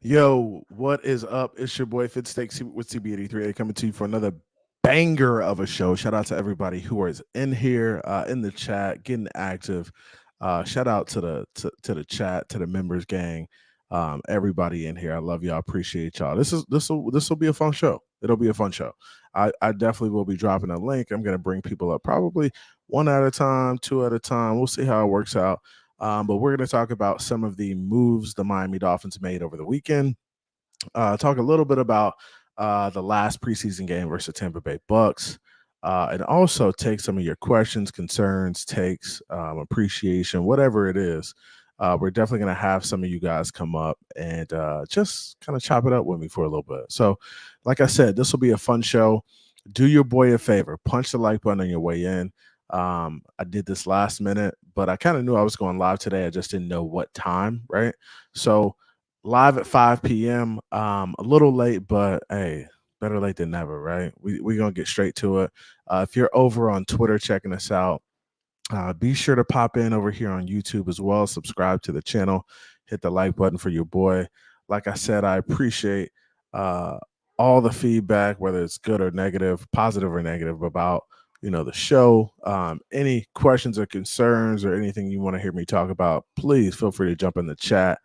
Yo, what is up? It's your boy Fitsteak with CB83 coming to you for another banger of a show. Shout out to everybody who is in here, in the chat, getting active. Shout out to the chat, to the members gang, everybody in here. I love y'all. Appreciate y'all. This will be a fun show. It'll be a fun show. I definitely will be dropping a link. I'm gonna bring people up probably one at a time, two at a time. We'll see how it works out. But we're going to talk about some of the moves the Miami Dolphins made over the weekend. Talk a little bit about the last preseason game versus the Tampa Bay Bucks, and also take some of your questions, concerns, takes, appreciation, whatever it is. We're definitely going to have some of you guys come up and just kind of chop it up with me for a little bit. So, like I said, this will be a fun show. Do your boy a favor, punch the like button on your way in. I did this last minute, but I kind of knew I was going live today. I just didn't know what time, right? So live at 5 p.m. A little late, but hey, better late than never, right? We're gonna get straight to it. If you're over on Twitter checking us out, be sure to pop in over here on YouTube as well. Subscribe to the channel, hit the like button for your boy. Like I said, I appreciate uh, all the feedback, whether it's good or negative, positive or negative, about the show. Any questions or concerns or anything you want to hear me talk about, please feel free to jump in the chat,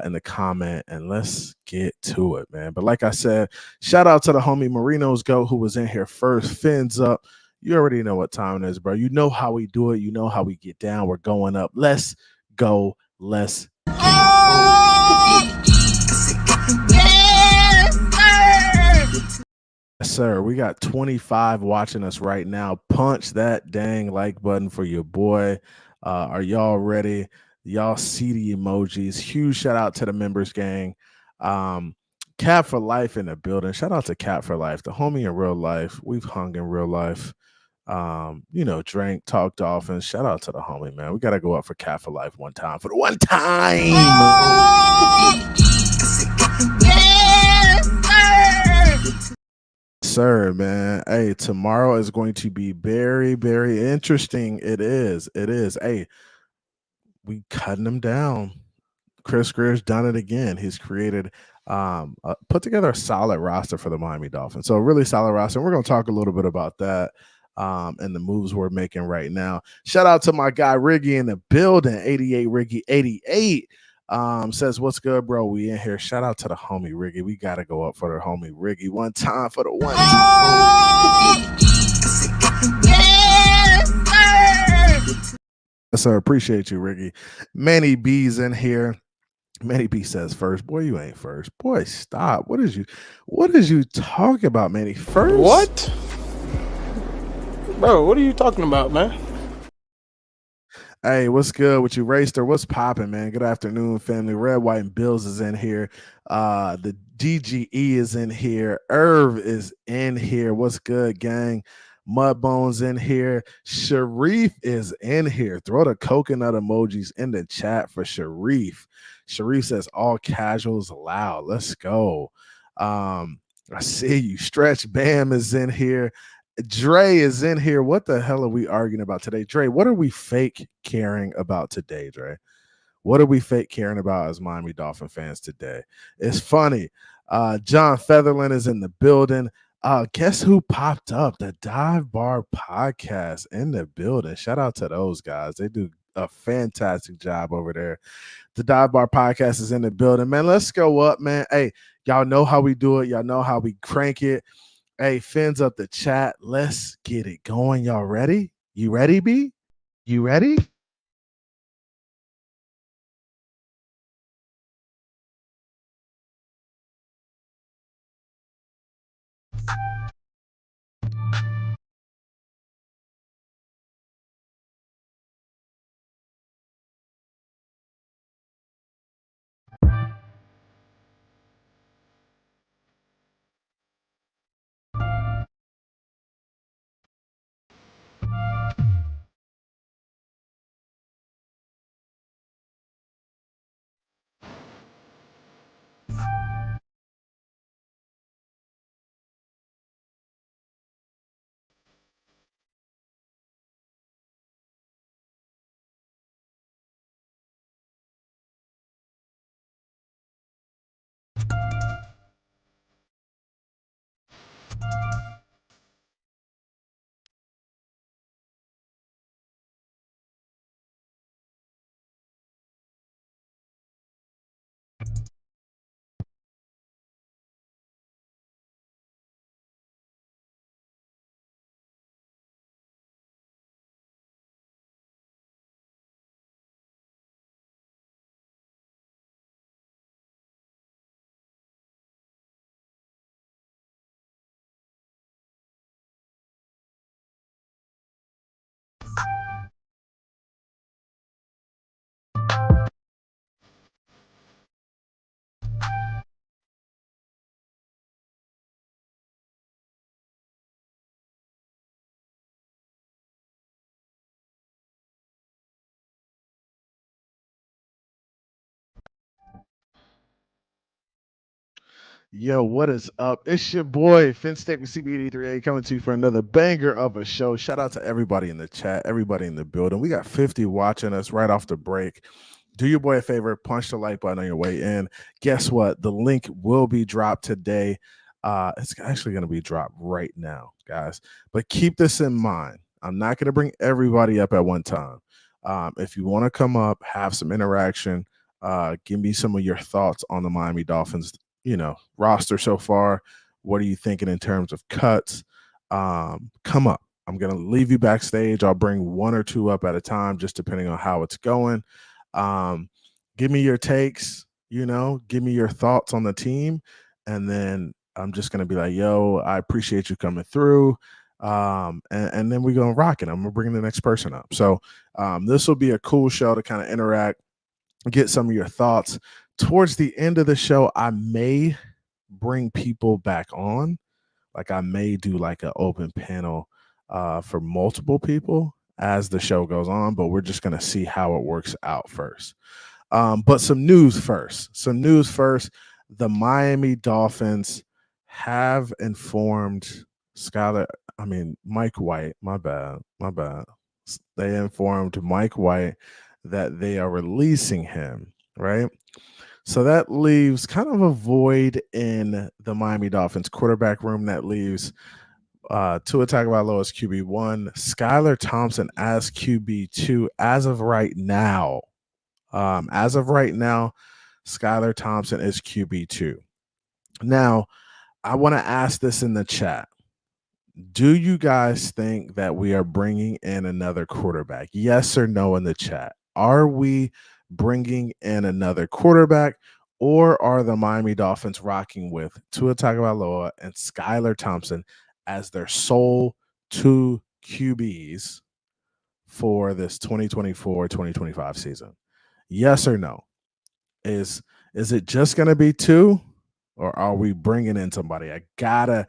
in the comment, and let's get to it, man. But like I said, shout out to the homie Marino's Goat who was in here first. Fins up. You already know what time it is, bro. You know how we do it. You know how we get down. We're going up. Let's go. Let's get it. Yes, sir. We got 25 watching us right now. Punch that dang like button for your boy. Are y'all ready? Y'all see the emojis. Huge shout out to the members gang. Cat for Life in the building. Shout out to Cat for Life, the homie in real life. We've hung in real life. Drank, talk Dolphins. Shout out to the homie, man. We got to go up for Cat for Life one time. For the one time. Sir, man. Hey, tomorrow is going to be very, very interesting. It is. It is. Hey, we cutting them down. Chris Greer's done it again. He's created, put together a solid roster for the Miami Dolphins. So a really solid roster. And we're going to talk a little bit about that, and the moves we're making right now. Shout out to my guy Riggy in the building. 88 Riggy 88 says, what's good, bro? We in here. Shout out to the homie Riggy. We got to go up for the homie Riggy one time for the one. Yes, sir. Appreciate you, Riggy. Manny B's in here. Manny B says first. Boy, you ain't first. Boy, stop. What is you talking about, Manny? First? What? Bro, what are you talking about, man? Hey, what's good with you, Racer? What's popping, man? Good afternoon, family. Red, White, and Bills is in here. The DGE is in here. Irv is in here. What's good, gang? Mudbones in here. Sharif is in here. Throw the coconut emojis in the chat for Sharif. Sharif says all casuals allowed. Let's go. I see you. Stretch Bam is in here. Dre is in here. What the hell are we arguing about today? Dre, what are we fake caring about today, Dre? What are we fake caring about as Miami Dolphin fans today? It's funny. John Featherland is in the building. Guess who popped up? The Dive Bar Podcast in the building. Shout out to those guys. They do a fantastic job over there. The Dive Bar Podcast is in the building, man. Let's go up, man. Hey, y'all know how we do it. Y'all know how we crank it. Hey, fins up the chat. Let's get it going. Y'all ready? You ready, B? You ready? Yo, what is up? It's your boy Finn State with CB83A coming to you for another banger of a show. Shout out to everybody in the chat, everybody in the building. We got 50 watching us right off the break. Do your boy a favor, punch the like button on your way in. Guess what? The link will be dropped today. It's actually going to be dropped right now, guys. But keep this in mind. I'm not going to bring everybody up at one time. If you want to come up, have some interaction, give me some of your thoughts on the Miami Dolphins, roster so far. What are you thinking in terms of cuts? Come up. I'm going to leave you backstage. I'll bring one or two up at a time, just depending on how it's going. Give me your takes, give me your thoughts on the team. And then I'm just going to be like, yo, I appreciate you coming through. And then we're going to rock it. I'm going to bring the next person up. So this will be a cool show to kind of interact, get some of your thoughts. Towards the end of the show, I may bring people back on. Like I may do like an open panel for multiple people as the show goes on, but we're just going to see how it works out first. But some news first. The Miami Dolphins have informed Mike White. My bad. They informed Mike White that they are releasing him, right? So that leaves kind of a void in the Miami Dolphins quarterback room. That leaves Tua Tagovailoa as QB1, Skyler Thompson as QB2 as of right now. Skyler Thompson is QB2. Now, I want to ask this in the chat. Do you guys think that we are bringing in another quarterback? Yes or no in the chat. Are we bringing in another quarterback, or are the Miami Dolphins rocking with Tua Tagovailoa and Skyler Thompson as their sole two QBs for this 2024-2025 season? Yes or no? Is it just going to be two, or are we bringing in somebody? I gotta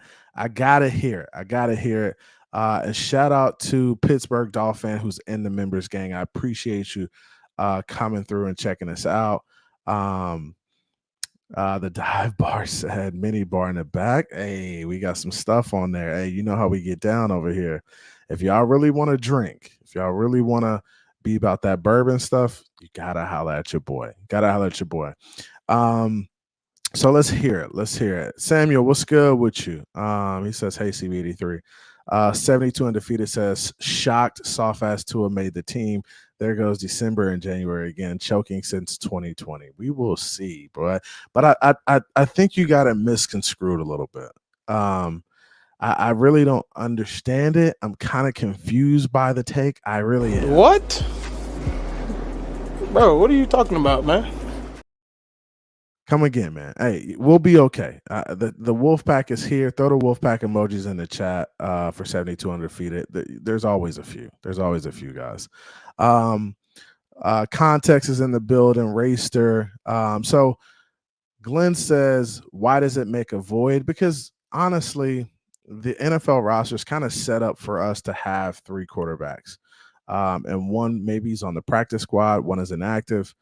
hear it. And shout out to Pittsburgh Dolphin, who's in the members gang. I appreciate you coming through and checking us out. The dive bar said mini bar in the back. Hey, we got some stuff on there. Hey, you know how we get down over here. If y'all really want to drink, if y'all really want to be about that bourbon stuff, you gotta holler at your boy. So let's hear it. Samuel, what's good with you? He says, hey, CB83. 72 undefeated says, shocked, soft ass Tua made the team. There goes December and January again, choking since 2020. We will see, bro. But I think you got it misconstrued a little bit. I really don't understand it. I'm kind of confused by the take. I really am. What? Bro, what are you talking about, man? Come again, man. Hey, we'll be okay. The wolf pack is here. Throw the wolf pack emojis in the chat for 72 undefeated. There's always a few. Guys. Context is in the building. Raster. So Glenn says, why does it make a void? Because honestly, the NFL roster is kind of set up for us to have three quarterbacks. And one maybe he's on the practice squad, one is inactive.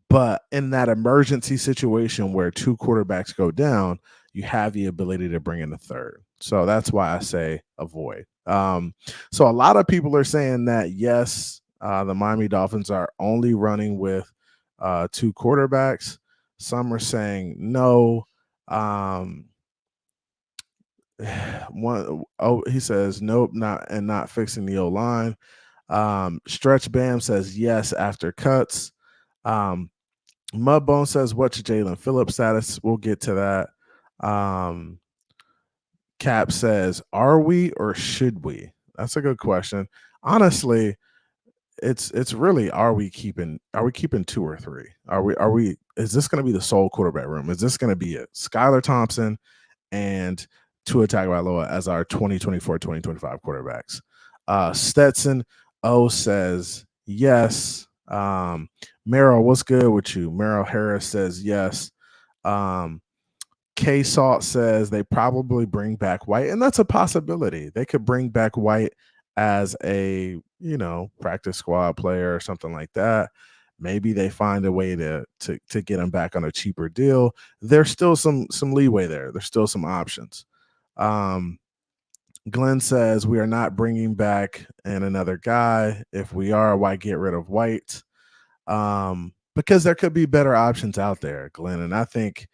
But in that emergency situation where two quarterbacks go down, you have the ability to bring in a third. So that's why I say avoid. So a lot of people are saying that, yes, the Miami Dolphins are only running with two quarterbacks. Some are saying no. He says nope, not fixing the O-line. Stretch Bam says yes after cuts. Mudbone says, what's Jaelan Phillips status? We'll get to that. Cap says, are we or should we? That's a good question. Honestly, it's really, are we keeping 2 or 3? Are we is this going to be the sole quarterback room? Is this going to be it? Skyler Thompson and Tua Tagovailoa as our 2024-2025 quarterbacks. Stetson O says yes. Merrill, what's good with you? Merrill Harris says yes. K Salt says they probably bring back White, and that's a possibility. They could bring back White as a practice squad player or something like that. Maybe they find a way to get him back on a cheaper deal. There's still some leeway there. There's still some options. Glenn says we are not bringing back another guy. If we are, why get rid of White? Because there could be better options out there, Glenn. And I think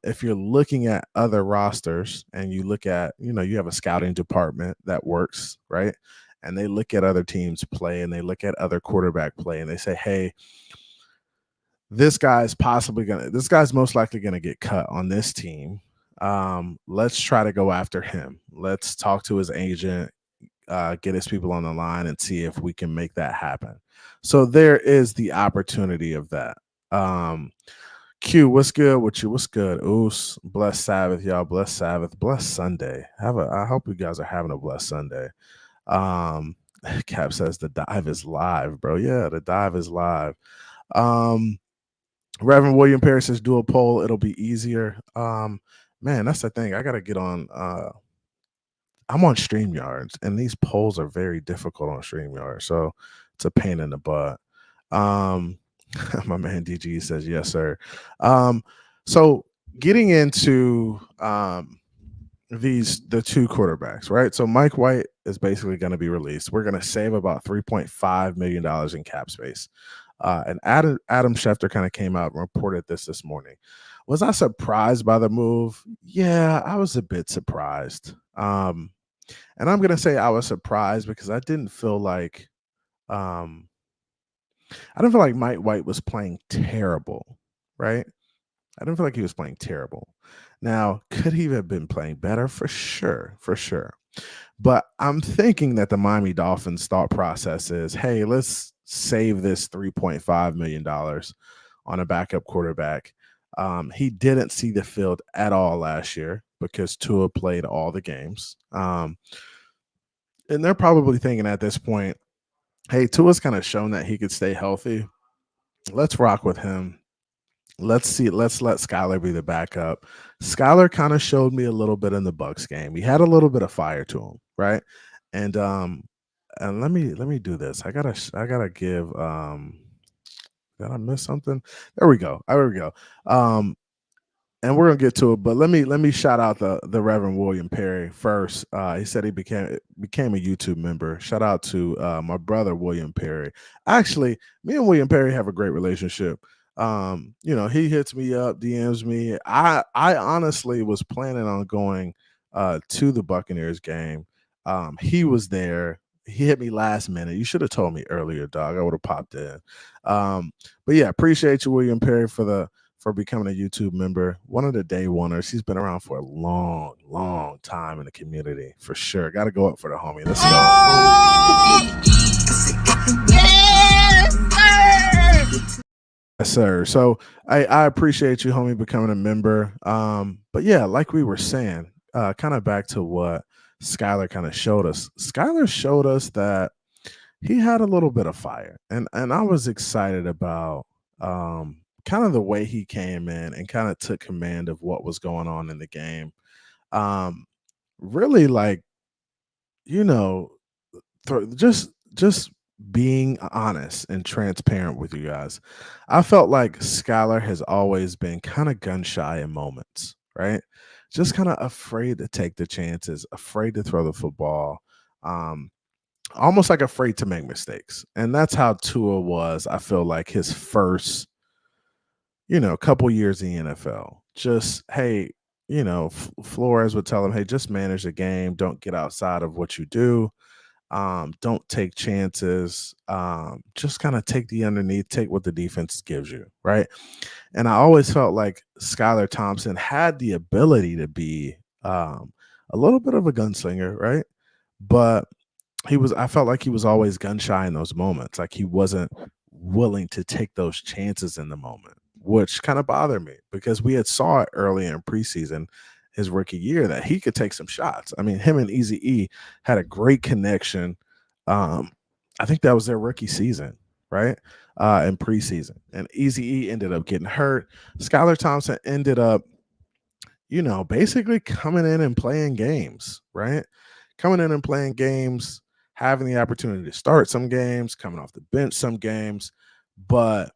if you're looking at other rosters and you look at, you have a scouting department that works, right? And they look at other teams play and they look at other quarterback play and they say, hey, this guy's most likely going to get cut on this team. Let's try to go after him. Let's talk to his agent, get his people on the line and see if we can make that happen. So there is the opportunity of that. Q, what's good with you? What's good? Oos, blessed Sabbath, y'all. Blessed Sabbath, blessed Sunday. I hope you guys are having a blessed Sunday. Cap says the dive is live, bro. Yeah, the dive is live. Reverend William Perry says do a poll, it'll be easier. Man, that's the thing. I gotta get on. I'm on StreamYards, and these polls are very difficult on StreamYard, so it's a pain in the butt. My man DG says yes, sir. So getting into the 2 quarterbacks, right? So Mike White is basically going to be released. We're going to save about $3.5 million in cap space. And Adam Schefter kind of came out and reported this morning. Was I surprised by the move? Yeah, I was a bit surprised. And I'm going to say I was surprised because I didn't feel like Mike White was playing terrible, right? I didn't feel like he was playing terrible. Now, could he have been playing better? For sure. But I'm thinking that the Miami Dolphins thought process is, hey, let's save this $3.5 million on a backup quarterback. He didn't see the field at all last year because Tua played all the games. And they're probably thinking at this point, hey, Tua's kind of shown that he could stay healthy. Let's rock with him. Let's let Skyler be the backup. Skyler kind of showed me a little bit in the Bucks game. He had a little bit of fire to him, right? And let me do this. I gotta give did I miss something? There we go. And we're gonna get to it, but let me shout out the Reverend William Perry first. He said he became a YouTube member. Shout out to my brother William Perry. Actually, me and William Perry have a great relationship. He hits me up, DMs me. I honestly was planning on going to the Buccaneers game. He was there. He hit me last minute. You should have told me earlier, dog. I would have popped in. But yeah, appreciate you, William Perry, for becoming a YouTube member. One of the day oneers. He's been around for a long, long time in the community, for sure. Got to go up for the homie. Let's go. Yes, sir. So I appreciate you, homie, becoming a member. But yeah, like we were saying, kind of back to what Skyler kind of showed us. Skyler showed us that he had a little bit of fire, and I was excited about kind of the way he came in and kind of took command of what was going on in the game. Really, like, just being honest and transparent with you guys. I felt like Skyler has always been kind of gun shy in moments, right? Just kind of afraid to take the chances, afraid to throw the football, almost like afraid to make mistakes. And that's how Tua was, I feel like, his first, couple years in the NFL. Just, hey, Flores would tell him, hey, just manage the game. Don't get outside of what you do. Don't take chances. Just kind of take the underneath, take what the defense gives you, right? And I always felt like Skyler Thompson had the ability to be a little bit of a gunslinger, right? But I felt like he was always gun shy in those moments. Like he wasn't willing to take those chances in the moment, which kind of bothered me because we had saw it early in preseason his rookie year that he could take some shots. I mean, him and Easy E had a great connection. I think that was their rookie season, right? In preseason. And Easy E ended up getting hurt. Skyler Thompson ended up, basically coming in and playing games, right? Coming in and playing games, having the opportunity to start some games, coming off the bench some games, but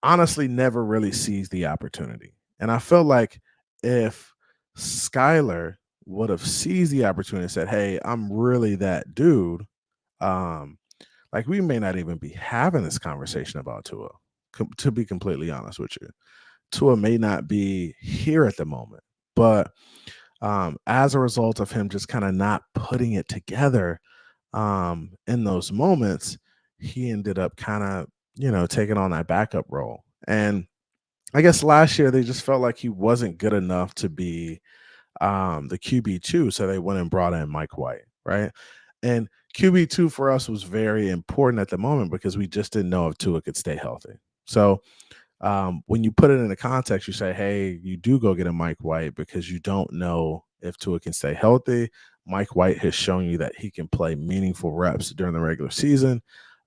honestly never really seized the opportunity. And I felt like if Skyler would have seized the opportunity and said, "Hey, I'm really that dude," um, like we may not even be having this conversation about Tua, to be completely honest with you. Tua may not be here at the moment, but as a result of him just kind of not putting it together in those moments, he ended up kind of, taking on that backup role. And I guess last year they just felt like he wasn't good enough to be the QB2. So they went and brought in Mike White, right? And QB2 for us was very important at the moment because we just didn't know if Tua could stay healthy. So when you put it into context, you say, hey, you do go get a Mike White because you don't know if Tua can stay healthy. Mike White has shown you that he can play meaningful reps during the regular season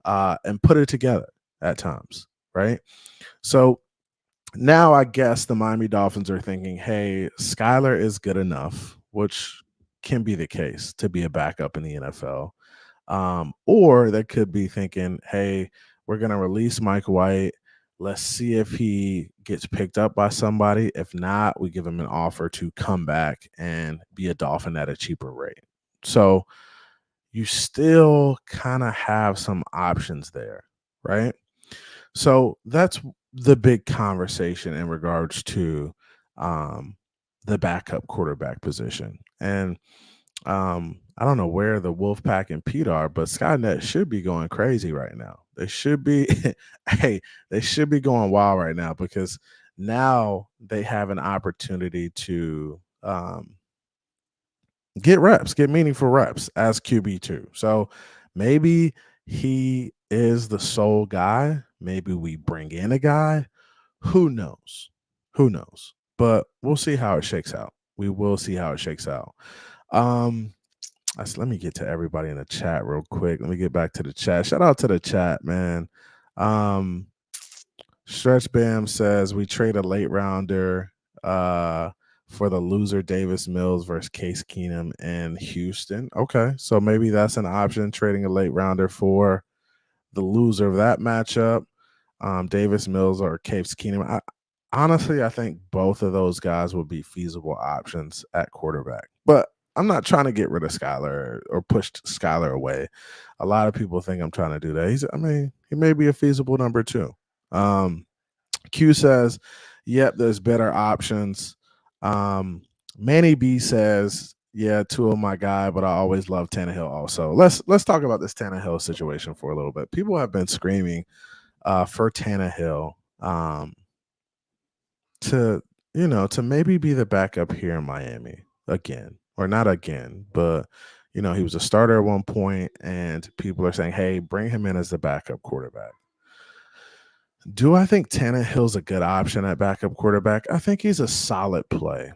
and put it together at times, right? So now I guess the Miami Dolphins are thinking, hey, Skyler is good enough, which can be the case to be a backup in the NFL. Or they could be thinking, hey, we're going to release Mike White. Let's see if he gets picked up by somebody. If not, we give him an offer to come back and be a Dolphin at a cheaper rate. So you still kind of have some options there, right? So that's the big conversation in regards to um, the backup quarterback position. And I don't know where the Wolfpack and Pete are, but Skynet should be going crazy right now. They should be, hey, they should be going wild right now because now they have an opportunity to get reps, get meaningful reps as QB2. So maybe he is the sole guy. Maybe we bring in a guy. Who knows? Who knows? But we'll see how it shakes out. We will see how it shakes out. Um, let me get to everybody in the chat real quick. Let me get back to the chat. Shout out to the chat, man. Stretch Bam says we trade a late rounder for the loser Davis Mills versus Case Keenum in Houston. Okay, so maybe that's an option, trading a late rounder for the loser of that matchup, Davis Mills or Case Keenum. Honestly, I think both of those guys would be feasible options at quarterback. But I'm not trying to get rid of Skyler or push Skyler away. A lot of people think I'm trying to do that. He may be a feasible number two. Q says, yep, there's better options. Manny B says, yeah, two of my guy, but I always love Tannehill also. Let's talk about this Tannehill situation for a little bit. People have been screaming for Tannehill to maybe be the backup here in Miami again, or not again, but he was a starter at one point, and people are saying, hey, bring him in as the backup quarterback. Do I think Tannehill's a good option at backup quarterback? I think he's a solid play.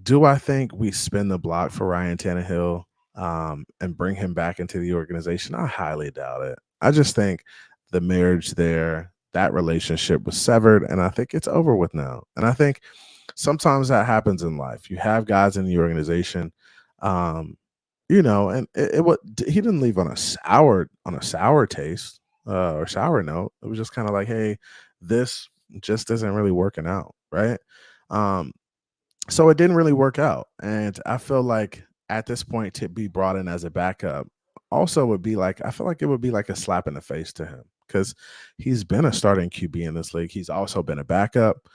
Do I think we spin the block for Ryan Tannehill and bring him back into the organization? I highly doubt it. I just think the marriage there, that relationship was severed, and I think it's over with now. And I think sometimes that happens in life. You have guys in the organization, and he didn't leave on a sour taste or sour note. It was just kind of like, hey, this just isn't really working out, right? So it didn't really work out, and I feel like at this point to be brought in as a backup also would be like, I feel like it would be like a slap in the face to him because he's been a starting QB in this league. He's also been a backup,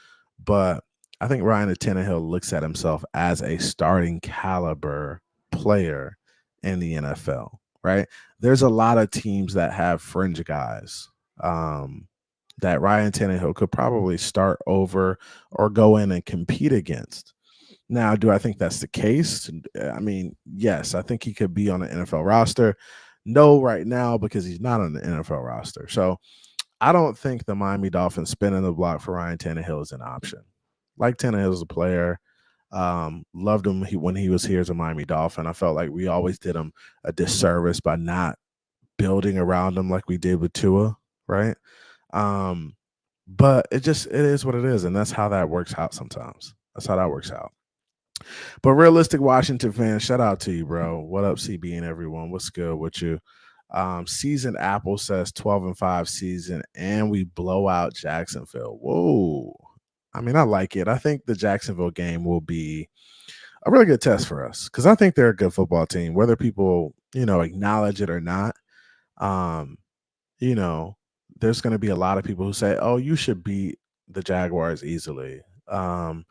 but I think Ryan Tannehill looks at himself as a starting caliber player in the NFL. right? There's a lot of teams that have fringe guys that Ryan Tannehill could probably start over or go in and compete against. Now, do I think that's the case? I mean, yes, I think he could be on an NFL roster. No, right now, because he's not on the NFL roster. So I don't think the Miami Dolphins spinning the block for Ryan Tannehill is an option. Like Tannehill as a player, loved him when he was here as a Miami Dolphin. I felt like we always did him a disservice by not building around him like we did with Tua, right? Um, but it is what it is, and that's how that works out sometimes. That's how that works out. But realistic Washington fans, shout out to you, bro. What up, CB and everyone? What's good with you? SeasonedApple says 12-5 season, and we blow out Jacksonville. Whoa. I mean, I like it. I think the Jacksonville game will be a really good test for us because I think they're a good football team, whether people, acknowledge it or not. Um, you know, there's going to be a lot of people who say, "Oh, you should beat the Jaguars easily," and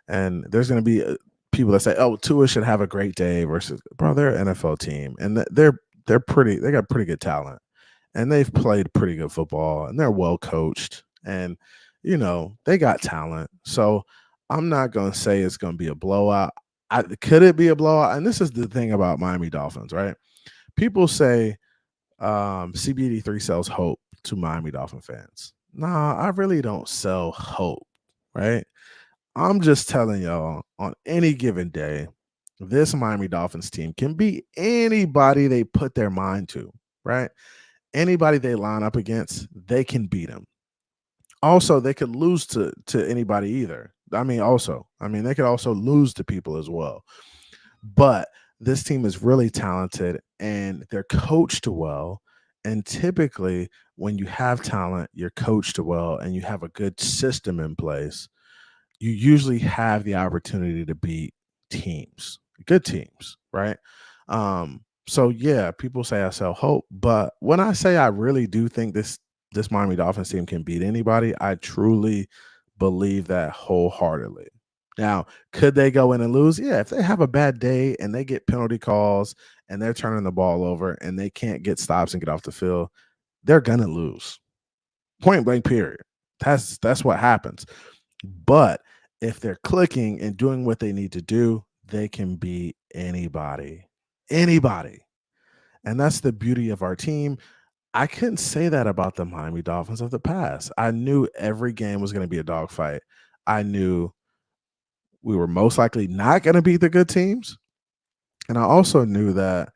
there's going to be people that say, "Oh, Tua should have a great day." Versus, bro, they're an NFL team, and they're pretty. They got pretty good talent, and they've played pretty good football, and they're well coached, and they got talent. So I'm not going to say it's going to be a blowout. Could it be a blowout? And this is the thing about Miami Dolphins, right? People say CB83 sells hope to Miami Dolphin fans. Nah, I really don't sell hope, right? I'm just telling y'all on any given day, this Miami Dolphins team can beat anybody they put their mind to, right? Anybody they line up against, they can beat them. Also, they could lose to anybody either. I mean, they could also lose to people as well. But this team is really talented and they're coached well. And typically, when you have talent, you're coached well, and you have a good system in place, you usually have the opportunity to beat teams, good teams, right? So yeah, people say I sell hope, but when I say I really do think this Miami Dolphins team can beat anybody, I truly believe that wholeheartedly. Now, could they go in and lose? Yeah, if they have a bad day and they get penalty calls and they're turning the ball over and they can't get stops and get off the field, they're gonna lose. Point blank, period. That's what happens. But if they're clicking and doing what they need to do, they can beat anybody. Anybody. And that's the beauty of our team. I couldn't say that about the Miami Dolphins of the past. I knew every game was going to be a dogfight. I knew we were most likely not going to beat the good teams. And I also knew that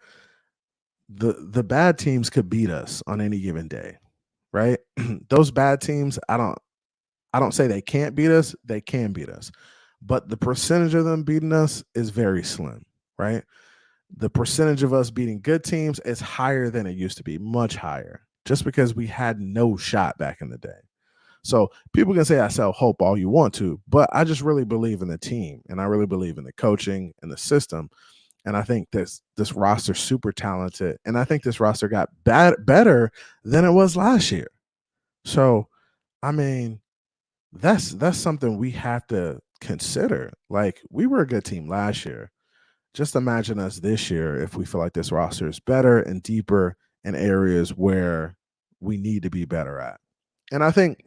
the bad teams could beat us on any given day, right? Those bad teams, I don't say they can't beat us, they can beat us. But the percentage of them beating us is very slim, right? The percentage of us beating good teams is higher than it used to be, much higher, just because we had no shot back in the day. So people can say I sell hope all you want to, but I just really believe in the team, and I really believe in the coaching and the system. And I think this roster's super talented, and I think this roster got better than it was last year. So, I mean, that's something we have to consider. Like, we were a good team last year. Just imagine us this year if we feel like this roster is better and deeper in areas where we need to be better at. And I think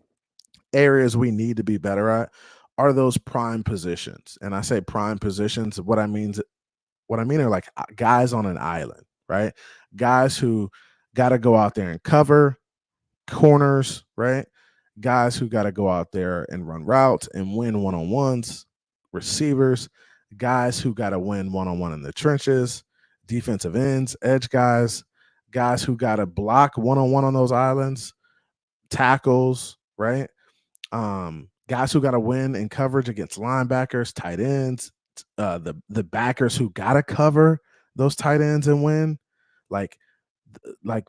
areas we need to be better at are those prime positions. And I say prime positions, what I mean are like guys on an island, right? Guys who got to go out there and cover corners, right? Guys who got to go out there and run routes and win one-on-ones, receivers, guys who got to win one-on-one in the trenches, defensive ends, edge guys who got to block one-on-one on those islands, tackles, right? Guys who got to win in coverage against linebackers, tight ends, the backers who got to cover those tight ends and win. Like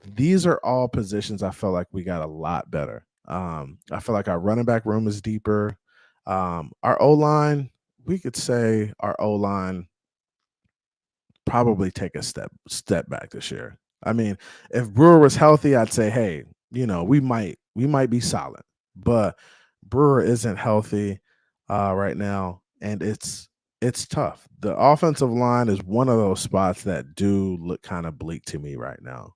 these are all positions I feel like we got a lot better. I feel like our running back room is deeper. Our O-line, we could say our O-line probably take a step back this year. I mean, if Brewer was healthy, I'd say, hey, we might be solid. But Brewer isn't healthy right now, and it's it's tough. The offensive line is one of those spots that do look kind of bleak to me right now.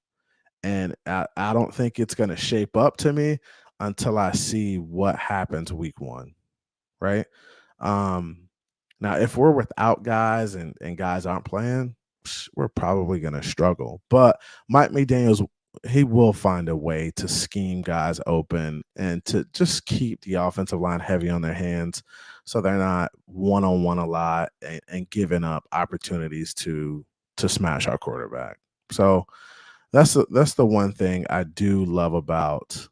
And I don't think it's going to shape up to me until I see what happens week one, right? Um, Now, if we're without guys and guys aren't playing, we're probably going to struggle. But Mike McDaniels, he will find a way to scheme guys open and to just keep the offensive line heavy on their hands so they're not one-on-one a lot and giving up opportunities to smash our quarterback. So that's the one thing I do love about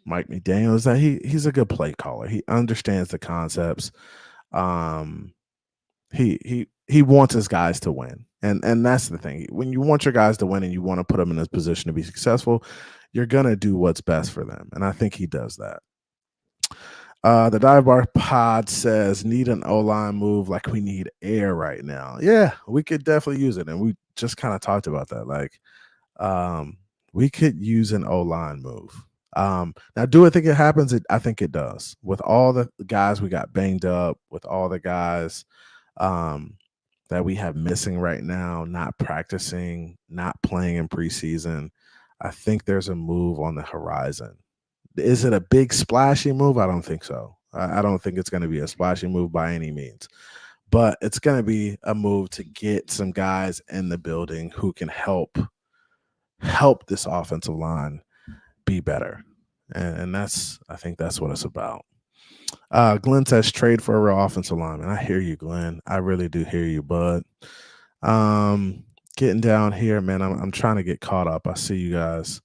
Mike McDaniels, that he's a good play caller. He understands the concepts. Um, he wants his guys to win, and that's the thing. When you want your guys to win and you want to put them in this position to be successful, you're gonna do what's best for them, and I think he does that. The Dive Bar Pod says, need an O-line move like we need air right now. Yeah, we could definitely use it. And we just kind of talked about that. Like, we could use an O-line move. Now, do I think it happens? I think it does. With all the guys we got banged up, with all the guys that we have missing right now, not practicing, not playing in preseason, I think there's a move on the horizon. Is it a big splashy move? I don't think so. I don't think it's going to be a splashy move by any means, but it's going to be a move to get some guys in the building who can help this offensive line be better. And I think that's what it's about. Glenn says trade for a real offensive lineman. I hear you, Glenn. I really do hear you, bud. Getting down here, man. I'm trying to get caught up. I see you guys.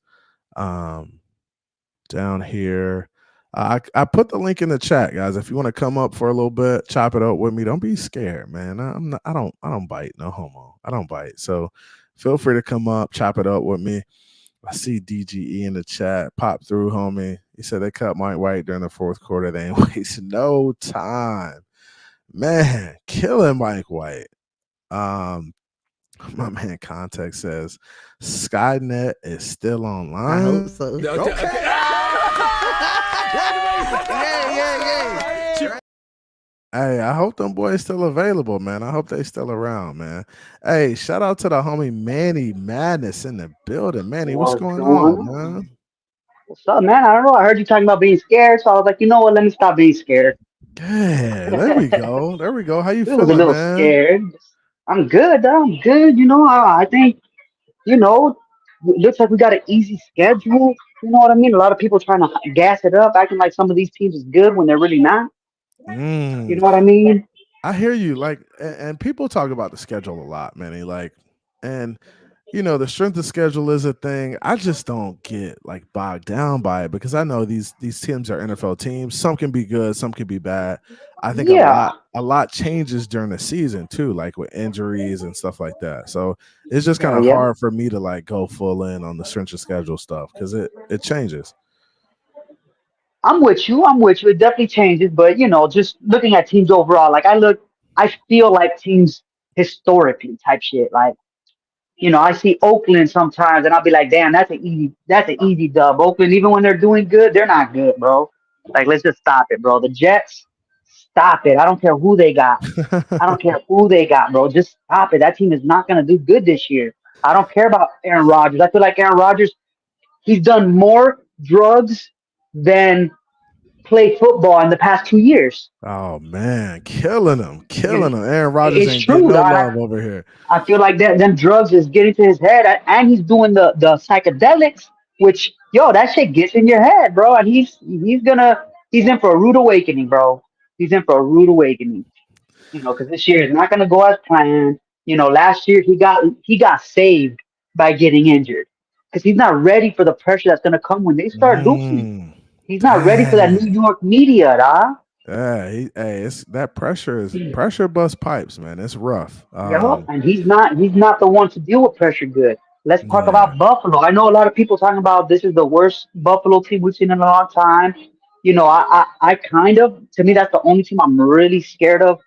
Down here. I put the link in the chat, guys. If you want to come up for a little bit, chop it up with me. Don't be scared, man. I don't bite, no homo. I don't bite. So feel free to come up, chop it up with me. I see DGE in the chat. Pop through, homie. He said they cut Mike White during the fourth quarter. They ain't wasting no time. Man, killing Mike White. My man Context says Skynet is still online. I hope so. Okay. Hey, I hope them boys still available, man. I hope they still around, man. Hey, shout out to the homie Manny Madness in the building. Manny, what's going on, man? What's up, man? I don't know. I heard you talking about being scared, so I was like, you know what? Let me stop being scared. Yeah, there we go. There we go. How you I feeling, was a little man? scared. I'm good, though. I'm good. You know, I think, you know, it looks like we got an easy schedule. You know what I mean? A lot of people trying to gas it up, acting like some of these teams is good when they're really not. You know what I mean? I hear you. Like, and people talk about the schedule a lot, Manny. Like, and you know, the strength of schedule is a thing. I just don't get like bogged down by it because I know these teams are NFL teams. Some can be good, some can be bad. I think Yeah. a lot changes during the season too, like with injuries and stuff like that. So it's just kind of hard for me to like go full in on the strength of schedule stuff because it changes. I'm with you. I'm with you. It definitely changes, but you know, just looking at teams overall, like I feel like teams historically type shit. Like, you know, I see Oakland sometimes, and I'll be like, "Damn, that's an easy dub." Oakland, even when they're doing good, they're not good, bro. Like, let's just stop it, bro. The Jets, stop it. I don't care who they got. I don't care who they got, bro. Just stop it. That team is not gonna do good this year. I don't care about Aaron Rodgers. I feel like Aaron Rodgers, he's done more drugs than play football in the past 2 years. Oh man, killing him. Aaron Rodgers It's ain't getting true, no dog. love over here. I feel like that them drugs is getting to his head, and he's doing the psychedelics, which yo, that shit gets in your head, bro. And he's in for a rude awakening, bro. He's in for a rude awakening, you know, because this year is not gonna go as planned. You know, last year he got saved by getting injured because he's not ready for the pressure that's gonna come when they start losing. He's not ready for that New York media, dog. Yeah, it's that pressure bust pipes, man. It's rough. Yep, and he's not the one to deal with pressure good. Let's talk about Buffalo. I know a lot of people talking about this is the worst Buffalo team we've seen in a long time. You know, I kind of, to me that's the only team I'm really scared of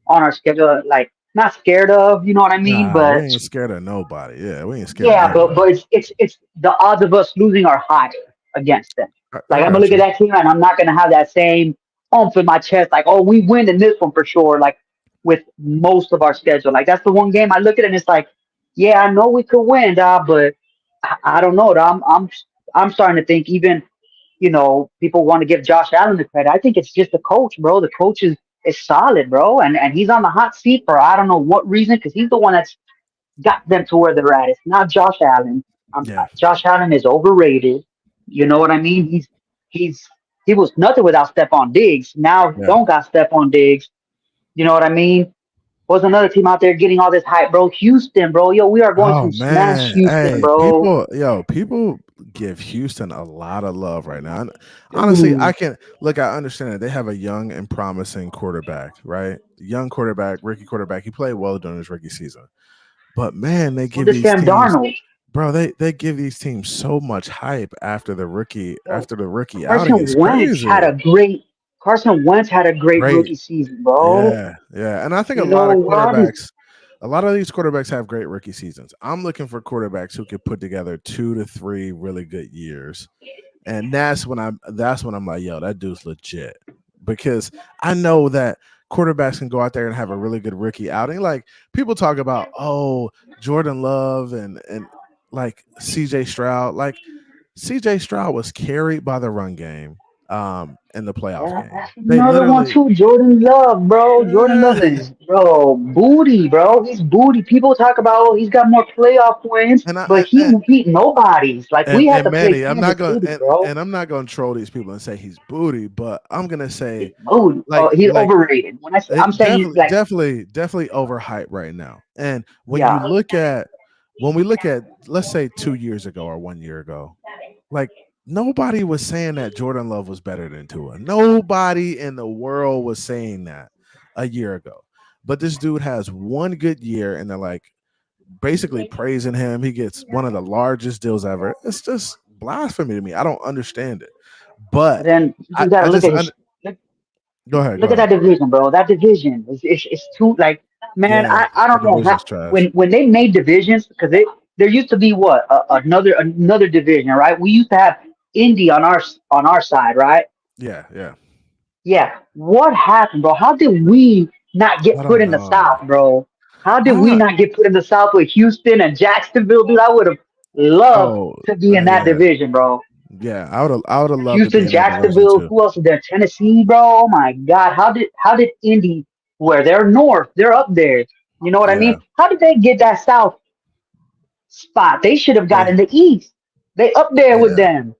on our schedule. Like, not scared of, you know what I mean? Nah, we But ain't scared of nobody. Yeah, we ain't scared. yeah, of nobody. but it's the odds of us losing are high against them. Like, I'm gonna look at that team and I'm not gonna have that same oomph in my chest, like, oh, we win in this one for sure. Like with most of our schedule, like that's the one game I look at it and it's like, yeah, I know we could win, dog, but I don't know. Dawg. I'm starting to think even people want to give Josh Allen the credit. I think it's just the coach, bro. The coach is solid, bro, and he's on the hot seat for I don't know what reason because he's the one that's got them to where they're at. It's not Josh Allen. Yeah. Josh Allen is overrated. You know what I mean? He's he was nothing without Stephon Diggs. Now he Yeah. don't got Stephon Diggs. You know what I mean? Was another team out there getting all this hype, bro? Houston, bro. Yo, we are going Oh to smash man, Houston, hey, bro. people give Houston a lot of love right now. And honestly, I Dude, can look. I understand that they have a young and promising quarterback, right? Young quarterback, rookie quarterback. He played well during his rookie season, but man, they so give does these Sam teams, Darnold. bro. They give these teams so much hype Bro, after the rookie outing. Carson It's Wentz had crazy. a great Carson Wentz had a great Great. rookie season, bro. Yeah, yeah. And I think You know, a lot of these quarterbacks have great rookie seasons. I'm looking for quarterbacks who could put together 2 to 3 really good years. And that's when I'm like, yo, that dude's legit. Because I know that quarterbacks can go out there and have a really good rookie outing. Like people talk about, oh, Jordan Love and like CJ Stroud. Like CJ Stroud was carried by the run game in the playoff game. That's They another one literally too. Jordan Love, bro. Jordan yeah. Love is booty, bro. He's booty. People talk about he's got more playoff wins, And but I he beat nobodies. Like we had and to play Manny, Kansas City, bro. I'm not going to troll these people and say he's booty, but I'm going to He's say booty. He's like overrated. I'm it saying he's like, definitely overhyped right now. And yeah. when we look at let's say 2 years ago or 1 year ago, like nobody was saying that Jordan Love was better than Tua. Nobody in the world was saying that a year ago. But this dude has one good year and they're like basically praising him. He gets one of the largest deals ever. It's just blasphemy to me. I don't understand it. But But then you just gotta I look just at his look, go look at ahead. that division, bro. That division is too like, man. Yeah, I the don't know how division's trash. when they made divisions because there used to be what another division, right? We used to have Indy on our side, right? Yeah, yeah. Yeah. What happened, bro? How did we not I get put don't in the know. South, bro? How I did we don't. not get put in the South with Houston and Jacksonville, dude? I would have loved Oh, to be in that yeah, division, bro. yeah. I would have loved to be Houston, in that division Jacksonville. too. Who else is there? Tennessee, bro. Oh my God, how did Indy? Where they're north, they're up there. You know what I Yeah, mean? How did they get that South spot? They should have they, gotten the East. They up there with yeah. them.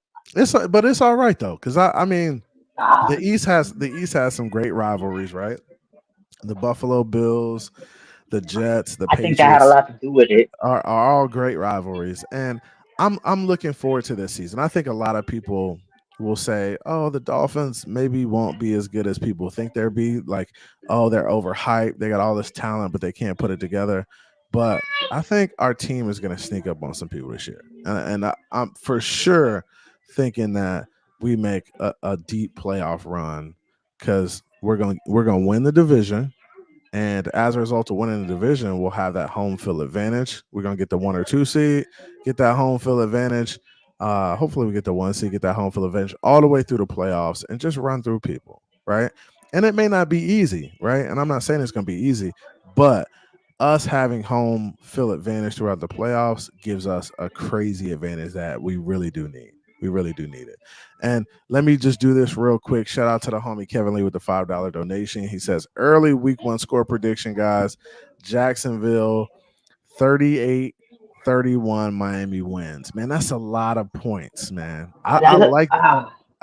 But it's all right though, because I mean Ah, the East has some great rivalries, right? The Buffalo Bills, the Jets, the I think that had a Patriots. lot to do with it. Are all great rivalries, and I'm looking forward to this season. I think a lot of people will say, "Oh, the Dolphins maybe won't be as good as people think they'll be." Like, "Oh, they're overhyped. They got all this talent, but they can't put it together." But I think our team is going to sneak up on some people this year, and I'm for sure thinking that we make a deep playoff run because we're going to win the division and as a result of winning the division, we'll have that home field advantage. We're gonna get the 1 or 2 seed, get that home field advantage. Hopefully, we get the 1 seed, get that home field advantage all the way through the playoffs, and just run through people, right? And it may not be easy, right? And I'm not saying it's gonna be easy, but us having home field advantage throughout the playoffs gives us a crazy advantage that we really do need. We really do need it. And let me just do this real quick. Shout out to the homie Kevin Lee with the $5 donation. He says early week 1 score prediction, guys. Jacksonville 38-31 Miami wins. Man, that's a lot of points, man. I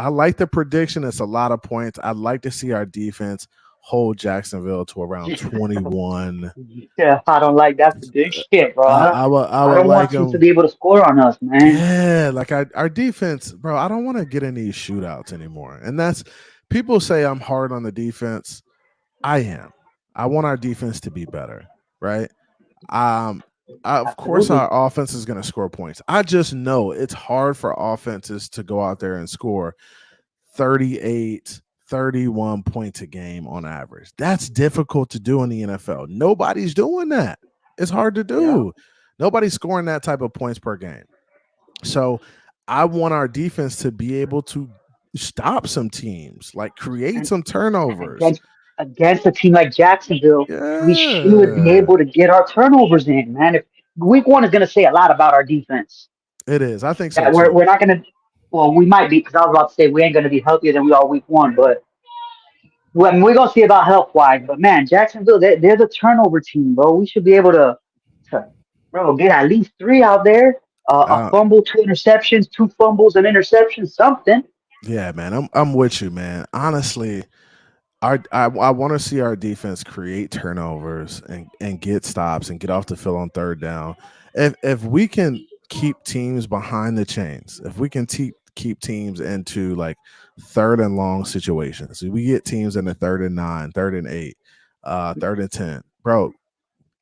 like the prediction. It's a lot of points. I'd like to see our defense hold Jacksonville to around 21. Yeah, I don't like that prediction, bro. I I would don't want like teams to them. be able to score on us, man. Yeah, like our defense, bro. I don't want to get in these shootouts anymore. And that's people say I'm hard on the defense. I am. I want our defense to be better, right? Um, of course, Absolutely. our offense is going to score points. I just know it's hard for offenses to go out there and score 38, 31 points a game on average. That's difficult to do in the NFL. Nobody's doing that. It's hard to Yeah. do. Nobody's scoring that type of points per game. So I want our defense to be able to stop some teams, like create and some and turnovers. against a team like Jacksonville, we should be Yeah, able to get our turnovers in, man. If week one is going to say a lot about our defense, it is. I think so that too. we're not going to. Well, we might be because I was about to say we ain't going to be healthier than we are week one, but we're going to see about health wise. But man, Jacksonville, they're the turnover team, bro. We should be able to, bro, get at least three out there. A Uh, fumble, two interceptions, two fumbles, an interception, something. yeah, man, I'm with you, man. Honestly, I want to see our defense create turnovers and get stops and get off the field on third down. If we can keep teams behind the chains, if we can keep teams into like third and long situations, if we get teams in the 3rd and 9, 3rd and 8, 3rd and 10, bro.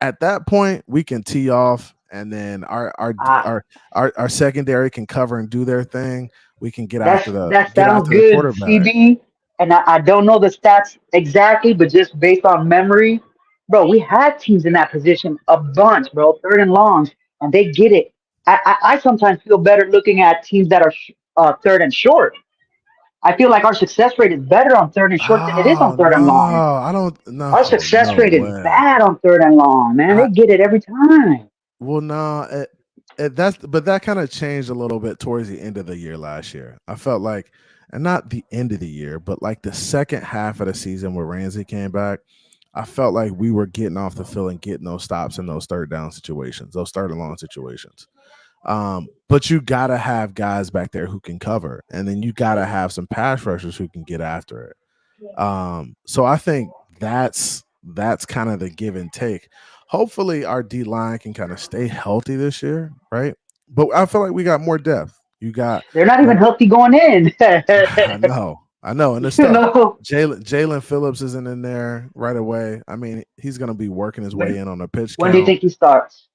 At that point, we can tee off, and then Uh, our secondary can cover and do their thing. We can that get sounds after the good, quarterback. CB. And I don't know the stats exactly, but just based on memory, bro, we had teams in that position a bunch, bro, third and longs, and they get it. I sometimes feel better looking at teams that are third and short. I feel like our success rate is better on third and short than it is on Oh third no, and long. I don't. Our No, success no rate is way. bad on third and long, man. I They get it every time. well, no, that's but that kind of changed a little bit towards the end of the year last year. I felt like, and not the end of the year, but like the second half of the season where Ramsey came back, I felt like we were getting off the field and getting those stops in those third down situations, those third and long situations. But you gotta have guys back there who can cover, and then you gotta have some pass rushers who can get after it. So I think that's kind of the give and take. Hopefully, our D line can kind of stay healthy this year, right? But I feel like we got more depth. You got They're not even more. healthy going in. I know, and it's You tough. know, Jalen Phillips isn't in there right away. I mean, he's going to be working his way when in on a pitch when do you count. think he starts?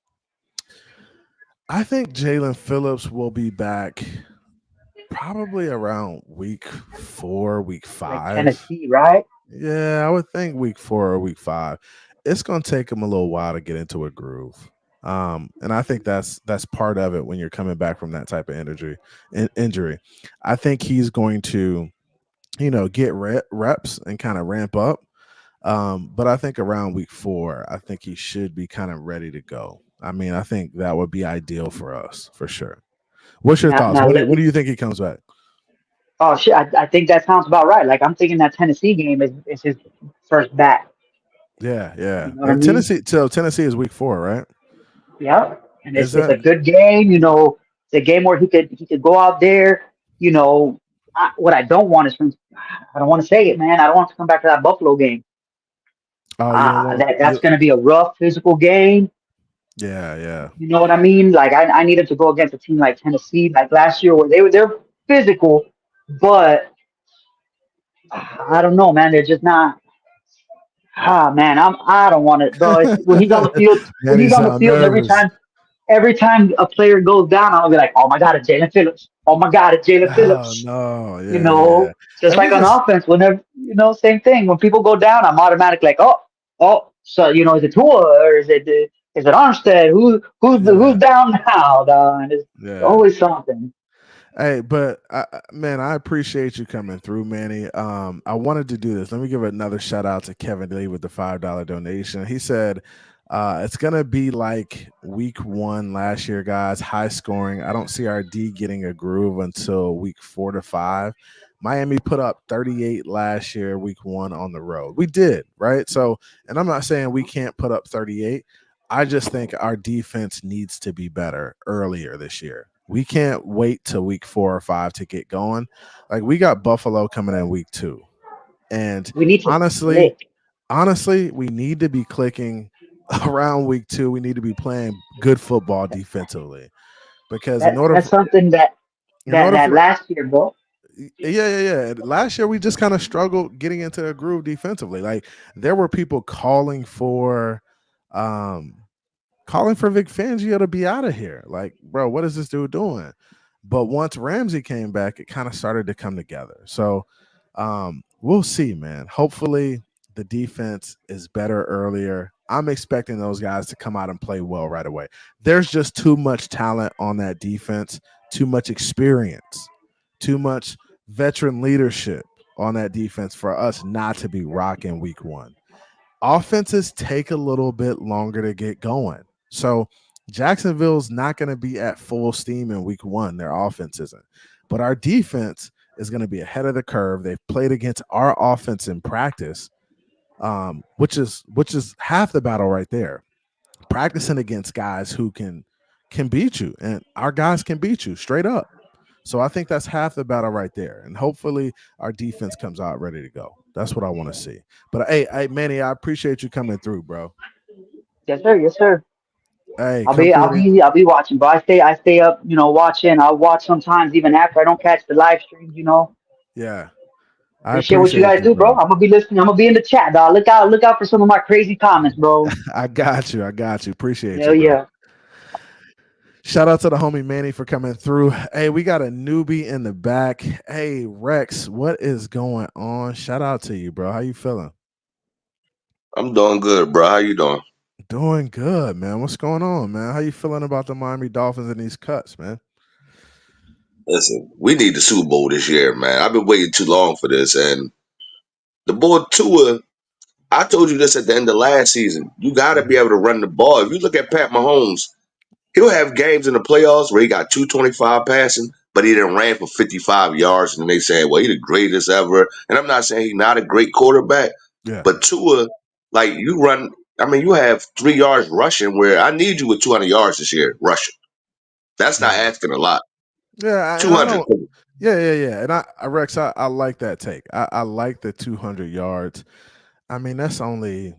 I think Jalen Phillips will be back probably around week 4, week Like 5. Tennessee, right? Yeah, I would think week 4 or week 5. It's gonna take him a little while to get into a groove. And I think that's part of it when you're coming back from that type of injury. I think he's going to, get reps and kind of ramp up. But I think around week 4, I think he should be kind of ready to go. I mean, I think that would be ideal for us for sure. What's your thoughts? Now let When me. do you think he comes back? Oh shit, I think that sounds about right. Like I'm thinking that Tennessee game is his first back. Yeah, yeah. You know what I mean? Tennessee is week 4, right? Yeah, and Is it's a that? good game. You know, it's a game where he could go out there. You know, what I don't want is from. I don't want to say it, man. I don't want to come back to that Buffalo game. Oh, you don't want That's you. going to be a rough physical game. Yeah, yeah. You know what I mean? Like I needed to go against a team like Tennessee, like last year, where they're physical, but I don't know, man. They're just not. Ah, man, I don't want it, bro. It's, when he's on the field, when Man, he he's on the sound field, nervous. every time a player goes down, I'll be like, oh my god, it's Jalen Phillips. Oh my god, it's Jalen Oh Phillips. no, You yeah, yeah. know, just And we like on just offense, whenever same thing. When people go down, I'm automatic like, oh, so is it Tua or is it Armstead? Who's yeah, down now? And it's yeah. always something. Hey, but man, I appreciate you coming through, Manny. I wanted to do this. Let me give another shout out to Kevin Lee with the $5 donation. He said, it's gonna be like week 1 last year, guys. High scoring. I don't see our D getting a groove until week 4 to 5. Miami put up 38 last year, week 1 on the road. We did, right? So, and I'm not saying we can't put up 38. I just think our defense needs to be better earlier this year. We can't wait till week 4 or 5 to get going. Like we got Buffalo coming in week 2. And We need to honestly, click. we need to be clicking around week 2. We need to be playing good football defensively because That's something in order that for last year, bro. yeah. Last year we just kind of struggled getting into a groove defensively. Like there were people um calling for Vic Fangio to be out of here. Like, bro, what is this dude doing? But once Ramsey came back, it kind of started to come together. So we'll see, man. Hopefully the defense is better earlier. I'm expecting those guys to come out and play well right away. There's just too much talent on that defense, too much experience, too much veteran leadership on that defense for us not to be rocking week one. Offenses take a little bit longer to get going. So Jacksonville's not going to be at full steam in week one. Their offense isn't. But our defense is going to be ahead of the curve. They've played against our offense in practice, which is half the battle right there. Practicing against guys who can beat you, and our guys can beat you straight up. So I think that's half the battle right there. And hopefully our defense comes out ready to go. That's what I want to see. But hey, Manny, I appreciate you coming through, bro. Yes, sir. Yes, sir. Hey, I'll come be, through I'll the be, I'll be watching, bro. I stay up, watching. I'll watch sometimes even after I don't catch the live streams. yeah. I Appreciate what you appreciate guys you, do, bro. bro. I'm gonna be listening. I'm gonna be in the chat, dog. Look out for some of my crazy comments, bro. I got you. I got you. Appreciate you, Hell bro. yeah. Shout out to the homie Manny for coming through. Hey, we got a newbie in the back. Hey, Rex, what is going on? Shout out to you, bro. How you feeling? I'm doing good, bro. How you doing? Doing good, man. What's going on, man? How you feeling about the Miami Dolphins and these cuts, man? Listen, we need the Super Bowl this year, man. I've been waiting too long for this. And the boy Tua, I told you this at the end of last season. You got to be Mhm. able to run the ball. If you look at Pat Mahomes, he'll have games in the playoffs where he got 225 passing, but he didn't ran for 55 yards. And they say, well, he the greatest ever. And I'm not saying he's not a great quarterback, Yeah. but Tua, like you run, I mean, you have 3 yards rushing where I need you with 200 yards this year rushing. That's not Mhm. asking a lot. Yeah, and I 200. don't. Yeah. And I Rex, I like that take. I like the 200 yards. I mean, that's only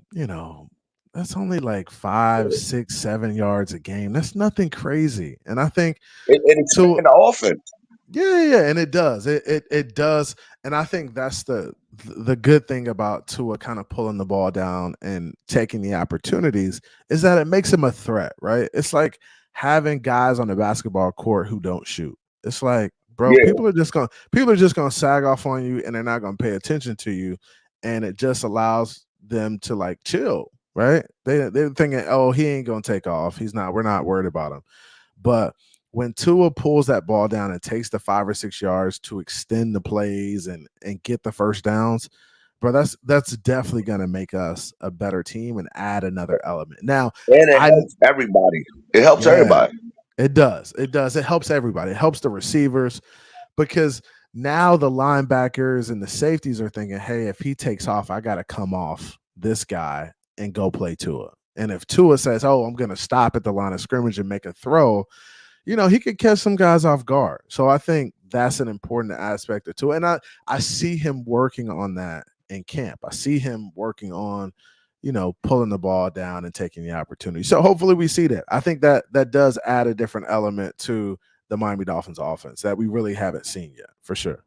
like 5, 6, 7 yards a game. That's nothing crazy. And I think It to expand the offense. yeah, and it does. It does, and I think that's the good thing about Tua kind of pulling the ball down and taking the opportunities is that it makes him a threat, right? It's like having guys on the basketball court who don't shoot. It's like, bro, Yeah. people are just gonna sag off on you, and they're not gonna pay attention to you, and it just allows them to like chill, right? They're thinking, oh, he ain't gonna take off. He's not. We're not worried about him. But when Tua pulls that ball down and takes the 5 or 6 yards to extend the plays and get the first downs, bro, that's definitely gonna make us a better team and add another element. Now, And it I helps everybody. It helps yeah, everybody. it does. It does. It helps everybody. It helps the receivers because now the linebackers and the safeties are thinking, hey, if he takes off, I gotta come off this guy and go play Tua. And if Tua says, oh, I'm gonna stop at the line of scrimmage and make a throw, he could catch some guys off guard. So I think that's an important aspect of Tua. And I see him working on that in camp. I see him working on, pulling the ball down and taking the opportunity. So hopefully we see that. I think that does add a different element to the Miami Dolphins offense that we really haven't seen yet, for sure.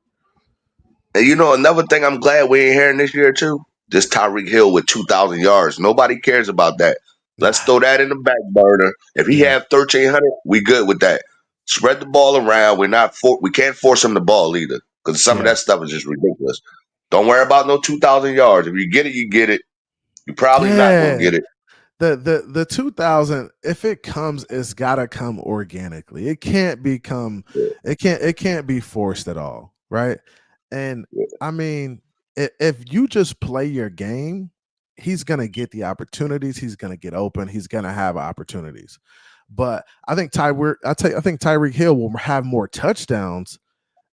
And another thing I'm glad we ain't hearing this year too. This Tyreek Hill with 2,000 yards. Nobody cares about that. Let's Nah. throw that in the back burner. If he Yeah. have 1,300, we good with that. Spread the ball around. We can't force him the ball either because some of Yeah. that stuff is just ridiculous. Don't worry about no 2,000 yards. If you get it, you get it. You're probably not going to Yeah. get it. The 2000, if it comes, it's got to come organically. It can't be forced at all, right? And Yeah. I mean, if you just play your game, he's going to get the opportunities, he's going to get open, he's going to have opportunities. But I think Tyreek Hill will have more touchdowns,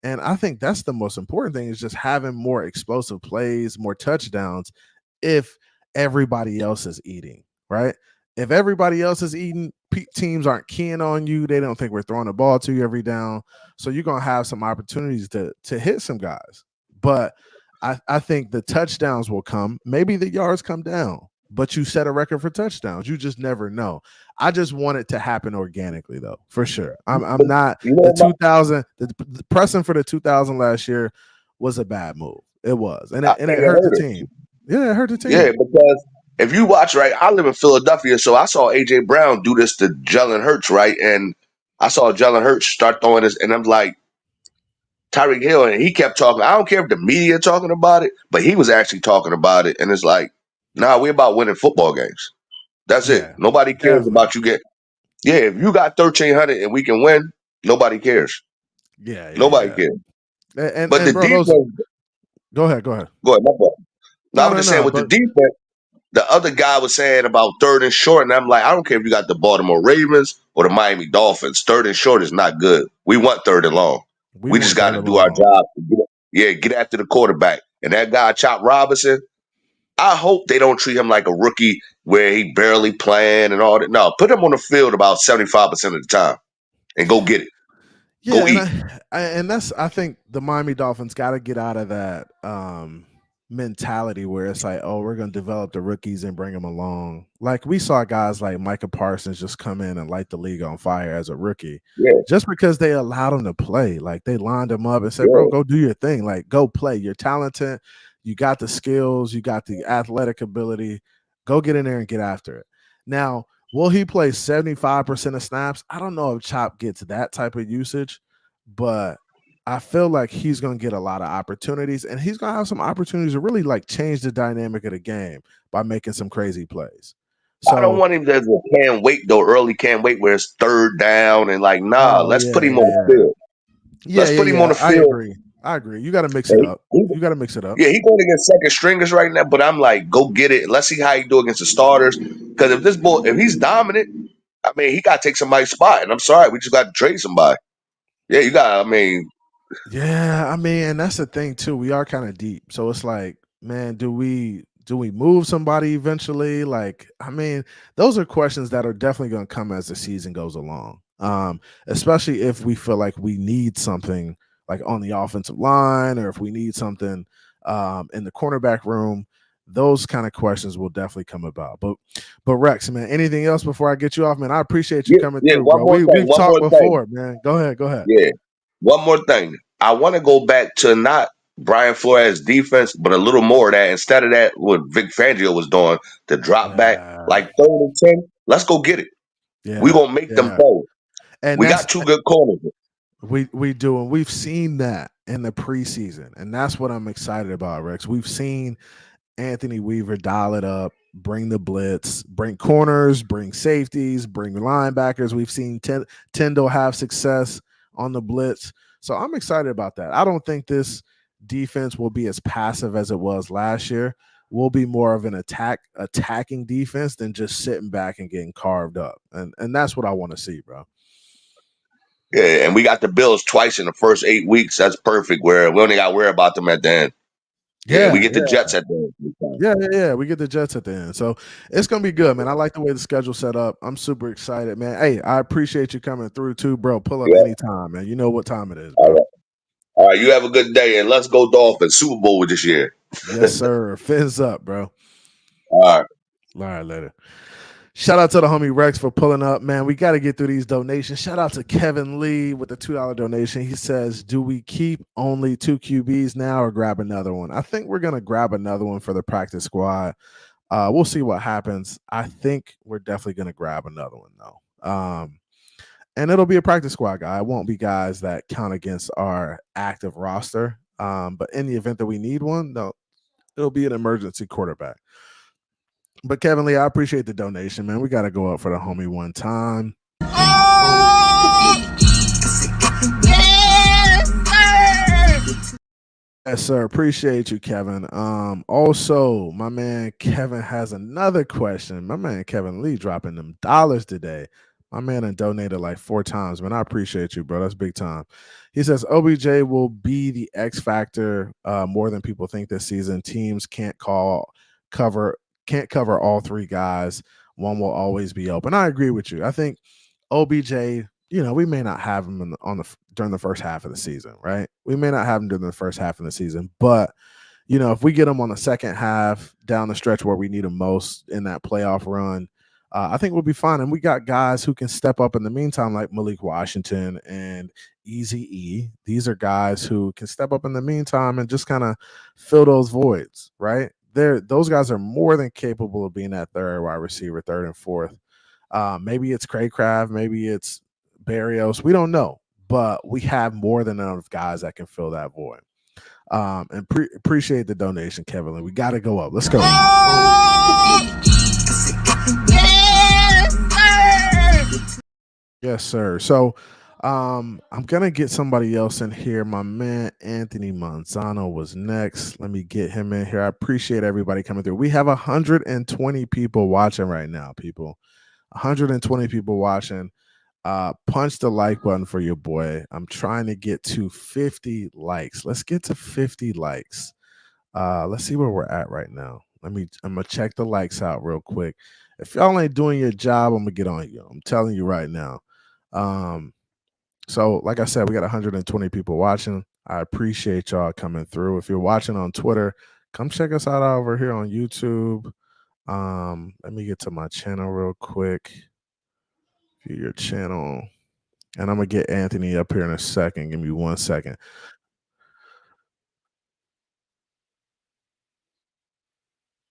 and I think that's the most important thing is just having more explosive plays, more touchdowns if everybody else is eating, right? If everybody else is eating, teams aren't keying on you. They don't think we're throwing the ball to you every down. So you're going to have some opportunities to hit some guys. But I think the touchdowns will come. Maybe the yards come down, but you set a record for touchdowns. You just never know. I just want it to happen organically, though, for sure. I'm But not you the know, 2000 the pressing for the 2000 last year was a bad move. It was, and I it think it hurt the hurt us. team. Yeah, it hurt the Yeah, team. because if you watch, right, I live in Philadelphia, so I saw AJ Brown do this to Jalen Hurts, right? And I saw Jalen Hurts start throwing this, and I'm like, Tyreek Hill, and he kept talking. I don't care if the media talking about it, but he was actually talking about it. And it's like, nah, we're about winning football games. That's it. Yeah, Nobody cares definitely. about you get. Yeah, if you got 1,300 and we can win, nobody cares. Yeah, yeah, Nobody yeah. cares. But and the bro, those. defense, Go ahead. go ahead, my bad. No, I was just saying No. with the But defense, the other guy was saying about third and short, and I'm like, I don't care if you got the Baltimore Ravens or the Miami Dolphins. Third and short is not good. We want third and long. we We just want got third to and do our long. job. Get after the quarterback. And that guy, Chop Robinson, I hope they don't treat him like a rookie where he barely playing and all that. No, put him on the field about 75% of the time and go get it. Yeah, Go and eat. I think the Miami Dolphins got to get out of that mentality where it's like, oh, we're going to develop the rookies and bring them along. Like we saw guys like Micah Parsons just come in and light the league on fire as a rookie, Yeah, just because they allowed him to play. Like they lined him up and said, bro, yeah. go do your thing. Like go play. You're talented. You got the skills. You got the athletic ability. Go get in there and get after it. Now, will he play 75% of snaps? I don't know if Chop gets that type of usage, but I feel like he's going to get a lot of opportunities, and he's going to have some opportunities to really like change the dynamic of the game by making some crazy plays. I don't So, want him to can't wait though, early can't wait where it's third down and like, nah, oh let's put him on the yeah, field. Let's put him on the I field. agree. I agree. You got to mix it And up. he- You got to mix it up. yeah, he going against second stringers right now, but I'm like, go get it. Let's see how he do against the starters. Because if this boy, if he's dominant, I mean, he got to take somebody's spot. And I'm sorry, we just got to trade somebody. Yeah, you got. I mean, Yeah, I mean, and that's the thing too. We are kind of deep, so it's like, man, do we move somebody eventually? Like, I mean, those are questions that are definitely going to come as the season goes along. Especially if we feel like we need something like on the offensive line, or if we need something in the cornerback room. Those kind of questions will definitely come about. But Rex, man, anything else before I get you off, man? I appreciate you yeah, coming yeah. through, One bro. more thing. We've One talked more thing. before, man. Go ahead, go ahead. Yeah, one more thing. I want to go back to not Brian Flores defense, but a little more of that. Instead of that, what Vic Fangio was doing, to drop back Yeah. like 3rd and 10. Let's go get it. We Yeah, gonna make them yeah, pay. and We that's got 2 good corners. we do, and we've seen that in the preseason, and that's what I'm excited about, Rex. We've seen Anthony Weaver dial it up, bring the blitz, bring corners, bring safeties, bring linebackers. We've seen Tyndall have success on the blitz, so I'm excited about that. I don't think this defense will be as passive as it was last year. We'll be more of an attacking defense than just sitting back and getting carved up, and that's what I want to see, bro. Yeah, and we got the Bills twice in the first 8 weeks. That's perfect. Where we only got to worry about them at the end. Yeah, we Yeah, get the yeah. Jets at the end. Yeah. We get the Jets at the end. So it's gonna be good, man. I like the way the schedule's set up. I'm super excited, man. Hey, I appreciate you coming through too, bro. Pull up Yeah. anytime, man. You know what time it is, All bro. right. All right. You have a good day, and let's go Dolphins. Super Bowl this year. Yes, sir. Fins up, bro. All right. All right, later. Shout out to the homie Rex for pulling up, man. We got to get through these donations. Shout out to Kevin Lee with the $2 donation. He says, do we keep only 2 QBs now or grab another one? I think we're going to grab another one for the practice squad. We'll see what happens. I think we're definitely going to grab another one, though. And it'll be a practice squad guy. It won't be guys that count against our active roster. But in the event that we need one, no, it'll be an emergency quarterback. But Kevin Lee, I appreciate the donation, man. We got to go up for the homie one time. Yes, sir. Appreciate you, Kevin. Also, my man Kevin has another question. My man Kevin Lee dropping them dollars today. My man done donated like 4 times, man. I appreciate you, bro. That's big time. He says OBJ will be the X factor more than people think this season. Teams can't cover all 3 guys. One will always be open. I agree with you. I think OBJ, we may not have him during the first half of the season, right? We may not have him during the first half of the season, but if we get him on the second half down the stretch where we need him most in that playoff run, I think we'll be fine. And we got guys who can step up in the meantime, like Malik Washington and Easy E. These are guys who can step up in the meantime and just kind of fill those voids, right? Those guys are more than capable of being that third wide receiver, third and fourth. Maybe it's Craycraft, maybe it's Barrios. We don't know, but we have more than enough guys that can fill that void. And appreciate the donation, Kevin. We got to go up. Let's go. Yes, sir. So I'm gonna get somebody else in here. My man Anthony Manzano was next. Let me get him in here. I appreciate everybody coming through. We have 120 people watching right now, people. 120 people watching. Punch the like button for your boy. I'm trying to get to 50 likes. Let's get to 50 likes. Let's see where we're at right now. I'm gonna check the likes out real quick. If y'all ain't doing your job, I'm gonna get on you. I'm telling you right now. So like I said, we got 120 people watching. I appreciate y'all coming through. If you're watching on Twitter, come check us out over here on YouTube. Let me get to my channel real quick. View your channel. And I'm gonna get Anthony up here in a second. Give me 1 second.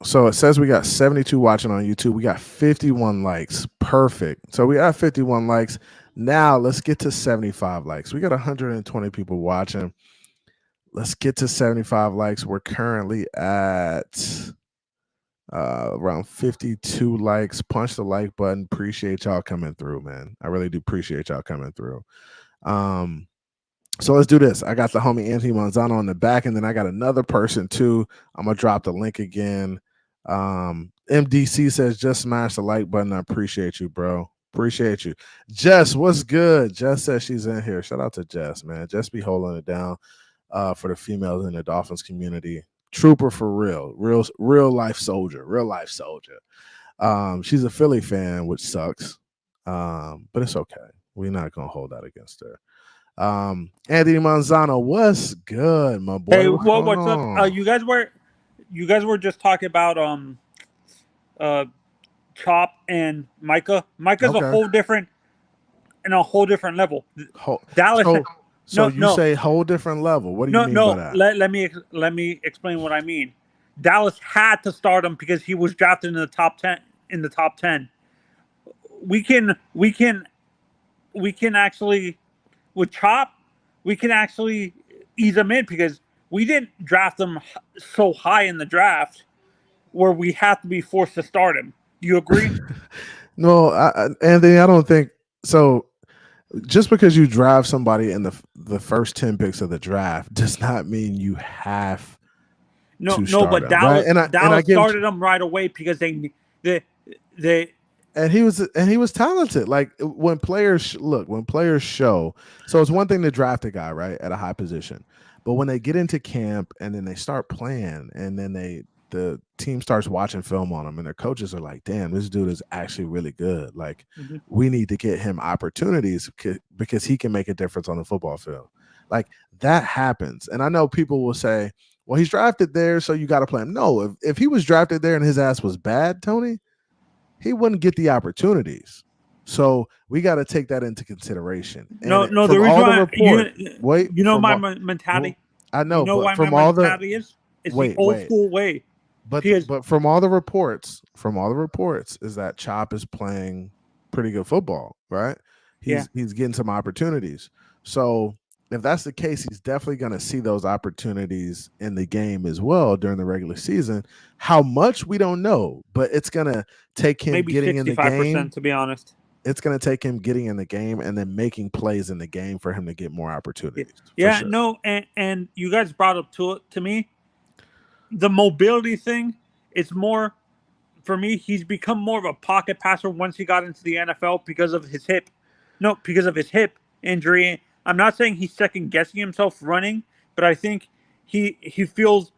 So it says we got 72 watching on YouTube. We got 51 likes. Perfect. So we have 51 likes. Now let's get to 75 likes. We got 120 people watching. Let's get to 75 likes. We're currently at around 52 likes. Punch the like button. Appreciate y'all coming through, man. I really do appreciate y'all coming through. So let's do this. I got the homie Anthony Manzano on the back, and then I got another person too. I'm gonna drop the link again. MDC says just smash the like button. I appreciate you, bro. Appreciate you. Jess, what's good? Jess says she's in here. Shout out to Jess, man. Jess be holding it down for the females in the Dolphins community. Trooper for real life soldier, real life soldier. She's a Philly fan, which sucks. But it's okay. We're not gonna hold that against her. Anthony Manzano, what's good, my boy? Hey, what's up? You guys were just talking about Chop and Micah. Micah's Okay. a whole different level. Dallas. So you say whole different level. What do you mean by that? Let me explain what I mean. Dallas had to start him because he was drafted in the top 10. In the top 10, we can actually, with Chop, we can actually ease him in because we didn't draft him so high in the draft where we have to be forced to start him. Do you agree? No, Anthony, I don't think so. Just because you draft somebody in the first 10 picks of the draft does not mean you have to start but him, Dallas, right? Dallas started him right away because they and he was talented. Like when players show. So it's one thing to draft a guy right at a high position, but when they get into camp and then they start playing, and then the team starts watching film on him, and their coaches are like, "Damn, this dude is actually really good. Like, we need to get him opportunities because he can make a difference on the football field." Like that happens, and I know people will say, "Well, he's drafted there, so you got to play him." No, if he was drafted there and his ass was bad, Tony, he wouldn't get the opportunities. So we got to take that into consideration. No, and the reason why my mentality. I know, you know but why from my all mentality is it's the old school way. But from all the reports, is that Chop is playing pretty good football, right? He's getting some opportunities. So if that's the case, he's definitely going to see those opportunities in the game as well during the regular season. How much we don't know, but it's going to take him maybe getting in the game. To be honest, it's going to take him getting in the game and then making plays in the game for him to get more opportunities. Yeah, sure. No, and you guys brought up to me the mobility thing. It's more for me. He's become more of a pocket passer once he got into the NFL because of his hip. No, because of his hip injury. I'm not saying he's second guessing himself running, but I think he feels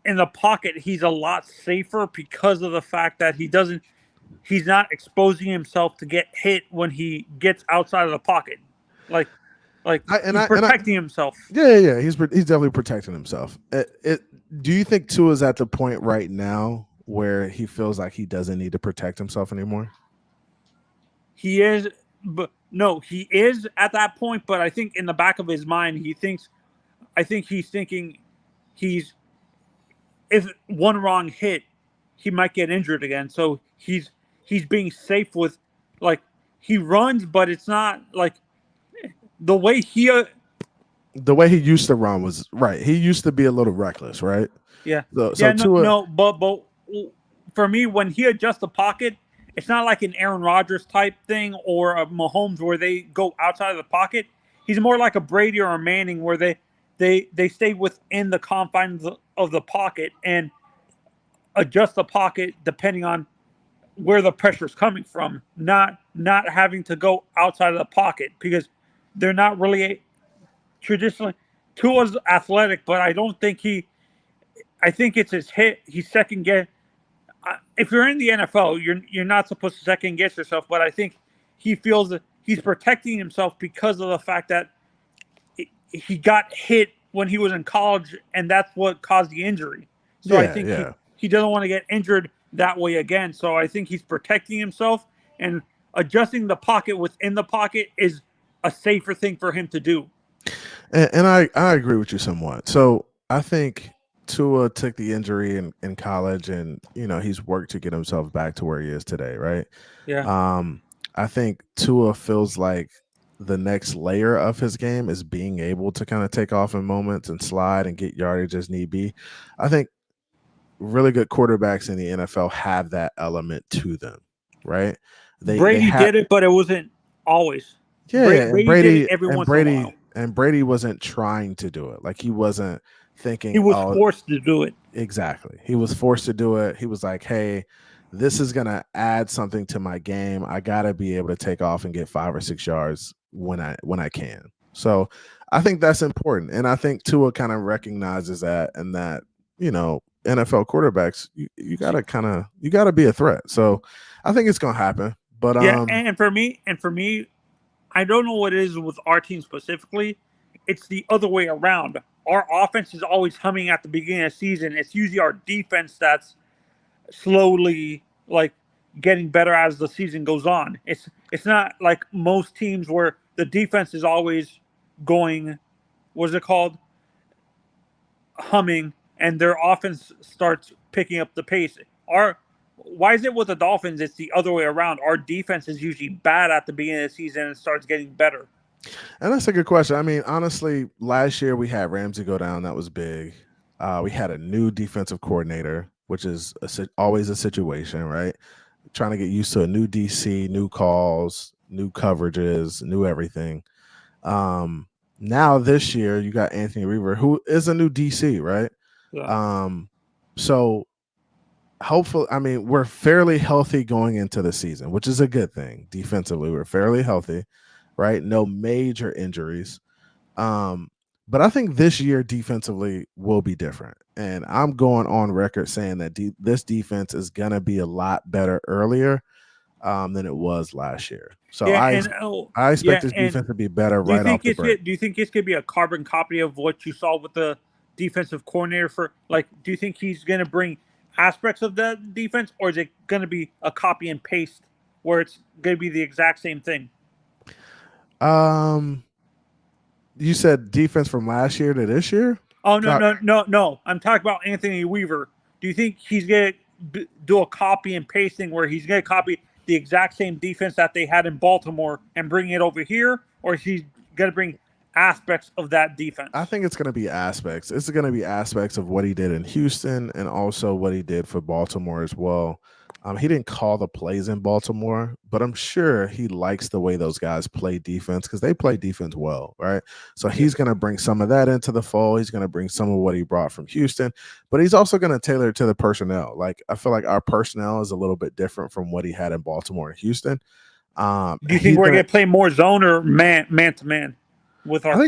in the pocket he's a lot safer because of the fact that he's not exposing himself to get hit when he gets outside of the pocket. He's protecting himself. Yeah. He's definitely protecting himself. Do you think Tua's at the point right now where he feels like he doesn't need to protect himself anymore? He is, but no, he is at that point. But I think in the back of his mind, he's thinking if one wrong hit, he might get injured again. So he's being safe with, like, he runs, but it's not like the way he used to run was right. He used to be a little reckless, right? Yeah. But for me, when he adjusts the pocket it's not like an Aaron Rodgers type thing or a Mahomes where they go outside of the pocket. He's more like a Brady or a Manning where they stay within the confines of the pocket and adjust the pocket depending on where the pressure is coming from, not having to go outside of the pocket because they're not really traditionally. Tua's athletic, but I don't think he. I think it's his hit. He's second guess. If you're in the NFL, you're not supposed to second guess yourself. But I think he feels that he's protecting himself because of the fact that he got hit when he was in college, and that's what caused the injury. So I think he doesn't want to get injured that way again. So I think he's protecting himself, and adjusting the pocket within the pocket is a safer thing for him to do. And I agree with you somewhat. So I think Tua took the injury in college, and he's worked to get himself back to where he is today, right? Yeah. I think Tua feels like the next layer of his game is being able to kind of take off in moments and slide and get yardage as need be. I think really good quarterbacks in the NFL have that element to them, right? Brady did it, but it wasn't always. Yeah, Brady did it every once in a while. And Brady wasn't trying to do it. Like he wasn't thinking. He was forced to do it. Exactly. He was forced to do it. He was like, hey, this is going to add something to my game. I got to be able to take off and get 5 or 6 yards when I can. So I think that's important. And I think Tua kind of recognizes that, and that, NFL quarterbacks, you got to be a threat. So I think it's going to happen. But yeah, and for me, I don't know what it is with our team specifically. It's the other way around. Our offense is always humming at the beginning of the season. It's usually our defense that's slowly like getting better as the season goes on. It's not like most teams where the defense is always going, what's it called? Humming, and their offense starts picking up the pace. Why is it with the Dolphins it's the other way around? Our defense is usually bad at the beginning of the season and starts getting better. And that's a good question. I mean, honestly, last year we had Ramsey go down. That was big. We had a new defensive coordinator, which is always a situation, right? Trying to get used to a new DC, new calls, new coverages, new everything. Now this year you got Anthony Weaver, who is a new DC, right? Yeah. So hopefully, I mean, we're fairly healthy going into the season, which is a good thing. Defensively, we're fairly healthy, right? No major injuries. But I think this year defensively will be different. And I'm going on record saying that this defense is going to be a lot better earlier than it was last year. So yeah, I expect this defense to be better right off the break. Do you think it's going to be a carbon copy of what you saw with the defensive coordinator do you think he's going to bring aspects of the defense, or is it going to be a copy and paste where it's going to be the exact same thing? You said defense from last year to this year? Oh, no. I'm talking about Anthony Weaver. Do you think he's going to do a copy and pasting where he's going to copy the exact same defense that they had in Baltimore and bring it over here, or is he going to bring aspects of that defense? I think it's going to be aspects. It's going to be aspects of what he did in Houston and also what he did for Baltimore as well. He didn't call the plays in Baltimore, but I'm sure he likes the way those guys play defense because they play defense well, right? So he's going to bring some of that into the fold. He's going to bring some of what he brought from Houston, but he's also going to tailor it to the personnel. Like, I feel like our personnel is a little bit different from what he had in Baltimore and Houston. Do you think we're going to play more zone or man to man with our personnel?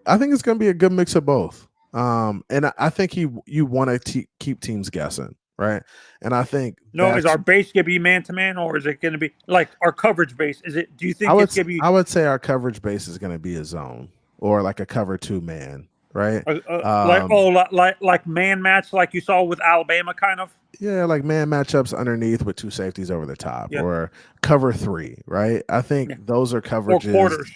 I think it's going to be a good mix of both. And I think you want to keep teams guessing. Right. And I think is our base going to be man to man, or is it going to be like our coverage base? Do you think it's going to be? I would say our coverage base is going to be a zone or like a cover 2 man. Right. Like man match, like you saw with Alabama, kind of. Yeah. Like man matchups underneath with 2 safeties over the top, or cover 3. Right. I think those are coverages. Or quarters.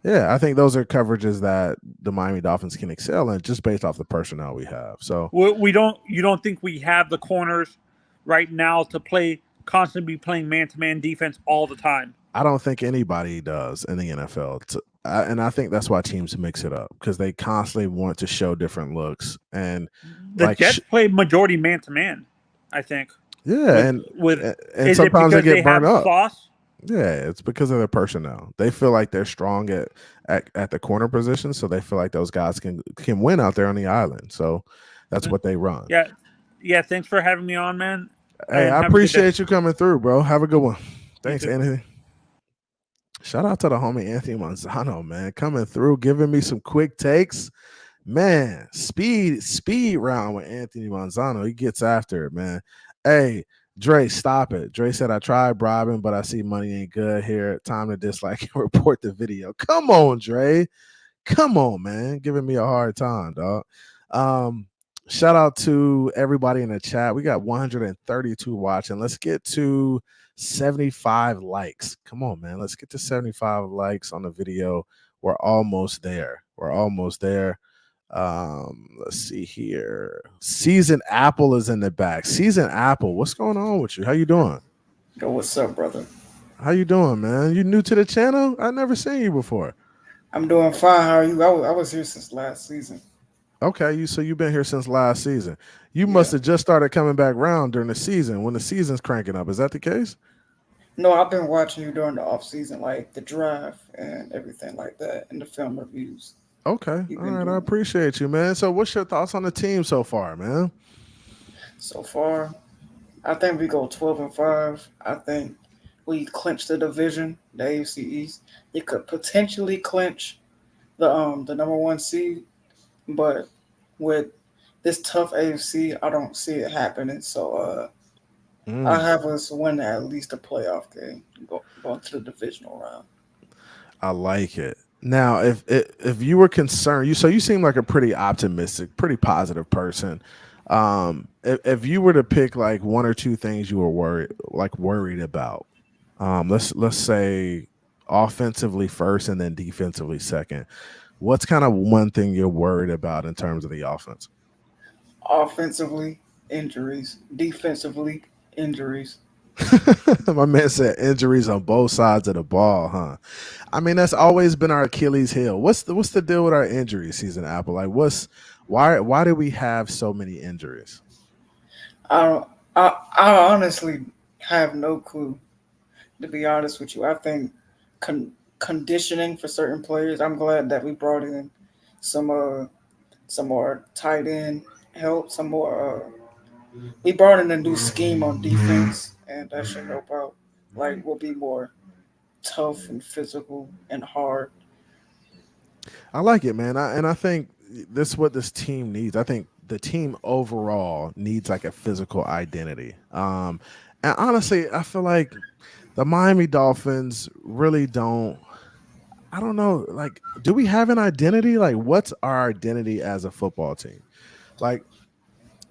Yeah, I think those are coverages that the Miami Dolphins can excel in just based off the personnel we have. So you don't think we have the corners right now to constantly playing man-to-man defense all the time? I don't think anybody does in the NFL. And I think that's why teams mix it up, because they constantly want to show different looks. And the Jets play majority man-to-man, I think. Yeah, with and is it sometimes they because they get burned have up. sauce? Yeah, it's because of their personnel. They feel like they're strong at the corner position, so they feel like those guys can win out there on the island. So that's what they run. Yeah, yeah. Thanks for having me on, man, Hey, and I have a good day. appreciate you coming through, bro. Have a good one. You Thanks, too. Anthony. Shout out to the homie Anthony Manzano, man, coming through, giving me some quick takes. Man, speed round with Anthony Manzano. He gets after it, man. Hey, Dre, stop it. Dre said, I tried bribing, but I see money ain't good here. Time to dislike and report the video. Come on, Dre. Come on, man. Giving me a hard time, dog. Shout out to everybody in the chat. We got 132 watching. Let's get to 75 likes. Come on, man. Let's get to 75 likes on the video. We're almost there. We're almost there. Let's see here. SeasonedApple is in the back. SeasonedApple, what's going on with you? How you doing? Yo, what's up, brother? How you doing, man? You new to the channel? I never seen you before. I'm doing fine. How are you? I was here since last season. Okay, you've been here since last season. You must Yeah. have just started coming back around during the season when the season's cranking up. Is that the case? No, I've been watching you during the off season, like the draft and everything like that, and the film reviews. Okay. You've All been right. I doing appreciate you, man. So what's your thoughts on the team so far, man? so far. I think we go 12-5. I think we clinch the division, the AFC East. It could potentially clinch the number one seed, but with this tough AFC, I don't see it happening. So I Mm, have us win at least a playoff game, going to the divisional round. I like it. Now, if you were concerned, you seem like a pretty optimistic, pretty positive person. If you were to pick like one or two things you were worried about, let's say offensively first and then defensively second. What's kind of one thing you're worried about in terms of the offense? Offensively, injuries. Defensively, injuries. My man said injuries on both sides of the ball, huh? I mean, that's always been our Achilles heel. What's the deal with our injuries, season Apple? Like, why do we have so many injuries? I don't. I honestly have no clue. To be honest with you, I think conditioning for certain players. I'm glad that we brought in some some more tight end help. Some more. We brought in a new scheme on defense, and that should help out. Like we'll be more tough and physical and hard. I like it, man. And I think this is what this team needs. I think the team overall needs like a physical identity. And honestly, I feel like the Miami Dolphins really don't. I don't know. Like, do we have an identity? Like, what's our identity as a football team? Like,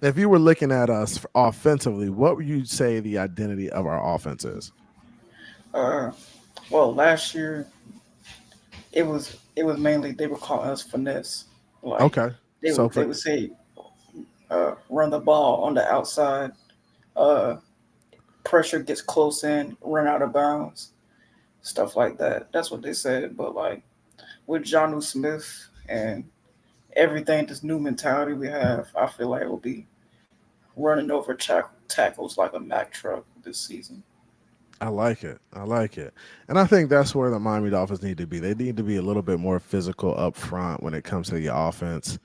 if you were looking at us offensively, what would you say the identity of our offense is? Uh, well, last year it was mainly they were calling us finesse. Like Okay. they So would they for would say run the ball on the outside. Uh, Pressure gets close in, run out of bounds, stuff like that. That's what they said. But like with Johnu Smith and everything, this new mentality we have, I feel like we'll be running over tackles like a Mack truck this season. I like it. I like it. And I think that's where the Miami Dolphins need to be. They need to be a little bit more physical up front when it comes to the offense.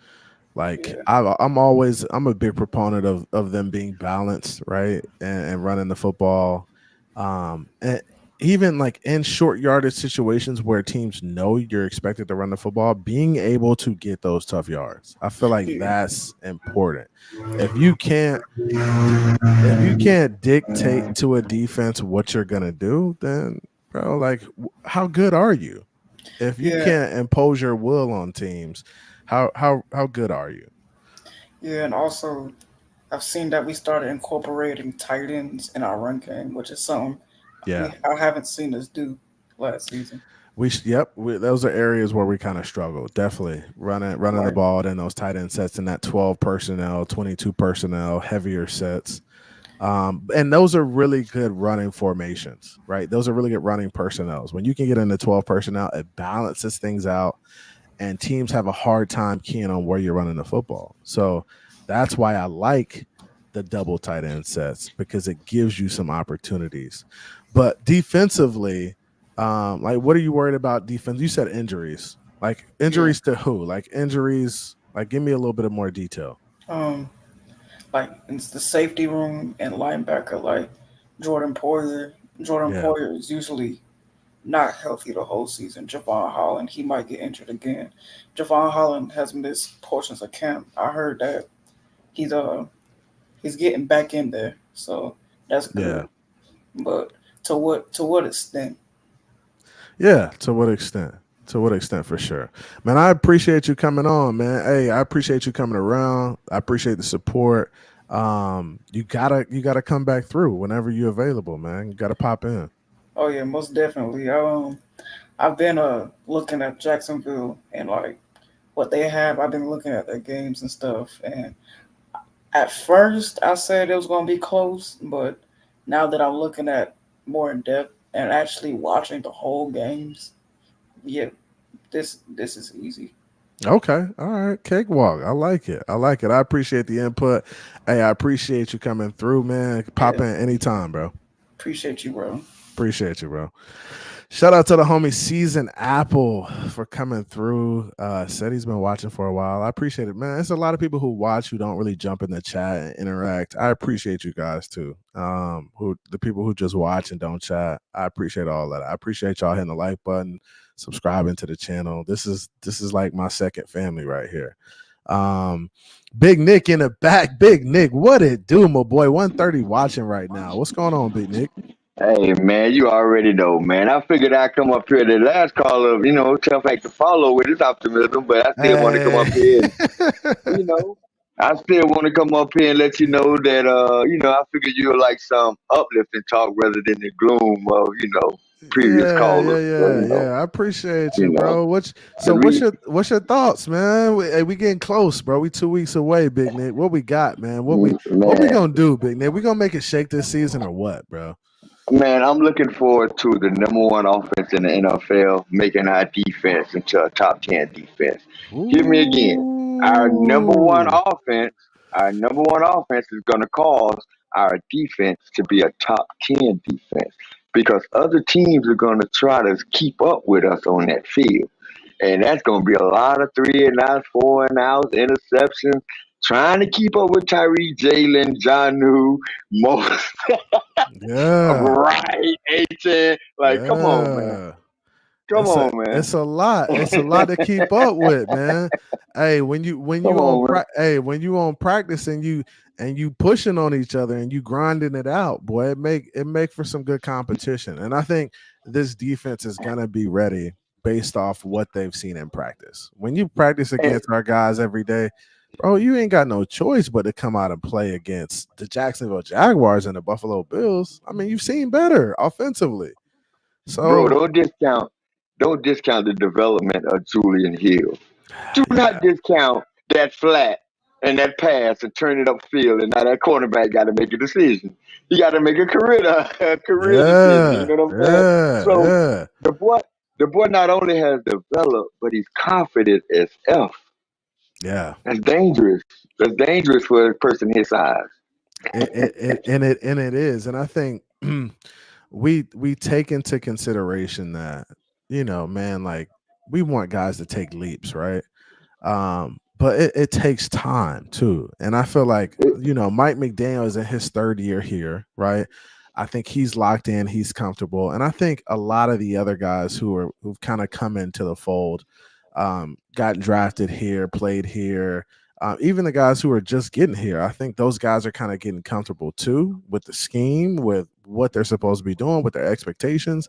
Like Yeah, I'm a big proponent of them being balanced, right, and running the football. And even like in short yardage situations where teams know you're expected to run the football, being able to get those tough yards, I feel like yeah, that's important. If you can't if you can't dictate to a defense what you're gonna do, then bro, like how good are you? If you yeah, can't impose your will on teams, how good are you? yeah. And also, I've seen that we started incorporating tight ends in our run game, which is something Yeah. I haven't seen us do last season. Those are areas where we kind of struggle. Definitely running the Like, ball in those tight end sets in that 12 personnel, 22 personnel, heavier sets. And those are really good running formations, right? Those are really good running personnels. When you can get into 12 personnel, it balances things out, and teams have a hard time keying on where you're running the football. So that's why I like the double tight end sets because it gives you some opportunities. But defensively, like what are you worried about defense? You said injuries. Like injuries to who? Like injuries, like give me a little bit of more detail. Um, like it's the safety room and linebacker, like Jordan Poyer. Jordan Yeah. Poyer is usually not healthy the whole season. Javon Holland, he might get injured again. Javon Holland has missed portions of camp. I heard that he's he's getting back in there, so that's Yeah. good. But to what extent? Yeah, to what extent? To what extent for sure. Man, I appreciate you coming on, man. Hey, I appreciate you coming around. I appreciate the support. You gotta come back through whenever you're available, man. You gotta pop in. Oh yeah, most definitely. I've been looking at Jacksonville and like what they have. I've been looking at their games and stuff, and at first I said it was gonna be close, but now that I'm looking at more in depth and actually watching the whole games, yeah, this is easy. Okay. All right. Cakewalk. I like it. I like it. I appreciate the input. Hey, I appreciate you coming through, man. Pop Yeah, in anytime, bro. appreciate you, bro. Appreciate you, bro. Shout out to the homie SeasonedApple for coming through. Said he's been watching for a while. I appreciate it, man. It's a lot of people who watch who don't really jump in the chat and interact. I appreciate you guys too. Who the people who just watch and don't chat. I appreciate all that. I appreciate y'all hitting the like button, subscribing to the channel. This is like my second family right here. Big Nick in the back. Big Nick, what it do, my boy? 130 watching right now. What's going on, Big Nick? Hey man, you already know, man. I figured I'd come up here. The last call of, tough act to follow with his optimism, but I still want to come Hey. up here and, I still want to come up here and let you know that, I figured you would like some uplifting talk rather than the gloom of, previous Yeah, yeah, callers. So, yeah, yeah. I appreciate you you, know, bro. the re- What's your thoughts, man? We getting close, bro. We 2 weeks away, Big Nick. What we got, man? What we man, gonna do, Big Nick? We gonna make it shake this season or what, bro? Man, I'm looking forward to the number one offense in the NFL making our defense into a top 10 defense. Hear me again. Our number one Ooh. offense, our number one offense is going to cause our defense to be a top 10 defense because other teams are going to try to keep up with us on that field. And that's going to be a lot of 3 and outs, 4 and outs, interceptions, trying to keep up with Tyree, Jaelan, Johnu, most. Yeah. Right, A10. Like, come on, man. Yeah. Come It's a on, man. it's a lot. It's a lot to keep up with, man. Hey, when Come you on on, man. when you on practice and you pushing on each other and you grinding it out, boy, it make for some good competition. And I think this defense is gonna be ready based off what they've seen in practice. When you practice And, against our guys every day, bro, you ain't got no choice but to come out and play against the Jacksonville Jaguars and the Buffalo Bills. I mean, you've seen better offensively. bro, So don't discount the development of Julian Hill. Do not yeah. discount that flat and that pass and turn it upfield, and now that cornerback got to make a decision. He got to make a career decision. You Yeah, know what I'm saying? yeah, So yeah, the boy, the boy not only has developed, but he's confident as f. yeah. That's dangerous. That's dangerous for a person his size. And it is, and I think we take into consideration that man, like we want guys to take leaps, right? But it takes time too, and I feel like Mike McDaniel is in his third year here, right? I think he's locked in, he's comfortable, and I think a lot of the other guys who've kind of come into the fold, gotten drafted here, played here. Even the guys who are just getting here, I think those guys are kind of getting comfortable too with the scheme, with what they're supposed to be doing, with their expectations.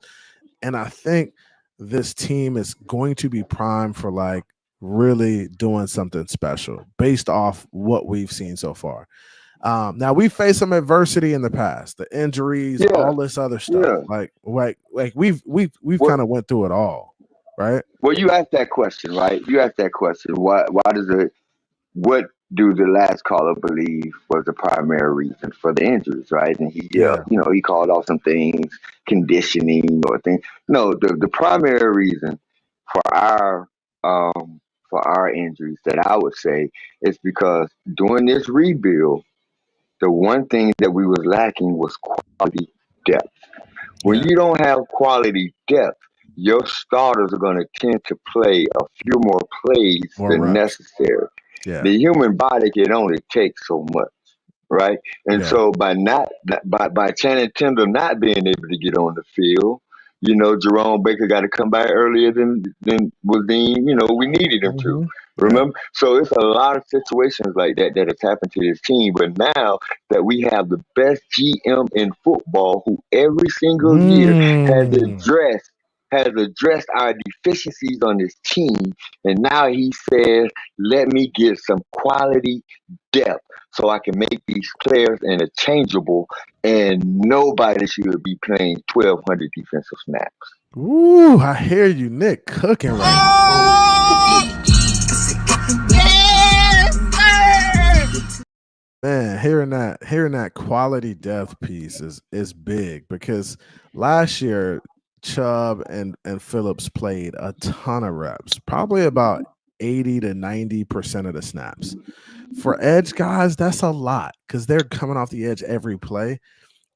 And I think this team is going to be primed for like really doing something special based off what we've seen so far. Now we faced some adversity in the past, the injuries, Yeah, all this other stuff. yeah. Like we've What kind of went through it all, right? Well, you asked that question, right? You asked that question. What do the last caller believe was the primary reason for the injuries, right? And Yeah, he called off some things, conditioning or things. No, the primary reason for our injuries that I would say is because during this rebuild, the one thing that we was lacking was quality depth. When Yeah. you don't have quality depth, your starters are going to tend to play a few more plays More than reps. necessary. Yeah. The human body can only take so much, right? And Yeah. so by Channing Tindall not being able to get on the field, Jerome Baker got to come back earlier than was deemed, we needed him to. Yeah. Remember? So it's a lot of situations like that has happened to this team. But now that we have the best GM in football who every single year has Mm. addressed our deficiencies on this team, and now he says, let me get some quality depth so I can make these players interchangeable, and nobody should be playing 1,200 defensive snaps. Ooh, I hear you, Nick, cooking right now. Man, hearing that quality depth piece is big because last year Chubb and Phillips played a ton of reps, probably about 80 to 90% of the snaps. For edge guys, that's a lot because they're coming off the edge every play.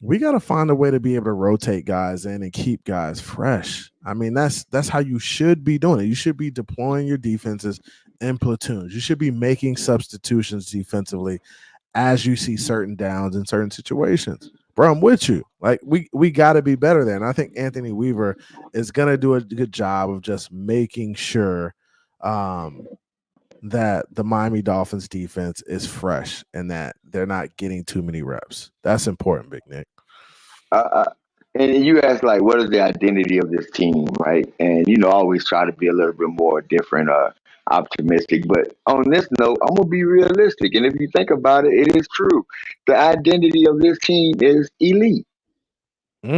We got to find a way to be able to rotate guys in and keep guys fresh. I mean, that's how you should be doing it. You should be deploying your defenses in platoons. You should be making substitutions defensively as you see certain downs in certain situations. Bro, I'm with you. Like we got to be better there. And I think Anthony Weaver is going to do a good job of just making sure that the Miami Dolphins defense is fresh and that they're not getting too many reps. That's important, Big Nick. And you ask, like, what is the identity of this team, right? And I always try to be a little bit more different, optimistic. But on this note, I'm gonna be realistic, and if you think about it, it is true. The identity of this team is elite. We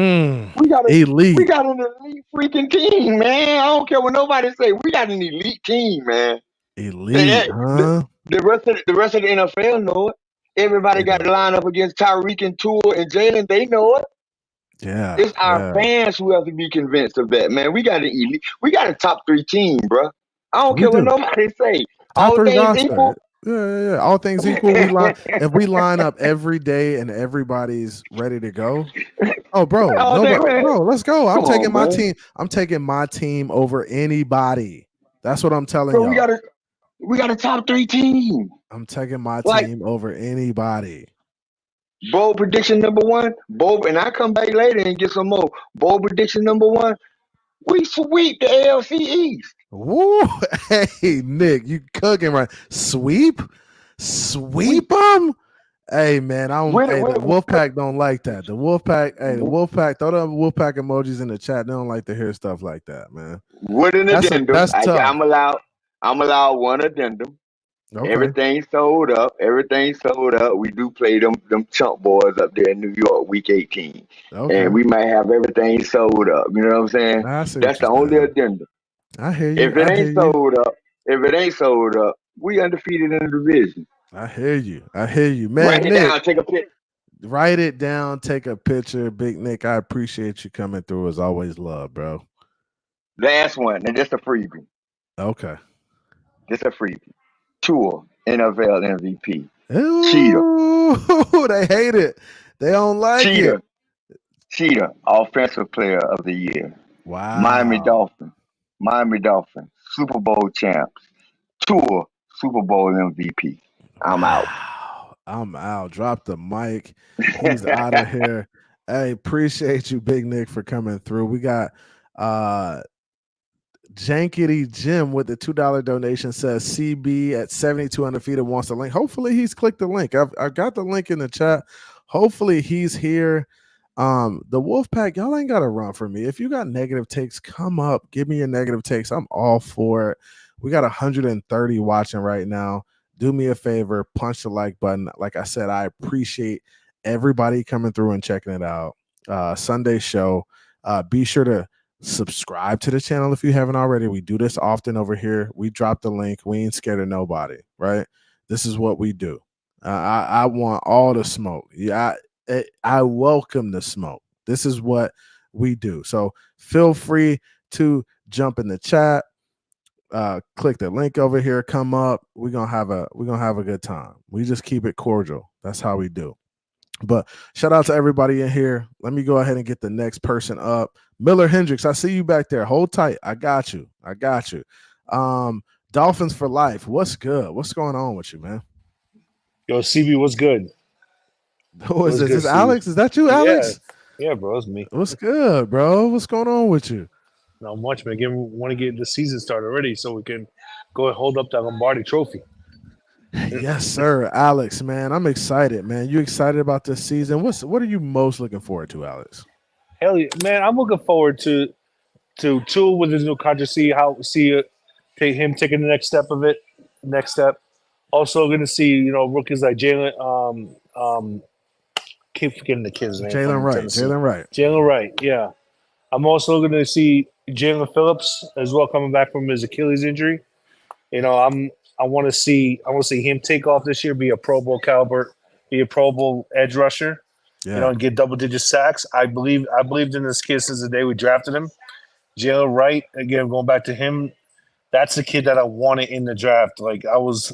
got we Elite. got an elite freaking team, man. I don't care what nobody say. We got an elite team, man. Elite, The, huh? the rest of the NFL know it. Everybody They got know. to line up against Tyreek and Tua and Jaelan. They know it. Yeah, It's our yeah. fans who have to be convinced of that, man. We got an elite. We got a top 3 team, bro. I don't We care what do. nobody say. Top All 3 things roster. equal. Yeah. All things equal, if we line up every day and everybody's ready to go. Oh, bro, All things, nobody, man. bro, let's go. I'm Come taking on, my man. team. I'm taking my team over anybody. That's what I'm telling Bro, y'all. we got a top 3 team. I'm taking my Like, team over anybody. bold prediction number 1. Bold, and I come back later and get some more. Bold prediction number 1. We sweep the AFC East. Woo! Hey, Nick, you cooking right? Sweep them. Hey, man, the Wolfpack don't like that. The Wolfpack, throw the Wolfpack emojis in the chat. They don't like to hear stuff like that, man. With an addendum, That's tough. I'm allowed one addendum. Okay. Everything's sold up. We do play them chump boys up there in New York, week 18. Okay. And we might have everything sold up. You know what I'm saying? That's the only addendum. I hear you. If it ain't sold up, we undefeated in the division. I hear you. Man, Write it Nick, down, take a picture. Write it down, take a picture. Big Nick, I appreciate you coming through as always, love, bro. Last one, and just a freebie. Okay. Just a freebie. Tua, NFL MVP. Ooh, they hate it. They don't like it. Cheetah, Offensive Player of the Year. Wow. Miami Dolphins, Super Bowl champs. Tua, Super Bowl MVP. I'm out. Drop the mic. He's out of here. Hey, appreciate you, Big Nick, for coming through. We got Jankity Jim with the $2 donation says CB at 7,200 feet and wants the link. Hopefully he's clicked the link. I've got the link in the chat. Hopefully he's here. The Wolfpack, y'all ain't got to run for me. If you got negative takes, come up. Give me your negative takes. I'm all for it. We got 130 watching right now. Do me a favor, punch the like button. Like I said, I appreciate everybody coming through and checking it out. Sunday show. Be sure to subscribe to the channel if you haven't already. We do this often over here. We drop the link. We ain't scared of nobody, right? This is what we do. I want all the smoke. Yeah, I welcome the smoke. This is what we do. So feel free to jump in the chat. Click the link over here. Come up. We're gonna have a good time. We just keep it cordial. That's how we do. But shout out to everybody in here. Let me go ahead and get the next person up. Miller Hendricks, I see you back there. Hold tight. I got you. Dolphins for life. What's good? What's going on with you, man? Yo, CB, what's good? Who is What's this? good, Is CB? Alex? Is that you, Alex? Yeah, bro, it's me. What's good, bro? What's going on with you? Not much, man. Want to get the season started already so we can go and hold up that Lombardi trophy. Yes, sir, Alex, man. I'm excited, man. You excited about this season? What are you most looking forward to, Alex? Hell yeah, man! I'm looking forward to Tua with his new contract. Take him taking the next step. Also, going to see rookies like Jaelan. Keep forgetting the kid's name Jaelan from Wright. Tennessee. Jaelan Wright. Jalen Wright, yeah. I'm also going to see Jalen Phillips as well coming back from his Achilles injury. I want to see him take off this year, be a Pro Bowl caliber, be a Pro Bowl edge rusher. Yeah. And get double-digit sacks. I believed in this kid since the day we drafted him. Jalen Wright, again, going back to him, that's the kid that I wanted in the draft. Like I was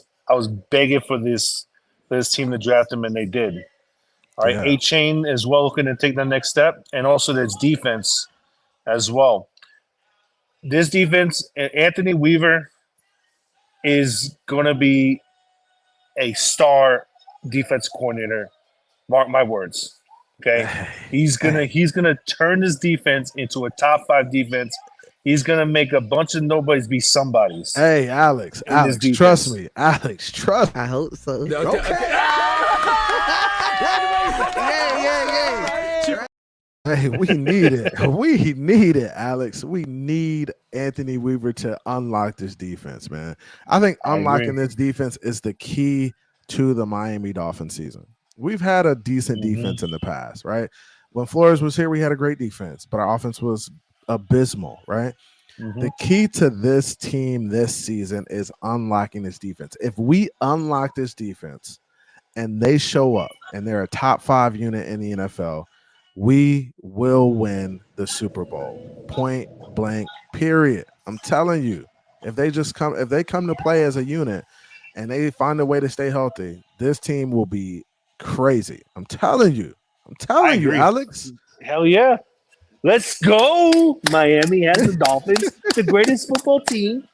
begging for this team to draft him, and they did. All right, Yeah. A-Chain as well looking to take that next step, and also there's defense as well. This defense, Anthony Weaver is going to be a star defense coordinator. Mark my words. Okay, he's gonna turn his defense into a top 5 defense. He's gonna make a bunch of nobodies be somebodies. Hey, Alex, trust me. Alex, trust me. I hope so. Hey, we need it. We need it, Alex. We need Anthony Weaver to unlock this defense, man. I think unlocking this defense is the key to the Miami Dolphins season. We've had a decent defense in the past, right? When Flores was here, we had a great defense, but our offense was abysmal, right? The key to this team this season is unlocking this defense. If we unlock this defense and they show up and they're a top 5 unit in the NFL, we will win the Super Bowl. Point blank, period. I'm telling you, if they come to play as a unit and they find a way to stay healthy, this team will be crazy. I'm telling you, Alex. Hell yeah. Let's go. Miami has the Dolphins, the greatest football team.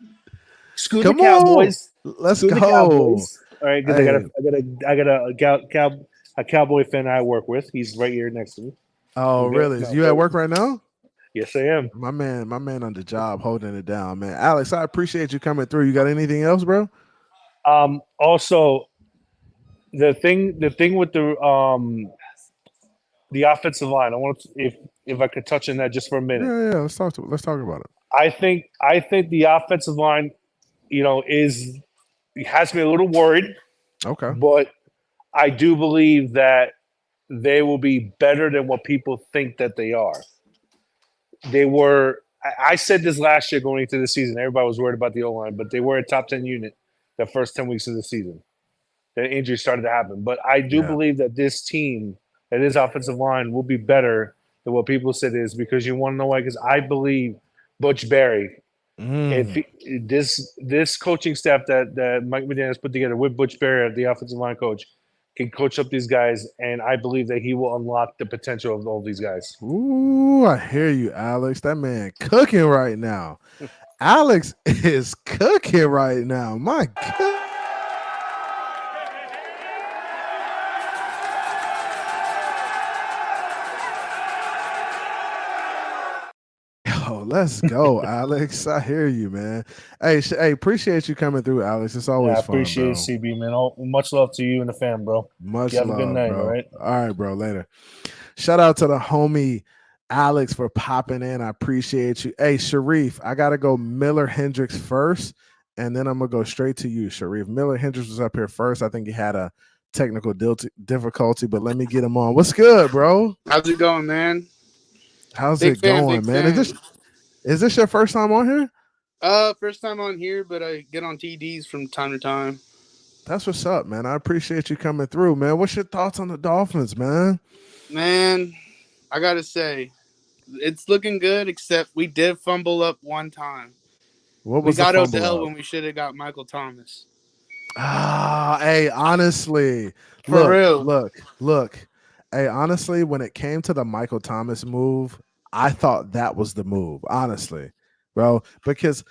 Screw the Cowboys. Let's Screw the go. Cowboys. All right, because I got a Cowboy fan I work with. He's right here next to me. Oh, really? You at work right now? Yes, I am. My man on the job holding it down, man. Alex, I appreciate you coming through. You got anything else, bro? Also, the thing with the offensive line. I want to, if I could touch on that just for a minute. Yeah. Let's talk about it. I think the offensive line, has me a little worried. Okay. But I do believe that they will be better than what people think that they are. They were. I said this last year going into the season. Everybody was worried about the O-line, but they were a top 10 unit the first 10 weeks of the season. The injuries started to happen. But I do believe that this team, that this offensive line will be better than what people said it is, because you want to know why? Because I believe Butch Barry, this coaching staff that Mike McDaniels put together with Butch Barry, the offensive line coach, can coach up these guys, and I believe that he will unlock the potential of all these guys. Ooh, I hear you, Alex. That man cooking right now. Alex is cooking right now. My God. Let's go, Alex. I hear you, man. Hey, appreciate you coming through, Alex. It's always fun, I appreciate it, CB, man. Much love to you and the fam, bro. Much love, a good night, bro. All right? All right, bro. Later. Shout out to the homie Alex for popping in. I appreciate you. Hey, Sharif, I got to go Miller Hendricks first, and then I'm going to go straight to you, Sharif. Miller Hendricks was up here first. I think he had a technical difficulty, but let me get him on. What's good, bro? How's it going, man? How's it going, man? Is this your first time on here? First time on here, but I get on TDs from time to time. That's what's up, man. I appreciate you coming through, man. What's your thoughts on the Dolphins, man? Man, I gotta say, it's looking good, except we did fumble up one time. What was we got the Odell when we should have got Michael Thomas. Hey, honestly, For real. Look. Hey, honestly, when it came to the Michael Thomas move, I thought that was the move, honestly, bro, because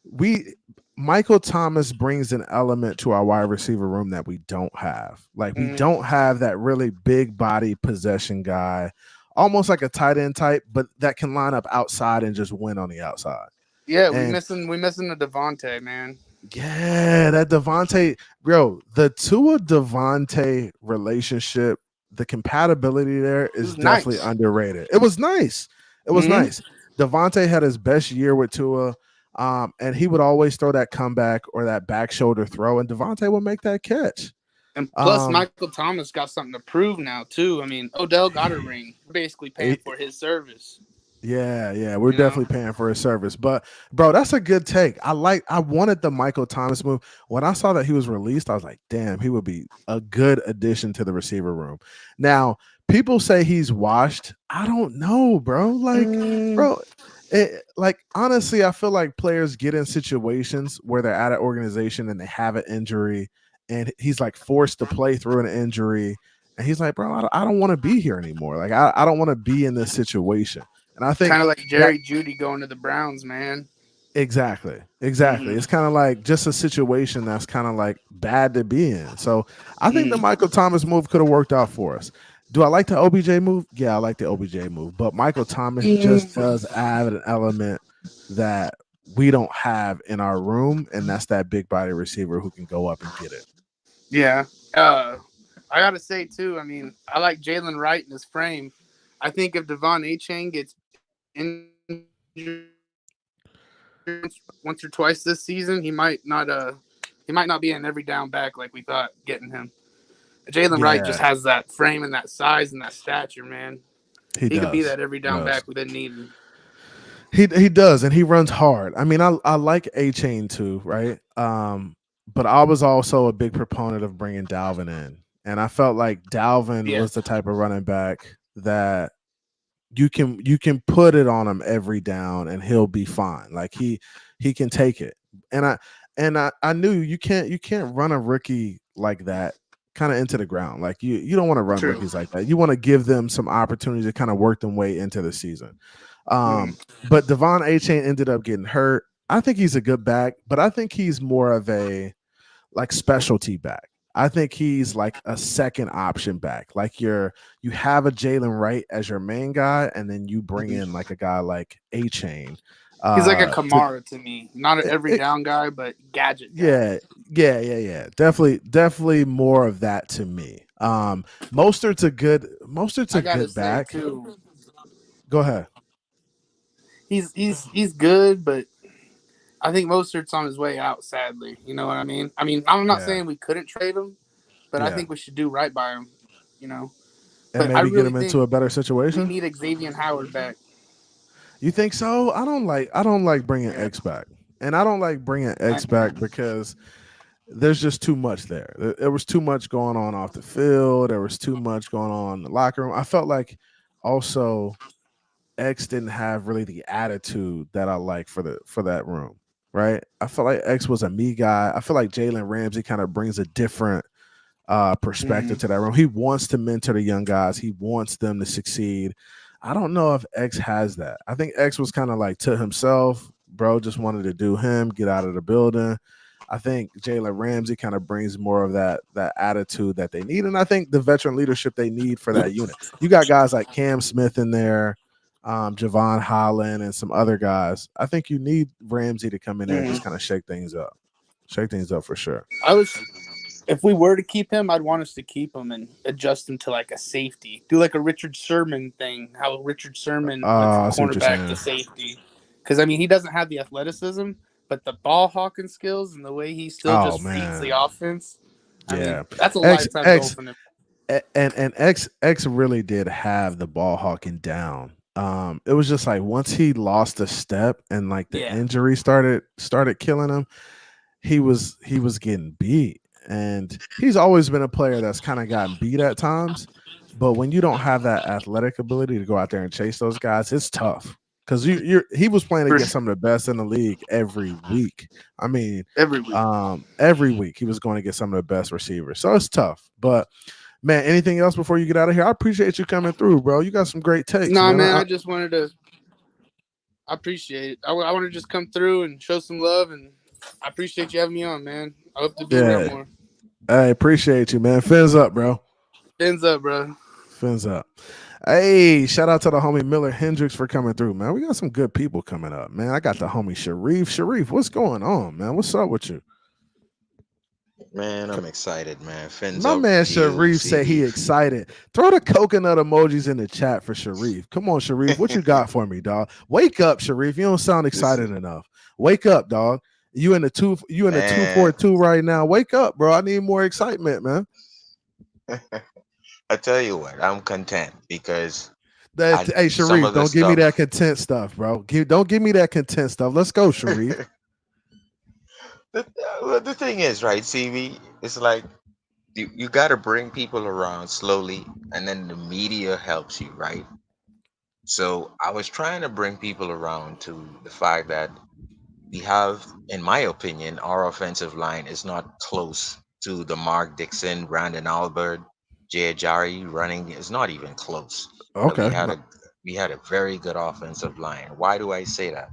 we Michael Thomas brings an element to our wide receiver room that we don't have. Like we don't have that really big body possession guy, almost like a tight end type, but that can line up outside and just win on the outside. Yeah, we And missing the Devontae, man. yeah, that Devontae, bro, the Tua Devontae relationship, the compatibility there It is was definitely nice. underrated. It was nice. It was Mhm. nice. Devontae had his best year with Tua, and he would always throw that comeback or that back shoulder throw, and Devontae would make that catch. And plus, Michael Thomas got something to prove now too. I mean, Odell got a ring. We're basically paying for his service. Yeah, we're definitely paying for his service. But bro, that's a good take. I wanted the Michael Thomas move. When I saw that he was released, I was like, damn, he would be a good addition to the receiver room. Now, people say he's washed. I don't know, bro. Bro, like honestly, I feel like players get in situations where they're at an organization and they have an injury, and he's like forced to play through an injury. And he's like, bro, I don't want to be here anymore. Like, I don't want to be in this situation. And I think Kind of like that Jerry Judy going to the Browns, man. exactly. Mhm. It's kind of like just a situation that's kind of like bad to be in. So I think the Mhm. Michael Thomas move could have worked out for us. Do I like the OBJ move? Yeah, I like the OBJ move. But Michael Thomas just does add an element that we don't have in our room, and that's that big body receiver who can go up and get it. Yeah. I gotta say too. I mean, I like Jaelan Wright in his frame. I think if Devon A-Chain gets injured once or twice this season, he might not be an every down back like we thought getting him. Jaelan Wright just Yeah, has that frame and that size and that stature, man. he He could be does. that every He down does. back we didn't need him. He does, and he runs hard. I mean, I like A Chain too, right? But I was also a big proponent of bringing Dalvin in, and I felt like Dalvin Yeah. was the type of running back that you can put it on him every down, and he'll be fine. Like he can take it, and I knew you can't run a rookie like that kind of into the ground. Like you don't want to run True. rookies like that. You want to give them some opportunity to kind of work them way into the season. Mhm. But Devon A-Chain ended up getting hurt. I think he's a good back, but I think he's more of a like specialty back. I think he's like a second option back. Like you have a Jaelan Wright as your main guy, and then you bring in like a guy like A-Chain. He's like a To Kamara to me. Not an every it, down guy, but gadget guy. yeah. Definitely more of that to me. Mostert's I a gotta good say back. too, Go ahead. he's good, but I think Mostert's on his way out. Sadly, you know what I mean. I mean, I'm not Yeah. saying we couldn't trade him, but I Yeah. think we should do right by him. You know, And but I maybe get really him into think a better we situation. need Xavier Howard back. You think so? I don't like bringing Yeah, X back. And I don't like bringing X back because there's just too much there. There was too much going on off the field. There was too much going on in the locker room. I felt like also X didn't have really the attitude that I like for that room, right? I felt like X was a me guy. I feel like Jalen Ramsey kind of brings a different perspective to that room. He wants to mentor the young guys. He wants them to succeed. I don't know if X has that. I think X was kind of like to himself, bro, just wanted to do him, get out of the building. I think Jalen Ramsey kind of brings more of that attitude that they need. And I think the veteran leadership they need for that unit. You got guys like Cam Smith in there, Javon Holland, and some other guys. I think you need Ramsey to come in there and just kind of shake things up. Shake things up for sure. If we were to keep him, I'd want us to keep him and adjust him to like a safety. Do like a Richard Sherman thing, how Richard Sherman went from I see what you're cornerback to saying. safety. Because, I mean, he doesn't have the athleticism, but the ball hawking skills and the way he still Oh just reads the man. offense, I Yeah. mean, that's a X lifetime goal X for him. and X really did have the ball hawking down. It was just like once he lost a step and like the Yeah. injury started killing him, he was getting beat. And he's always been a player that's kind of gotten beat at times. But when you don't have that athletic ability to go out there and chase those guys, it's tough. Because he was playing For against sure. some of the best in the league every week. I mean, Every week. every week he was going to get some of the best receivers. So it's tough. But Man, anything else before you get out of here? I appreciate you coming through, bro. You got some great takes, Nah, man. man, I just wanted to. I appreciate it. I want to just come through and show some love, and I appreciate you having me on, man. I hope to be around more. I appreciate you, man. Fins up, bro. Fins up, bro. Fins up. Hey, shout out to the homie Miller Hendricks for coming through, man. We got some good people coming up, man. I got the homie Sharie. Sharie, what's going on, man? What's up with you? Man, I'm excited, man. Fins My up man to you, Sharif said he CB. excited. Throw the coconut emojis in the chat for Sharif. Come on, Sharif. What you got for me, dog? Wake up, Sharif. You don't sound excited enough. Wake up, dog. You in the 242 right now. Wake up, bro. I need more excitement, man. I tell you what, I'm content because Hey, some Sharif, of the don't give me stuff. that content stuff, bro. Don't give me that content stuff. Let's go, Sharif. The thing is, right, CB, it's like you got to bring people around slowly, and then the media helps you, right? So I was trying to bring people around to the fact that we have, in my opinion, our offensive line is not close to the Mark Dixon, Brandon Albert, Jay Ajari running. It's not even close. But Okay. we had a very good offensive line. Why do I say that?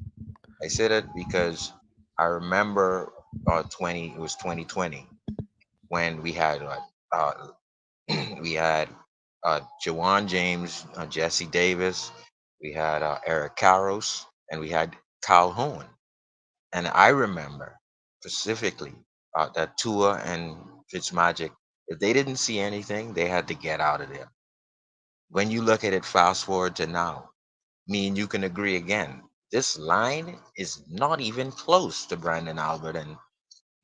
I say that because I remember 2020 when we had we had Jawan James, Jesse Davis, we had Eric Carros, and we had Calhoun. And I remember specifically that Tua and Fitzmagic, if they didn't see anything, they had to get out of there. When you look at it, fast forward to now, me and you can agree again. This line is not even close to Brandon Albert and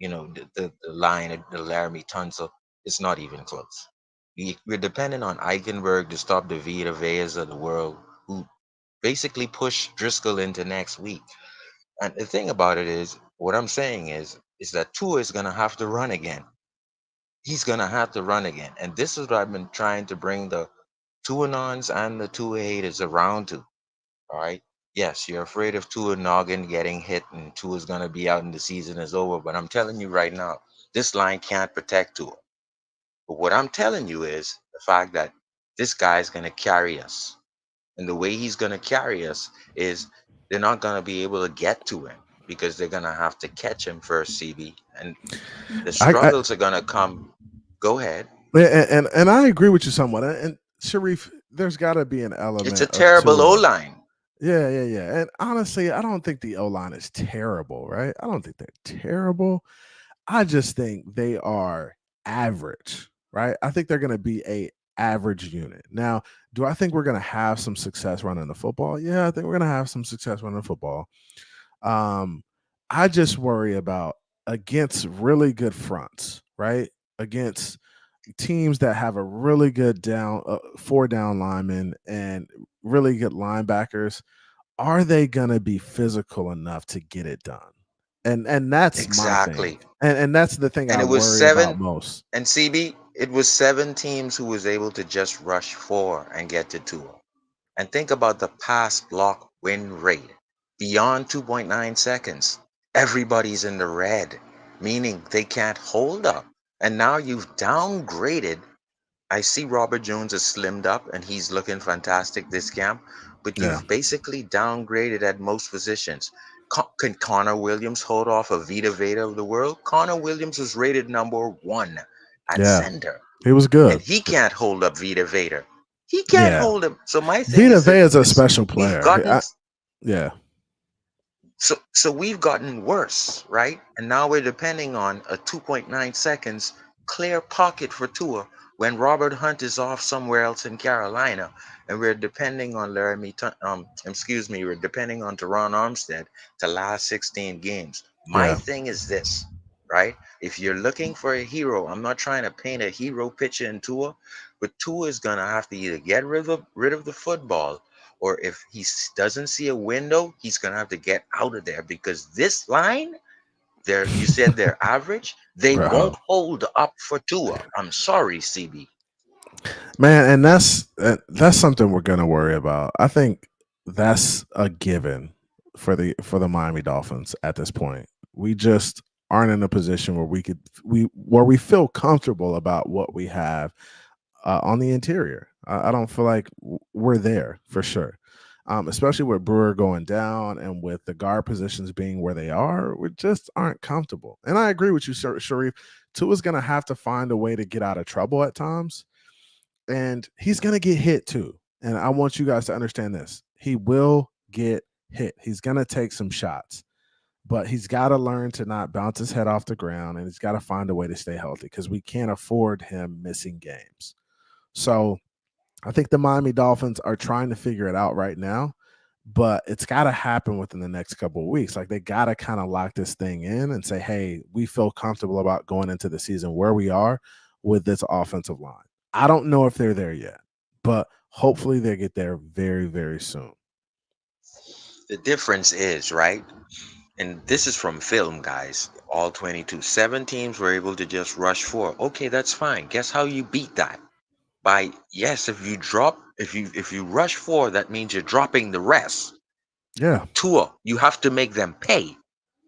the line of the Laramie Tunsil. It's not even close. We're dependent on Eichenberg to stop the Vita Veas of the world, who basically push Driscoll into next week. And the thing about it is, what I'm saying is that Tua is gonna have to run again. He's gonna have to run again, and this is what I've been trying to bring the Tuanons and the Tua haters around to. All right. Yes, you're afraid of Tua Noggin getting hit and Tua's gonna be out and the season is over. But I'm telling you right now, this line can't protect Tua. But what I'm telling you is the fact that this guy's gonna carry us. And the way he's going to carry us is they're not going to be able to get to him because they're going to have to catch him first, CB. And the I struggles are going to come. Go ahead. and I agree with you somewhat. And Sharif, there's got to be an It's a element of terrible O Tua. line. Yeah. And honestly, I don't think the O line is terrible, right? I don't think they're terrible. I just think they are average, right? I think they're going to be a average unit. Now, do I think we're going to have some success running the football? Yeah, I think we're going to have some success running the football. I just worry about against really good fronts, right? Against teams that have a really good four down linemen and really good linebackers. Are they going to be physical enough to get it done? And that's my thing. Exactly. And that's the thing And I it was worry about 7. most. And CB, it was 7 teams who was able to just rush 4 and get to 2. And think about the pass block win rate beyond 2.9 seconds. Everybody's in the red, meaning they can't hold up. And now you've downgraded. I see Robert Jones is slimmed up and he's looking fantastic this camp, but Yeah. you've basically downgraded at most positions. Can Connor Williams hold off a Vita Veda of the world? Connor Williams was rated number 1 at Yeah. center, He was and good. he can't hold up Vita Veda. He can't Yeah. hold him. So my thing Vita is Vea that is a special we've player. gotten Yeah. so we've gotten worse, right? And now we're depending on a 2.9 seconds clear pocket for Tua when Robert Hunt is off somewhere else in Carolina, and we're depending on we're depending on Teron Armstead to last 16 games. My Yeah. thing is this, right? If you're looking for a hero, I'm not trying to paint a hero picture in Tua, but Tua is gonna have to either get rid of the football, or if he doesn't see a window, he's gonna have to get out of there because this line, you said they're average. They Bro. won't hold up for Tua. I'm sorry, CB. Man, and that's something we're gonna worry about. I think that's a given for the Miami Dolphins at this point. We just aren't in a position where we feel comfortable about what we have on the interior. I don't feel like we're there for sure. Especially with Brewer going down and with the guard positions being where they are, we just aren't comfortable. And I agree with you, Sharif. Tua's going to have to find a way to get out of trouble at times, and he's going to get hit too. And I want you guys to understand this. He will get hit. He's going to take some shots, but he's got to learn to not bounce his head off the ground, and he's got to find a way to stay healthy because we can't afford him missing games. So I think the Miami Dolphins are trying to figure it out right now, but it's got to happen within the next couple of weeks. Like they got to kind of lock this thing in and say, hey, we feel comfortable about going into the season where we are with this offensive line. I don't know if they're there yet, but hopefully they get there very, very soon. The difference is, right? And this is from film, guys. All 22. 7 teams were able to just rush 4. Okay, that's fine. Guess how you beat that? By yes, if you rush 4, that means you're dropping the rest. Yeah. Tua, you have to make them pay.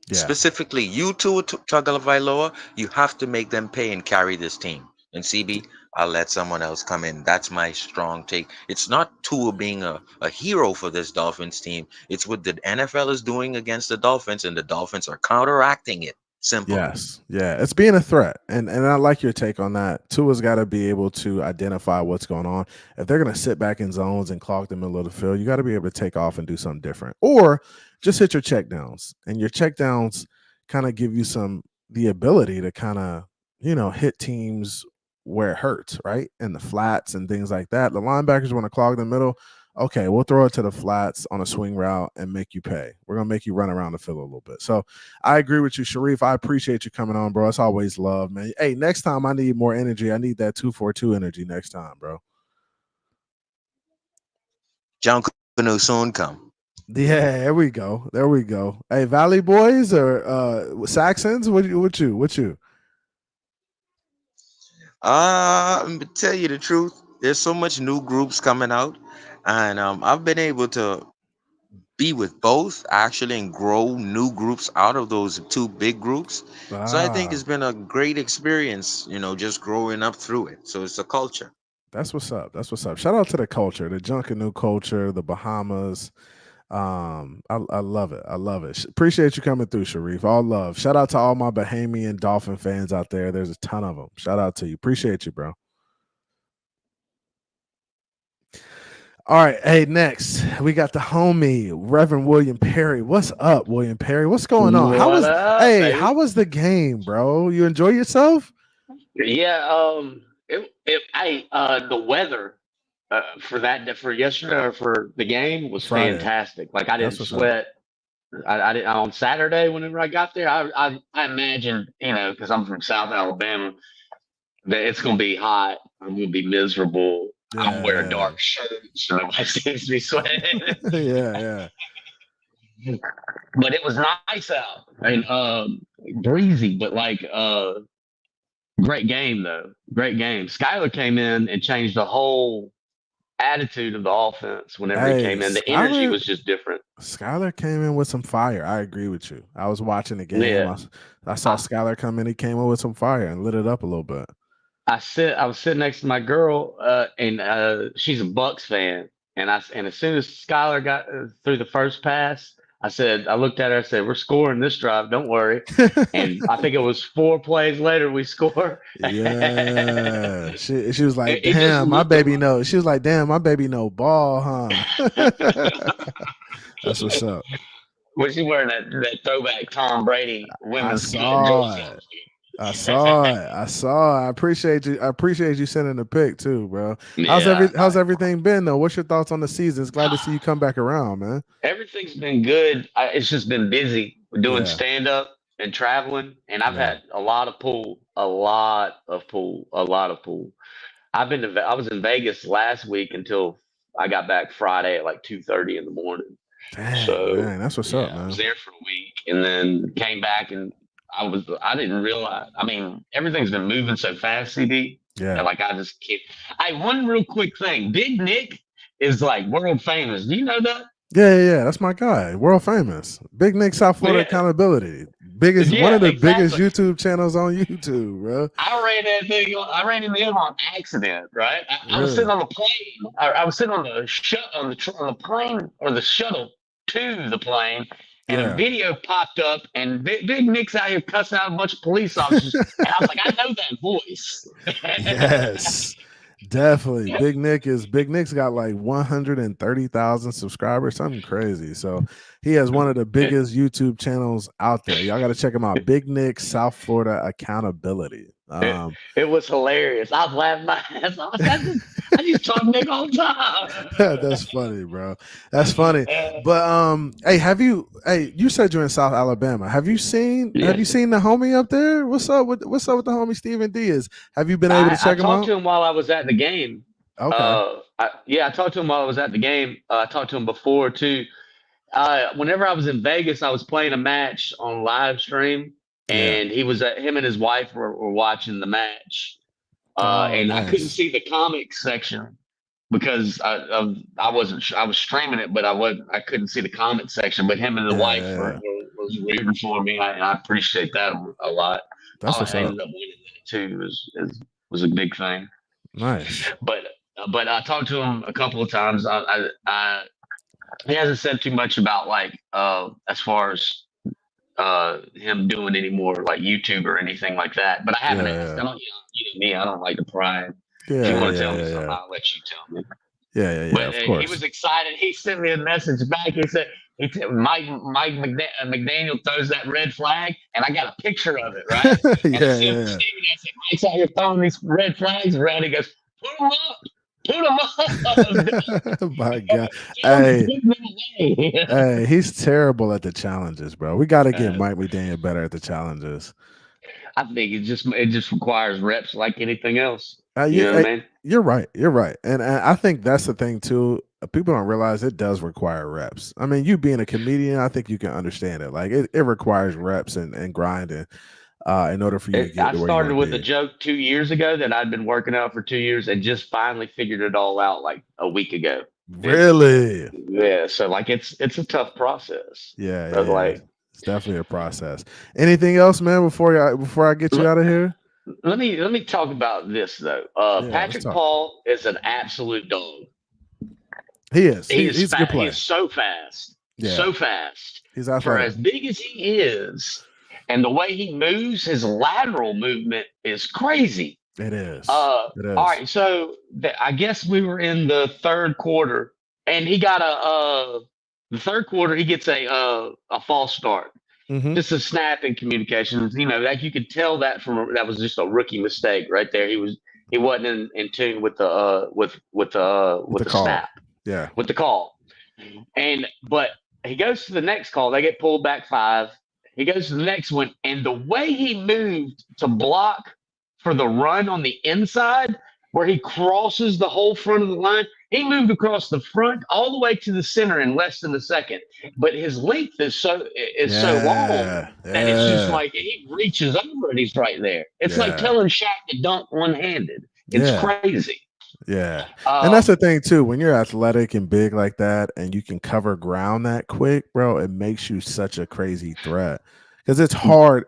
Yeah. Specifically, you Tua Tagovailoa, you have to make them pay and carry this team. And CB, I'll let someone else come in. That's my strong take. It's not Tua being a hero for this Dolphins team. It's what the NFL is doing against the Dolphins, and the Dolphins are counteracting it. Simple. Yes. Yeah. It's being a threat. And I like your take on that. Tua's got to be able to identify what's going on. If they're going to sit back in zones and clog the middle of the field, you got to be able to take off and do something different. Or just hit your check downs. And your check downs kind of give you the ability to kind of, hit teams where it hurts, right? In the flats and things like that. The linebackers want to clog the middle. Okay, we'll throw it to the flats on a swing route and make you pay. We're going to make you run around the field a little bit. So I agree with you, Sharif. I appreciate you coming on, bro. It's always love, man. Hey, next time I need more energy. I need that 242 energy next time, bro. John Canoe soon come. Yeah, there we go. There we go. Hey, Valley Boys or Saxons? What you? I'm gonna tell you the truth. There's so much new groups coming out, and I've been able to be with both actually and grow new groups out of those 2 big groups. So I think it's been a great experience, just growing up through it. So it's a culture. That's what's up. That's what's up. Shout out to the culture, the Junkanoo culture, the Bahamas. I love it. I love it. Appreciate you coming through, Sharif. All love. Shout out to all my Bahamian Dolphin fans out there. There's a ton of them. Shout out to you. Appreciate you, bro. All right. Hey, next we got the homie Reverend William Perry. What's up, William Perry? What's going on? How was the game, bro? You enjoy yourself? Yeah. The weather for yesterday or for the game was Friday. Fantastic. Like I didn't sweat. I didn't on Saturday whenever I got there. I imagined, because I'm from South Alabama, that it's gonna be hot. I'm gonna be miserable. Yeah. I'm wearing dark shirts, so nobody seems to be sweating. Yeah. But it was nice out. Breezy, but great game though. Great game. Skyler came in and changed the whole attitude of the offense whenever he came in. The energy was just different. Skyler came in with some fire. I agree with you. I was watching the game. Yeah. I saw Skyler come in. He came in with some fire and lit it up a little bit. I was sitting next to my girl, and she's a Bucks fan. And as soon as Skyler got through the first pass, I looked at her. I said, "We're scoring this drive. Don't worry." And I think it was 4 plays later we scored. Yeah, she was like, "Damn, my baby knows." She was like, "Damn, my baby know ball, huh?" That's what's up. Was she wearing that throwback Tom Brady women's? I saw it. I appreciate you. I appreciate you sending the pic too, bro. How's everything been though? What's your thoughts on the season? It's glad to see you come back around, man. Everything's been good. It's just been busy doing stand up and traveling, and I've had a lot of pool. I was in Vegas last week until I got back Friday at like 2:30 in the morning. Dang, that's what's up, man. I was there for a week and then came back, and I didn't realize. I mean, everything's been moving so fast, CD. Yeah. Like I just can't. One real quick thing. Big Nick is like world famous. Do you know that? Yeah. That's my guy. World famous. Big Nick, South Florida accountability. biggest, one Yeah, of the biggest exactly. YouTube channels on YouTube, bro. I ran that thing. I ran him in on accident, right? I was Really? sitting on the plane. I was sitting on the on the plane or the shuttle to the plane, and a Yeah. video popped up, and Big Nick's out here cussing out a bunch of police officers, and I was like, I know that voice. Yes. Definitely. Big Nick's got like 130,000 subscribers, something crazy. So he has one of the biggest YouTube channels out there. Y'all got to check him out. Big Nick, South Florida Accountability. It was hilarious. I was laughing my ass off. I just talk Nick all the time. That's funny, bro. That's funny. But hey, you said you're in South Alabama. Have you seen Yeah. the homie up there? What's up with the homie Stephen Diaz? Have you been able to check him I talked out? to him while I was at the game. Okay. I talked to him while I was at the game. I talked to him before too. Whenever I was in Vegas, I was playing a match on live stream, and him and his wife were watching the match. And nice. I couldn't see the comics section because I was streaming it, but I couldn't see the comment section. But him and the wife was rooting for me. I appreciate that a lot. That's what's I up. ended up winning that too. Was a big thing. Nice. But I talked to him a couple of times. He hasn't said too much about like as far as him doing any more like YouTube or anything like that. But I haven't asked. I don't, you know me. I don't like to pry. If you want to tell me something, I'll let you tell me. Yeah, But of course. he was excited. He sent me a message back. He said, Mike McDaniel throws that red flag, and I got a picture of it, right? And I said, Mike's out here throwing these red flags around. He goes, put them up. My God. Hey, he's terrible at the challenges, bro. We got to get Mike McDaniel better at the challenges. I think it just requires reps like anything else. You know what I mean? You're right. And I think that's the thing too. People don't realize it does require reps. I mean, you being a comedian, I think you can understand it. Like it requires reps and grinding in order for you to get I started with a joke 2 years ago that I'd been working out for 2 years and just finally figured it all out like a week ago. Really? Yeah. So like it's a tough process. Yeah. Like it's definitely a process. Anything else, man, before I get you out of here? Let me talk about this though. Patrick Paul is an absolute dog. He is. He's a good player. He's so fast. Yeah. So fast. He's athletic. For as big as he is, and the way he moves, his lateral movement is crazy. It is. All right, so I guess we were in the third quarter, and he got the third quarter. He gets a false start. Mm-hmm. Just a snap in communications. You know, like you could tell that that was just a rookie mistake right there. He wasn't in tune with the snap. Yeah, with the call. But he goes to the next call. They get pulled back 5. He goes to the next one, and the way he moved to block for the run on the inside, where he crosses the whole front of the line, he moved across the front all the way to the center in less than a second. But his length is so long that it's just like he reaches over and he's right there. It's like telling Shaq to dunk one-handed. It's crazy. Yeah. And that's the thing too. When you're athletic and big like that and you can cover ground that quick, bro, it makes you such a crazy threat. Because it's hard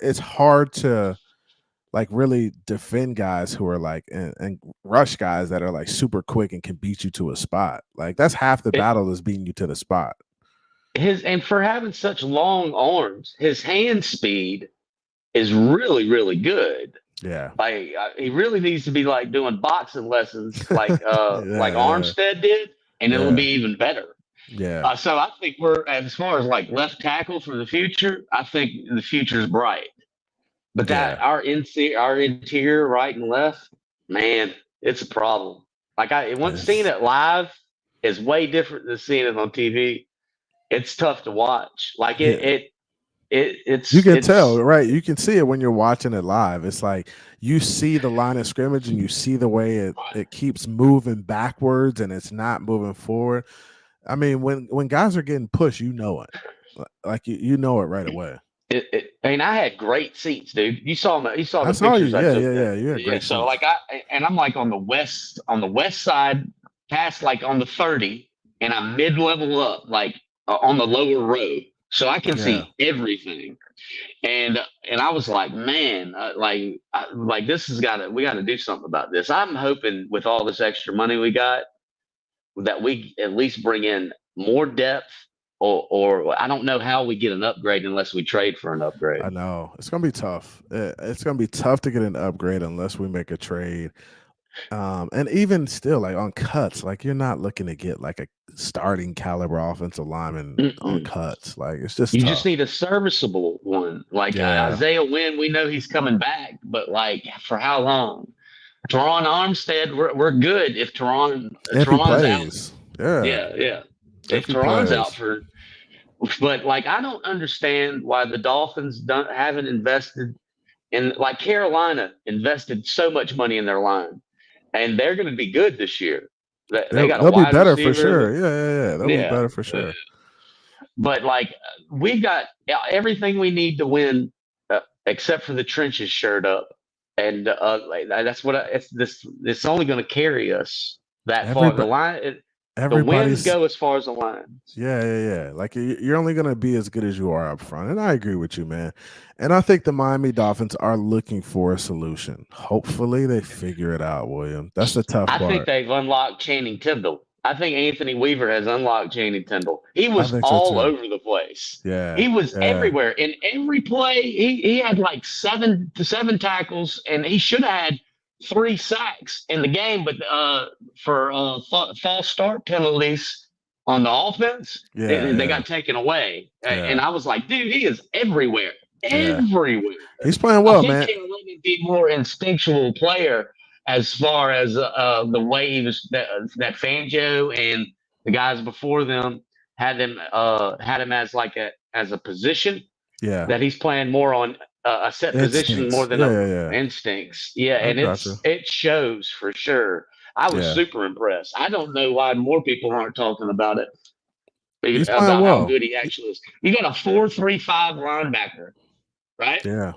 to like really defend guys who are like and rush guys that are like super quick and can beat you to a spot. Like that's half the battle is beating you to the spot. And for having such long arms, his hand speed is really, really good. Yeah, like he really needs to be like doing boxing lessons, like like Armstead did, and it'll be even better. Yeah. So I think we're as far as like left tackle for the future. I think the future is bright, but that our interior right and left, man, it's a problem. Like once seeing it live is way different than seeing it on TV. It's tough to watch. Like it's you can tell, right? You can see it when you're watching it live. It's like you see the line of scrimmage and you see the way it keeps moving backwards and it's not moving forward. I mean, when guys are getting pushed, you know it. Like you know it right away. I mean, I had great seats, dude. You saw the pictures. I took. Yeah. You had great so seats. like I'm like on the west side, past like on the 30, and I'm mid-level up, like on the lower row. so I can see everything. And I was like, man, like this has got to, we got to do something about this. I'm hoping with all this extra money we got that we at least bring in more depth, or I don't know how we get an upgrade unless we trade for an upgrade. I know it's gonna be tough. It's gonna be tough to get an upgrade unless we make a trade. And even still, like on cuts, like you're not looking to get like a starting caliber offensive lineman on cuts. Like it's just you just need a serviceable one. Like Isaiah Wynn, we know he's coming back, but like for how long? Teron Armstead, we're good if Teron's plays. Out. Yeah. If Teron's out for, but like I don't understand why the Dolphins haven't invested in, like Carolina invested so much money in their line, and they're going to be good this year. They got a wide be better receiver. For sure. Yeah. They'll be better for sure. But like we've got everything we need to win, except for the trenches shirt up. And that's what it's only going to carry us that far. The line, the wins go as far as the line. Yeah. Like you're only going to be as good as you are up front, and I agree with you, man. And I think the Miami Dolphins are looking for a solution. Hopefully, they figure it out, William. That's the tough part. I think they've unlocked Channing Tindall. I think Anthony Weaver has unlocked Channing Tindall. He was all over the place. Yeah, he was everywhere. In every play, he had like seven tackles, and he should have had 3 sacks in the game. But for false start penalties on the offense, they got taken away. And I was like, dude, he is everywhere. Everywhere. He's playing well, man. I think he'll be more instinctual player as far as the way he was that Fangio and the guys before them had him as like a position. Yeah. That he's playing more on a set position more than instincts. Yeah, and it shows for sure. I was super impressed. I don't know why more people aren't talking about it. He's about how good he actually is. You got a 4.35 linebacker, right? Yeah.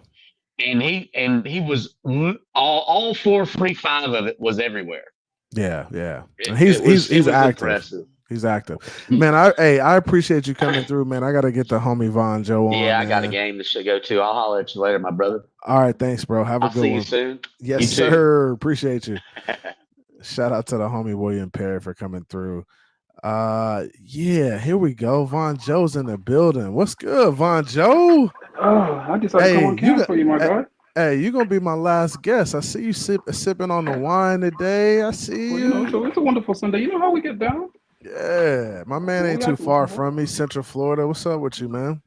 And he was all 4.35 of it was everywhere. Yeah. He's active. Impressive. He's active, man. I appreciate you coming through, man. I gotta get the homie Von Joe on. Yeah, I got a game to go to. I'll holler at you later, my brother. All right, thanks, bro. Have a good one. See you soon. Yes, sir. Appreciate you. Shout out to the homie William Perry for coming through. Here we go. Von Joe's in the building. What's good, Von Joe? I decided to come on camp for you, my guy. Hey, you're gonna be my last guest. I see you sipping on the wine today. I see you. So it's a wonderful Sunday. You know how we get down? Yeah, my man ain't too far from me, Central Florida. What's up with you, man?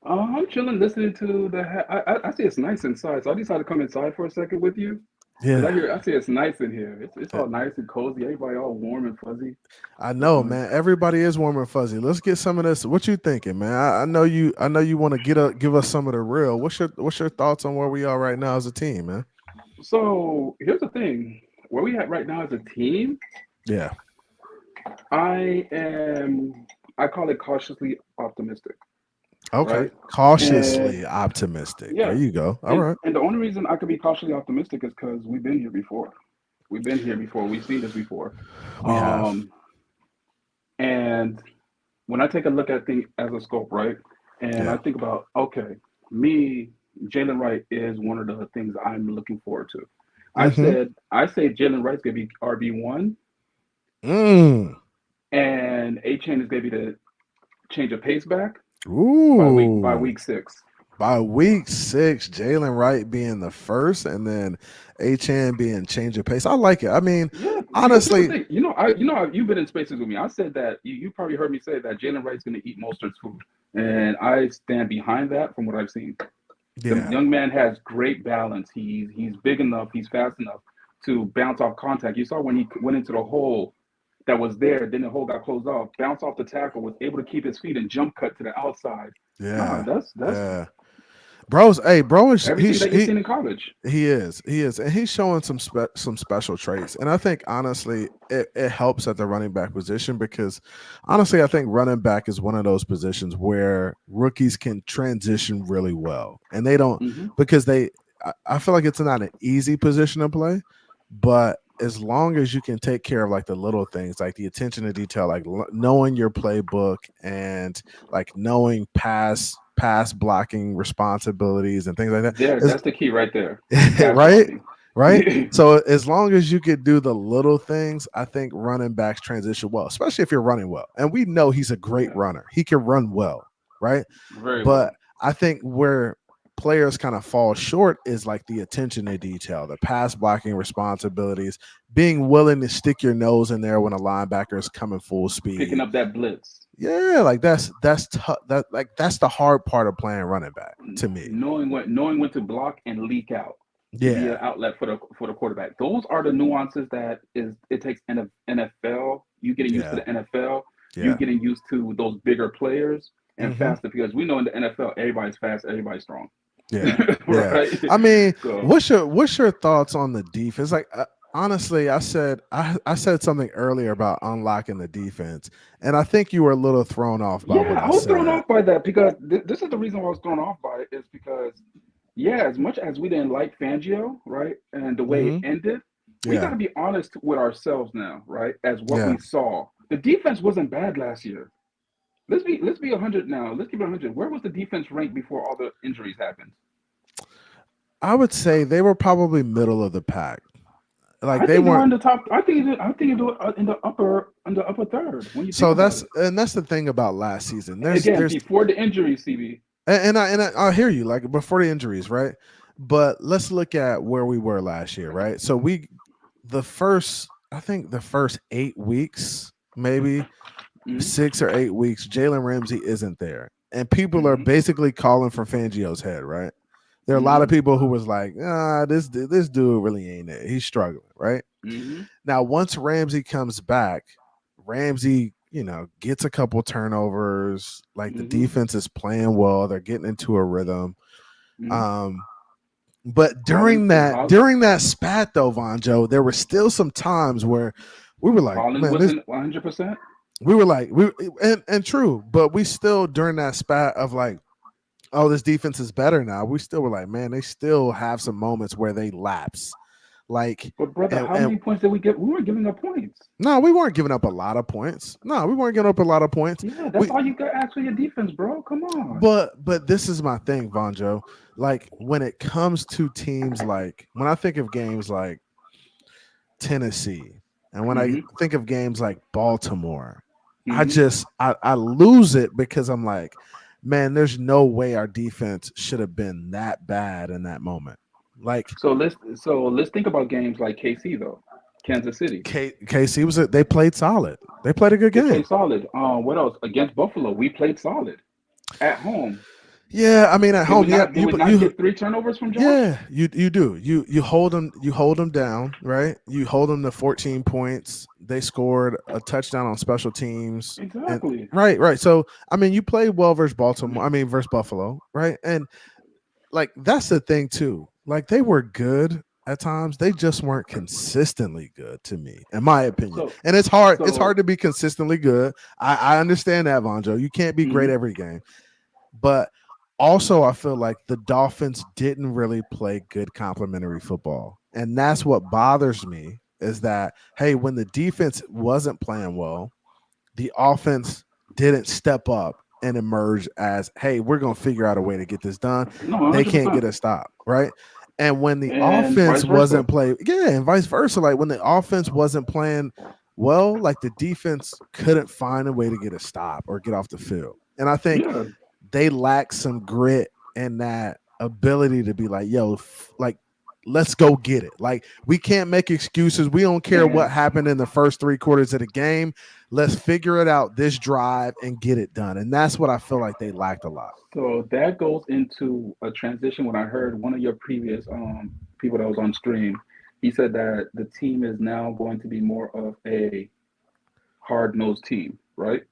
I'm chilling, listening to I see it's nice inside, so I decided to come inside for a second with you. Yeah, I see it's nice in here. It's all nice and cozy. Everybody all warm and fuzzy. I know, man. Everybody is warm and fuzzy. Let's get some of this. What you thinking, man? I know you want to give us some of the real. What's your thoughts on where we are right now as a team, man? So here's the thing: where we at right now as a team. Yeah. I call it cautiously optimistic. Okay. Right? Cautiously optimistic. Yeah. There you go. All right. And the only reason I could be cautiously optimistic is because we've been here before. We've seen this before. We have. And when I take a look at things as a scope, right? And I think about, okay, Jaelan Wright is one of the things I'm looking forward to. I say Jaelan Wright's gonna be RB1. And A-Chain is going to be the change of pace back. Ooh. By week 6. By week 6, Jaelan Wright being the first, and then A-Chan being change of pace. I like it. I mean, honestly, you've been in spaces with me. I said that you probably heard me say that Jaelan Wright's going to eat Mostert's food, and I stand behind that from what I've seen. The young man has great balance. He's big enough. He's fast enough to bounce off contact. You saw when he went into the hole that was there, then the hole got closed off, bounced off the tackle, was able to keep his feet and jump cut to the outside. Yeah, that's bro is everything he's seen in college. He is, and he's showing some special traits. And I think honestly, it helps at the running back position because honestly, I think running back is one of those positions where rookies can transition really well, and they don't because I feel like it's not an easy position to play, but as long as you can take care of like the little things, like the attention to detail, like knowing your playbook and like knowing pass blocking responsibilities and things like that. That's the key right there. Pass Right? blocking. Right. So as long as you could do the little things, I think running backs transition well, especially if you're running well. And we know he's a great runner. He can run well, right? Very But well. I think where players kind of fall short is like the attention to detail, the pass blocking responsibilities, being willing to stick your nose in there when a linebacker is coming full speed. Picking up that blitz. Yeah, like that's tough. That's the hard part of playing running back to me. Knowing when to block and leak out. To be an outlet for the quarterback. Those are the nuances that it takes NFL. You getting used to the NFL. You getting used to those bigger players and faster, because we know in the NFL everybody's fast, everybody's strong. Yeah, right? I mean, So, what's your thoughts on the defense? Like, honestly, I said something earlier about unlocking the defense, and I think you were a little thrown off by what I I was said. thrown off by that because this is the reason why I was thrown off by it, is because as much as we didn't like Fangio, right, and the way it ended, we got to be honest with ourselves now, right, as what we saw. The defense wasn't bad last year. Let's be 100 now. Let's keep it 100. Where was the defense ranked before all the injuries happened? I would say they were probably middle of the pack. Like they were weren't in the top. I think in the upper third. When you so think that's the thing about last season. There's before the injuries, CB. And I hear you, like before the injuries, right? But let's look at where we were last year, right? So the first 8 weeks, maybe 6 or 8 weeks, Jalen Ramsey isn't there, and people are basically calling for Fangio's head, right? There are a lot of people who was like, this dude really ain't it. He's struggling, right? Now, once Ramsey comes back, Ramsey, gets a couple turnovers. Like the defense is playing well. They're getting into a rhythm. But during that spat though, Vonjo, there were still some times where we were like, Holland wasn't 100%. We were like, and true, but we still during that spat of like, oh, this defense is better now. We still were like, man, they still have some moments where they lapse. Like, but brother, how many points did we get? We weren't giving up points. No, we weren't giving up a lot of points. Yeah, that's all you got to ask for your defense, bro. Come on. But this is my thing, Vonjo. Like when it comes to teams, like when I think of games like Tennessee, and when I think of games like Baltimore, I lose it because I'm like, man, there's no way our defense should have been that bad in that moment. Like so let's think about games like KC though, Kansas City. KC they played solid. They played a good game. They played solid. What else? Against Buffalo, we played solid. At home. Yeah, I mean at home, you get 3 turnovers from Josh? Yeah, you do. You hold them down, right? You hold them to 14 points. They scored a touchdown on special teams. Exactly. Right. So I mean, you played well versus Baltimore. I mean versus Buffalo, right? And like that's the thing too. Like they were good at times. They just weren't consistently good to me, in my opinion. And it's hard. It's hard to be consistently good. I understand that, Vonjo. You can't be great every game, but also I feel like the Dolphins didn't really play good complementary football, and that's what bothers me. Is that hey, when the defense wasn't playing well, the offense didn't step up and emerge as, hey, we're going to figure out a way to get this done. No, they can't get a stop, right? And when the offense wasn't playing, and vice versa, like when the offense wasn't playing well, like the defense couldn't find a way to get a stop or get off the field. And I think they lack some grit and that ability to be like, yo, like, let's go get it. Like, we can't make excuses. We don't care what happened in the first 3 quarters of the game. Let's figure it out this drive and get it done. And that's what I feel like they lacked a lot. So that goes into a transition when I heard one of your previous people that was on stream. He said that the team is now going to be more of a hard-nosed team, right?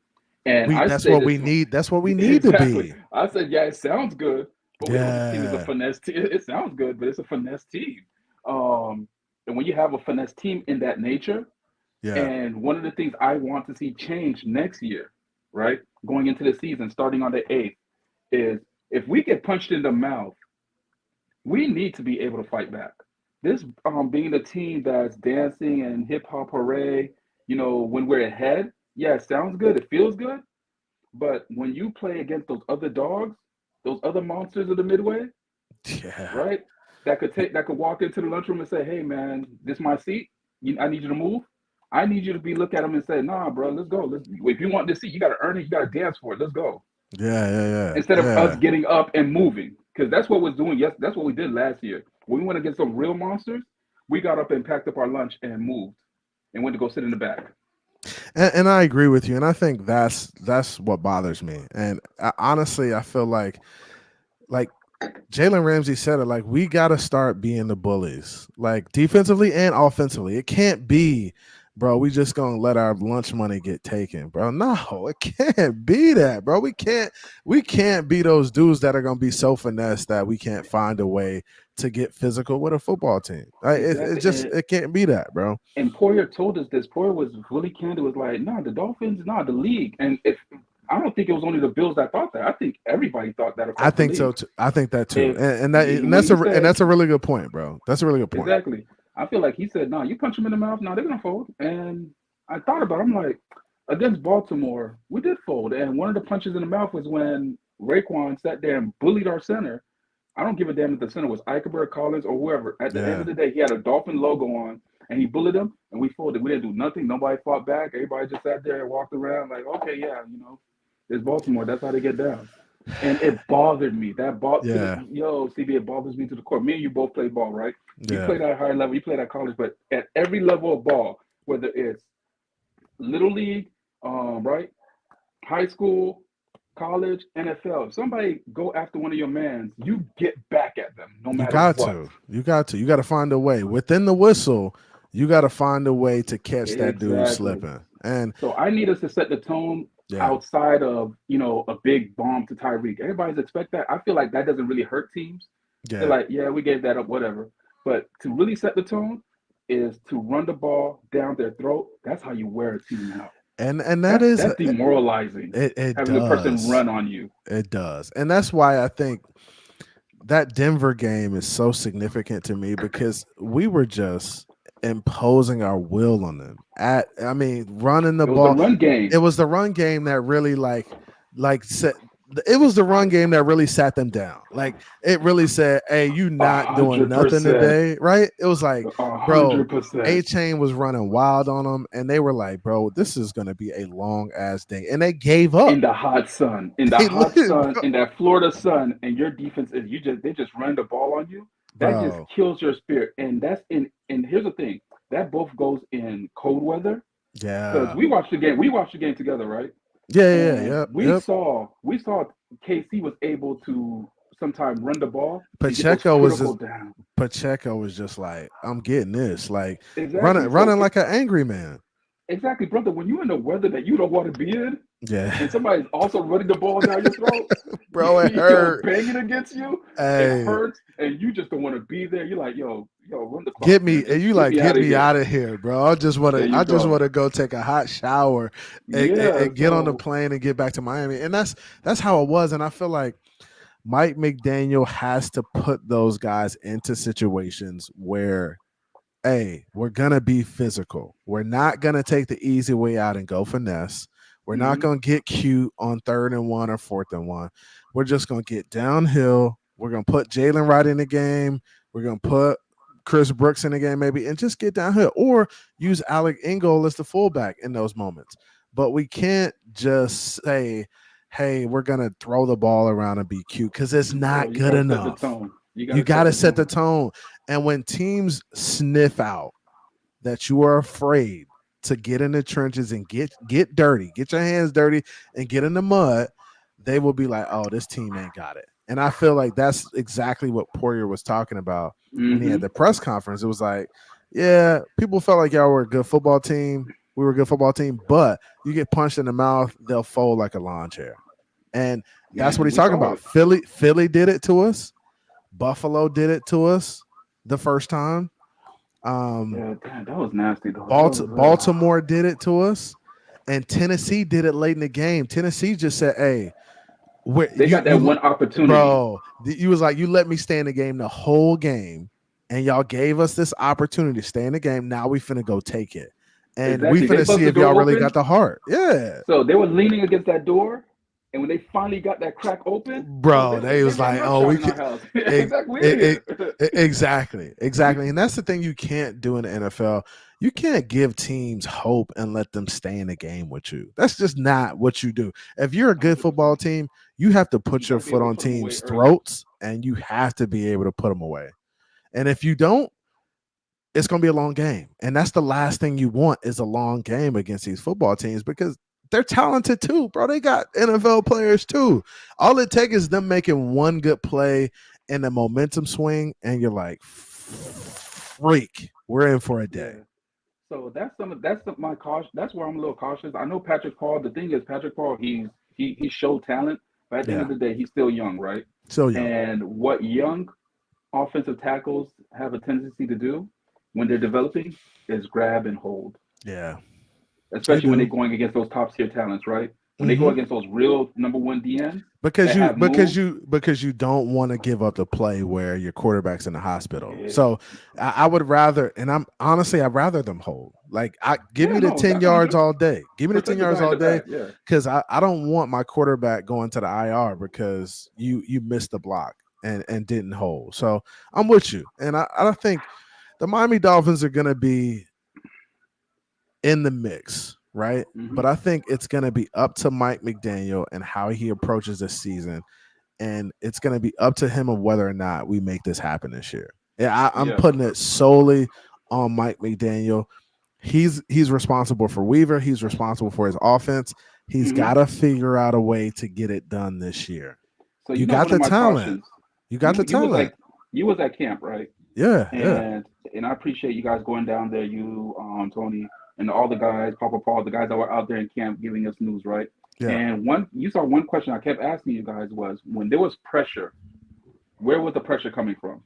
And that's what we need. That's what we need to be. I said, it sounds good. But the team is a finesse team. It sounds good, but it's a finesse team. And when you have a finesse team in that nature, and one of the things I want to see change next year, right, going into the season, starting on the 8th, is if we get punched in the mouth, we need to be able to fight back. this being a team that's dancing and hip hop hooray, when we're ahead, yeah, it sounds good, it feels good. But when you play against those other dogs, those other monsters of the midway, Yeah. right? That could walk into the lunchroom and say, "Hey, man, this is my seat. I need you to move. I need you to look at them and say, Nah, bro, let's go. If you want this seat, you got to earn it. You got to dance for it. Let's go." Yeah. Instead of us getting up and moving, because that's what we're doing. Yes, that's what we did last year. When we went against some real monsters, we got up and packed up our lunch and moved and went to go sit in the back. And I agree with you, and I think that's what bothers me. And honestly, I feel like Jalen Ramsey said it, like, we got to start being the bullies, like defensively and offensively. It can't be, bro, we just gonna let our lunch money get taken, bro. No, it can't be that, bro. We can't be those dudes that are gonna be so finesse that we can't find a way to get physical with a football team. Like, Exactly. it can't be that, bro. And Poyer told us this. Poyer was really candid. Was like, nah, the Dolphins, nah, the league. And if I don't think it was only the Bills that thought that. I think everybody thought that across I the think so league. too. I think that too. If And when that's he a said really good point, bro. That's a really good point. exactly, I feel like he said, "Nah, you punch them in the mouth, nah, they're gonna fold." And I thought about it. I'm like, against Baltimore, we did fold. And one of the punches in the mouth was when Raekwon sat there and bullied our center. I don't give a damn if the center was Eichenberg, Collins, or whoever. At the end Yeah. of the day, he had a Dolphin logo on, and he bullied him, and we folded. We didn't do nothing. Nobody fought back. Everybody just sat there and walked around like, okay, yeah, it's Baltimore. That's how they get down. And it bothered me. Yeah. CB, it bothers me to the core. Me and you both play ball, right? You Yeah. played at a higher level. You played at college, but at every level of ball, whether it's little league, right, high school, college, NFL. If somebody go after one of your mans, you get back at them no You matter got what. to. You got to find a way. Within the whistle, you got to find a way to catch that dude Exactly. slipping. And So I need us to set the tone outside of, a big bomb to Tyreek. Everybody's expect that. I feel like that doesn't really hurt teams. yeah. They're like, yeah, we gave that up, whatever. But to really set the tone is to run the ball down their throat. That's how you wear a team out. And that's demoralizing. It having does. a person run on you. It does. And that's why I think that Denver game is so significant to me, because we were just imposing our will on them. Running the ball. It was the run game. It was the run game that really set. It was the run game that really sat them down. Like, it really said, "Hey, you not doing nothing 100%. today, right?" It was like, bro, 100%. A-Chain was running wild on them, and they were like, "Bro, this is gonna be a long ass day," and they gave up in the hot sun, in that Florida sun, and your defense is they just run the ball on you. That just kills your spirit, and And here's the thing, that both goes in cold weather. Yeah, because we watched the game together, right? Yeah. We saw KC was able to sometimes run the ball. Pacheco was just like, I'm getting this, like, exactly. running like an angry man. Exactly, brother. When you're in the weather that you don't want to be in, yeah, and somebody's also running the ball down your throat, bro, it hurt. Banging against you, it hurts, and you just don't want to be there. You're like, yo, run the clock. Get me, and you like, get me out of here, bro. I just want to go take a hot shower and get on the plane and get back to Miami. And that's how it was. And I feel like Mike McDaniel has to put those guys into situations where, hey, we're going to be physical. We're not going to take the easy way out and go finesse. We're not going to get cute on 3rd and 1 or 4th and 1. We're just going to get downhill. We're going to put Jaelan right in the game. We're going to put Chris Brooks in the game maybe, and just get downhill, or use Alec Ingold as the fullback in those moments. But we can't just say, hey, we're going to throw the ball around and be cute, because it's not good enough. You got to set the tone. And when teams sniff out that you are afraid to get in the trenches and get dirty, get your hands dirty and get in the mud, they will be like, oh, this team ain't got it. And I feel like that's exactly what Poyer was talking about when he had the press conference. It was like, yeah, people felt like y'all were a good football team. We were a good football team, but you get punched in the mouth, they'll fold like a lawn chair. And that's what he's talking about. Philly did it to us. Buffalo did it to us the first time. That was nasty though. Baltimore did it to us, and Tennessee did it late in the game. Tennessee just said, hey, they got that one opportunity. Bro, you was like, you let me stay in the game the whole game, and y'all gave us this opportunity to stay in the game. Now we finna go take it, and we Exactly. They finna bust see the if y'all door really open. got the heart. Yeah. So they were leaning against that door, and when they finally got that crack open, Bro, they was getting like, "Oh, we in our can." house. Ex- Exactly, we're here. exactly, and that's the thing you can't do in the NFL. You can't give teams hope and let them stay in the game with you. That's just not what you do. If you're a good 100%. football team, you have to put You your gotta be foot able to on put them away teams' early. throats, and you have to be able to put them away. And if you don't, it's going to be a long game. And that's the last thing you want is a long game against these football teams because they're talented too, bro. They got NFL players too. All it takes is them making one good play and a momentum swing, and you're like, freak, we're in for a day. Yeah. So my caution. That's where I'm a little cautious. I know Patrick Paul. The thing is, Patrick Paul, he showed talent, but at the end of the day, he's still young, right? Still young. And what young offensive tackles have a tendency to do when they're developing is grab and hold. Yeah. Especially when they're going against those top tier talents, right? When they go against those real number one DNs, because you don't want to give up the play where your quarterback's in the hospital. Yeah. So I would rather, and I'd rather them hold. Like give me the 10 yards all day. Give me the 10 yards all day because I don't want my quarterback going to the IR because you missed the block and didn't hold. So I'm with you, and I think the Miami Dolphins are going to be in the mix, right? But I think it's going to be up to Mike McDaniel and how he approaches this season, and it's going to be up to him of whether or not we make this happen this year. Yeah, I'm putting it solely on Mike McDaniel. He's responsible for Weaver. He's responsible for his offense. He's got to figure out a way to get it done this year. So you got the talent. You got the talent. You was at camp, right? Yeah, and I appreciate you guys going down there. You, Tony, and all the guys, Papa Paul, the guys that were out there in camp giving us news, right? Yeah. And you saw one question I kept asking you guys was when there was pressure, where was the pressure coming from?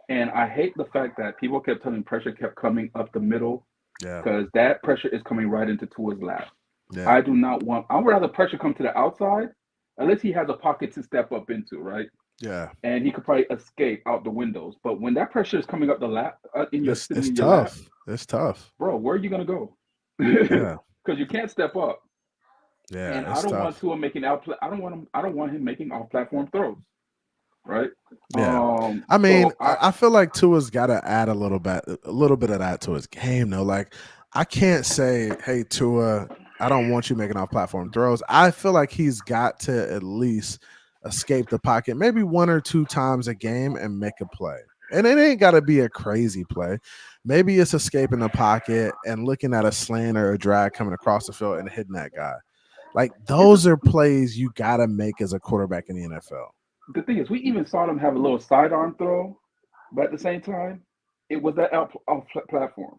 And I hate the fact that people kept telling pressure kept coming up the middle. Yeah. Because that pressure is coming right into Tua's lap. Yeah. I would rather pressure come to the outside, unless he has a pocket to step up into, right? Yeah. And he could probably escape out the windows. But when that pressure is coming up the lap, it's tough. It's tough. Bro, where are you going to go? Yeah. Because you can't step up. Yeah. And I don't want Tua making I don't want him making off-platform throws. Right? Yeah. I mean, I feel like Tua's got to add a little bit of that to his game, though. Like, I can't say, hey, Tua, I don't want you making off-platform throws. I feel like he's got to at least escape the pocket maybe 1 or 2 times a game and make a play. And it ain't got to be a crazy play. Maybe it's escaping the pocket and looking at a slant or a drag coming across the field and hitting that guy. Like, those are plays you got to make as a quarterback in the NFL. The thing is, we even saw them have a little sidearm throw, but at the same time, it was that off platform,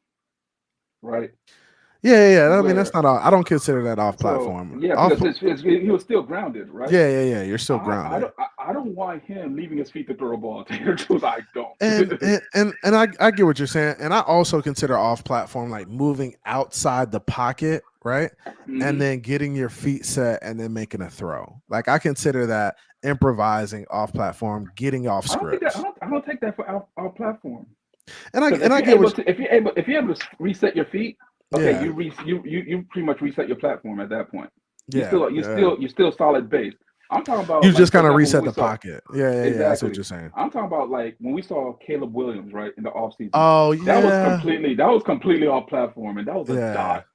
right? Yeah. I mean, that's not all. I don't consider that off platform. Because he was still grounded, right? Yeah. You're still grounded. I don't want him leaving his feet to throw a ball. I don't. And I get what you're saying. And I also consider off platform like moving outside the pocket, right? And then getting your feet set and then making a throw. Like, I consider that improvising off platform, getting off script. I don't take that for off platform. And I get what if you're able to reset your feet. Okay, you pretty much reset your platform at that point. You're still solid base. I'm talking about you just kind of reset the pocket. Yeah, exactly. That's what you're saying. I'm talking about like when we saw Caleb Williams right in the offseason. Oh yeah, that was completely off platform, and that was a dot.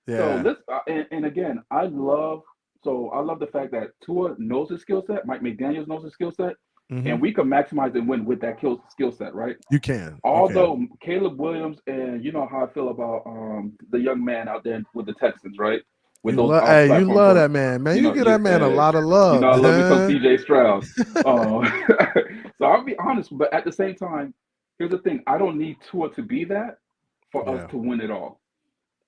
Yeah. So and again, I love the fact that Tua knows his skill set. Mike McDaniels knows his skill set. And we can maximize and win with that skill set, right? You can. Although Caleb Williams, and you know how I feel about the young man out there with the Texans, right? With you love that man. You give that man a lot of love. You know, I love me some CJ Stroud. So I'll be honest, but at the same time, here's the thing: I don't need Tua to be that for us to win it all.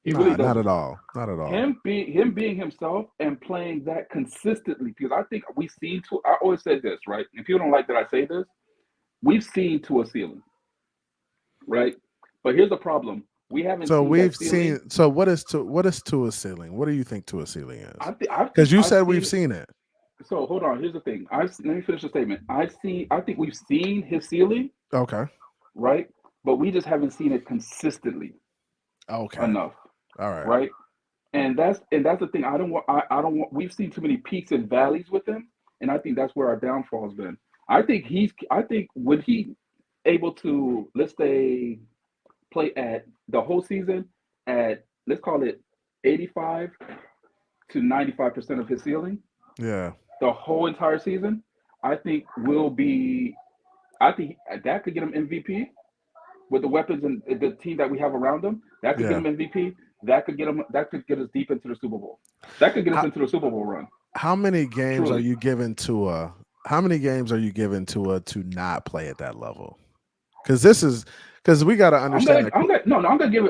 Really not at all. Not at all. Him being himself and playing that consistently, because I think we've seen Tua. I always said this, right? If you don't like that I say this, we've seen Tua ceiling, right? But here's the problem: we haven't. So we've seen. So what is Tua's ceiling? What do you think Tua's ceiling is? Because you said we've seen it. So hold on. Here's the thing. Let me finish the statement. I think we've seen his ceiling. Okay. right? But we just haven't seen it consistently Okay. enough, All right. right? And that's the thing. I don't want. We've seen too many peaks and valleys with him, and I think that's where our downfall has been. I think when he able to, let's say, play at the whole season at, let's call it 85 to 95% of his ceiling, Yeah. the whole entire season, I think will be. I think that could get him MVP with the weapons and the team that we have around him. That could get Yeah. him MVP. That could get him. That could get us deep into the Super Bowl. That could get us How, into the Super Bowl run. how many games are Truly, you giving to how many games are you giving to not play at that level? Because we got to understand that. I'm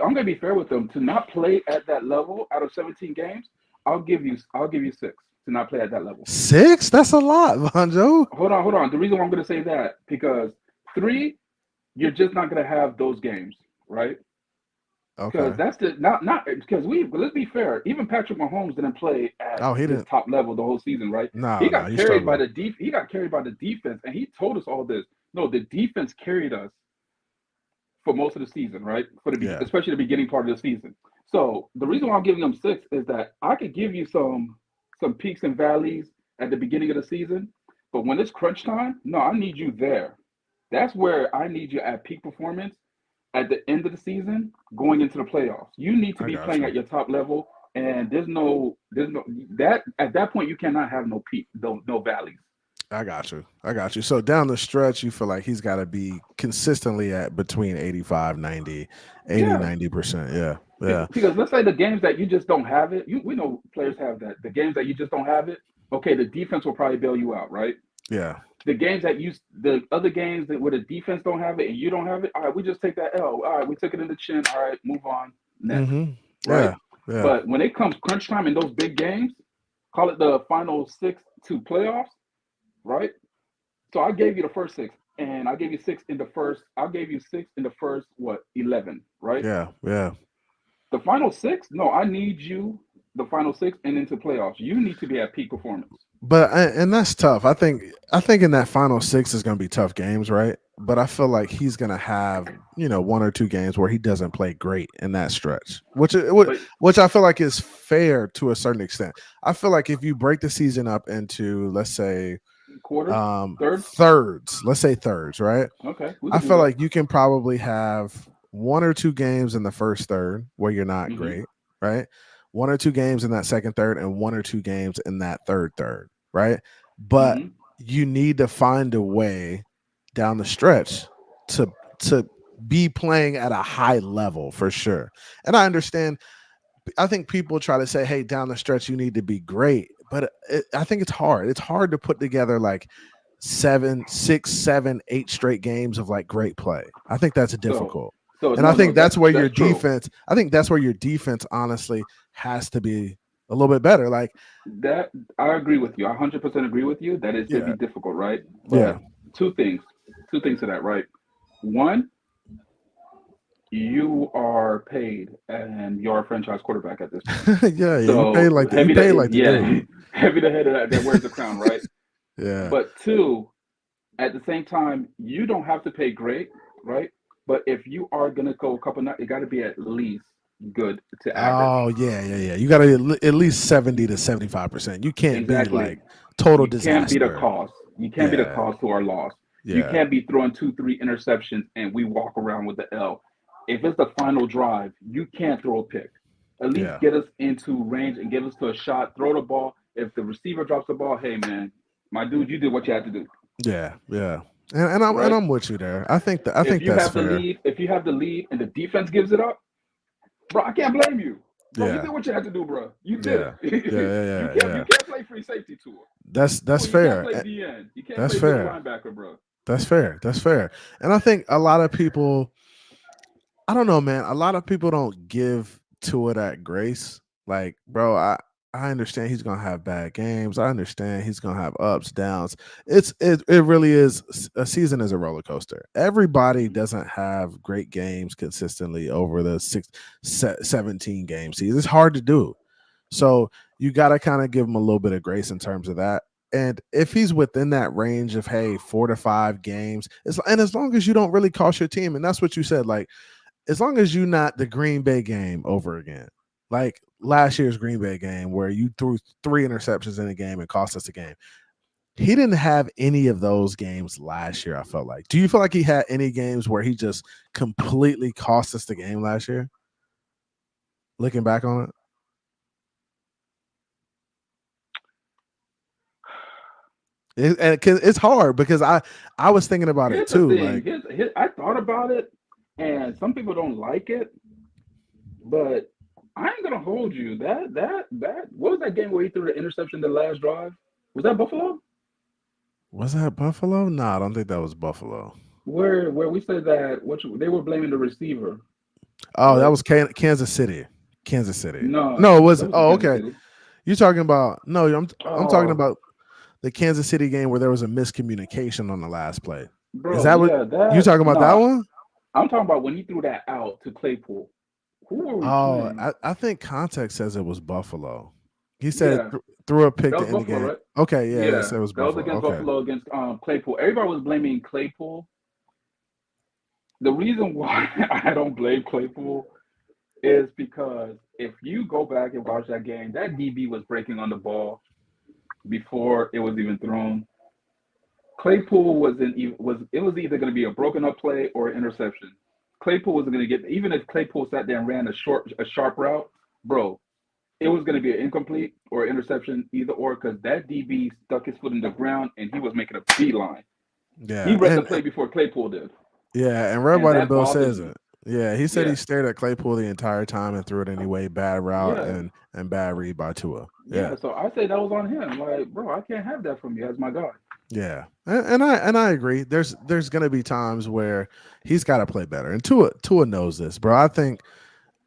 gonna be fair with them. To not play at that level out of 17 games, I'll give you 6 to not play at that level. 6? That's a lot, Vonjo. Hold on. The reason why I'm gonna say that, because 3, you're just not gonna have those games, right? Because Okay. that's the not because let's be fair. Even Patrick Mahomes didn't play at Oh, he his didn't. top level the whole season, right? No, He no, got he carried by struggled. He got carried by the defense, and he told us all this. No, the defense carried us for most of the season, right? Yeah. Especially the beginning part of the season. So the reason why I'm giving them 6 is that I could give you some peaks and valleys at the beginning of the season, but when it's crunch time, no, I need you there. That's where I need you at peak performance at the end of the season, going into the playoffs. You need to I be got playing you. at your top level, and there's no that at that point you cannot have no peak, no valleys. I got you. So down the stretch, you feel like he's got to be consistently at between 85, 90, 80, Yeah, 90%. Yeah. Yeah. because let's say the games that you just don't have it, we know players have that. The games that you just don't have it, okay, the defense will probably bail you out, right? Yeah. The games that the other games that where the defense don't have it and you don't have it, all right, we just take that L. All right, we took it in the chin. All right, move on next, Mm-hmm. right? Yeah. Yeah. But when it comes crunch time in those big games, call it the final 6 to playoffs, right? So I gave you the first 6, and I gave you 6 in the first. I gave you 6 in the first 11, right? Yeah. Yeah. The final 6, no, I need you the final 6 and into playoffs. You need to be at peak performance. But and that's tough. I think in that final 6 is going to be tough games, right? But I feel like he's going to have 1 or 2 games where he doesn't play great in that stretch, which I feel like is fair to a certain extent. I feel like if you break the season up into, let's say, quarters, thirds, let's say thirds, right? Okay, I feel like you can probably have 1 or 2 games in the first third where you're not great, right? 1 or 2 games in that second third, and 1 or 2 games in that third, right? But you need to find a way down the stretch to be playing at a high level for sure. And I understand. I think people try to say, "Hey, down the stretch, you need to be great," but I think it's hard. It's hard to put together like 7, 6, 7, 8 straight games of like great play. I think that's difficult. And I think that's where your defense. I think that's where your defense honestly has to be a little bit better. Like that, I agree with you. I 100% agree with you. That is going to be difficult, right? But yeah. Two things to that, right? One, you are paid and you're a franchise quarterback at this point. Yeah, so you pay like the dude. Heavy the head of that wears the crown, right? Yeah. But 2, at the same time, you don't have to pay great, right? But if you are gonna go a couple nights, it got to be at least good to average. Oh yeah. You got to at least 70 to 75%. You can't be like total disaster. You can't be the cost. You can't be the cost to our loss. Yeah. You can't be throwing 2-3 interceptions and we walk around with the L. If it's the final drive, you can't throw a pick. At least get us into range and give us to a shot. Throw the ball. If the receiver drops the ball, hey man, my dude, you did what you had to do. Yeah. And I'm with you there. I think that's fair. If you have the lead and the defense gives it up, bro, I can't blame you. Bro, you did what you had to do, bro. You did. Yeah. You can't play free safety to it. That's fair. You can't play DN. You can't that's play fair. linebacker, bro. That's fair. And I think a lot of people, I don't know, man. A lot of people don't give to it at grace. Like, bro, I understand he's gonna have bad games. I understand he's gonna have ups, downs. It really is. A season is a roller coaster. Everybody doesn't have great games consistently over the 17 game season. It's hard to do. So you got to kind of give them a little bit of grace in terms of that. And if he's within that range of 4 to 5 games, and as long as you don't really cost your team, and that's what you said, like as long as you're not the Green Bay game over again, like last year's Green Bay game where you threw 3 interceptions in a game and cost us a game. He didn't have any of those games last year, I felt like. Do you feel like he had any games where he just completely cost us the game last year? Looking back on it? It's hard because I was thinking about it too. Like, I thought about it, and some people don't like it, but I ain't gonna hold you. That what was that game where he threw the interception the last drive? Was that Buffalo? Was that Buffalo? No, I don't think that was Buffalo. Where we said that they were blaming the receiver. Oh, that was Kansas City. Kansas City. No, it wasn't. Was okay. City. You're talking about I'm talking about the Kansas City game where there was a miscommunication on the last play. Bro, is that what you talking about? That one? I'm talking about when he threw that out to Claypool. Who were we playing? I think context says it was Buffalo. He said threw a pick to end the game. Right? Okay, yeah, it was Buffalo. That was against Buffalo against Claypool. Everybody was blaming Claypool. The reason why I don't blame Claypool is because if you go back and watch that game, that DB was breaking on the ball before it was even thrown. Claypool was either going to be a broken up play or an interception. Claypool wasn't going to get, even if Claypool sat there and ran a sharp route, bro, it was going to be an incomplete or interception, either or, because that DB stuck his foot in the ground and he was making a beeline. Yeah, he read the play before Claypool did. Yeah, and Red, White, and Bill says it. Yeah, he said he stared at Claypool the entire time and threw it anyway. Bad route and bad read by Tua. Yeah, so I say that was on him. Like, bro, I can't have that from you as my guy. Yeah, and I agree. There's gonna be times where he's got to play better, and Tua knows this, bro. I think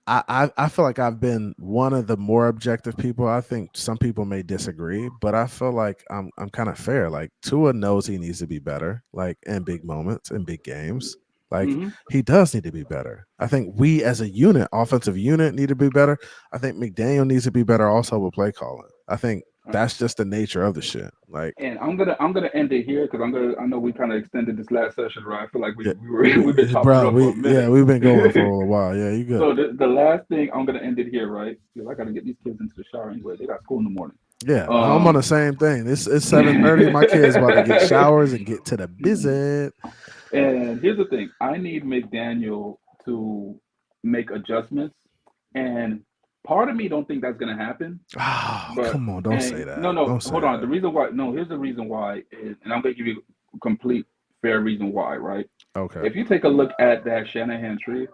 I feel like I've been one of the more objective people. I think some people may disagree, but I feel like I'm kind of fair. Like Tua knows he needs to be better, like in big moments, in big games. Like he does need to be better. I think we as a unit, offensive unit, need to be better. I think McDaniel needs to be better also with play calling. I think that's just the nature of the shit. Like, and I'm gonna end it here because I know we kind of extended this last session, right? I feel like we've been talking for a minute. Yeah, we've been going for a while. Yeah, you good. So the last thing, I'm gonna end it here, right? Because I gotta get these kids into the shower anyway. They got school in the morning. Yeah, I'm on the same thing. It's 7:30. My kids about to get showers and get to the visit. And here's the thing: I need McDaniel to make adjustments, and part of me don't think that's going to happen. Oh, come on, don't say that. No, hold on. The reason why, here's the reason why is, and I'm going to give you a complete fair reason why, right? Okay. If you take a look at that Shanahan tree,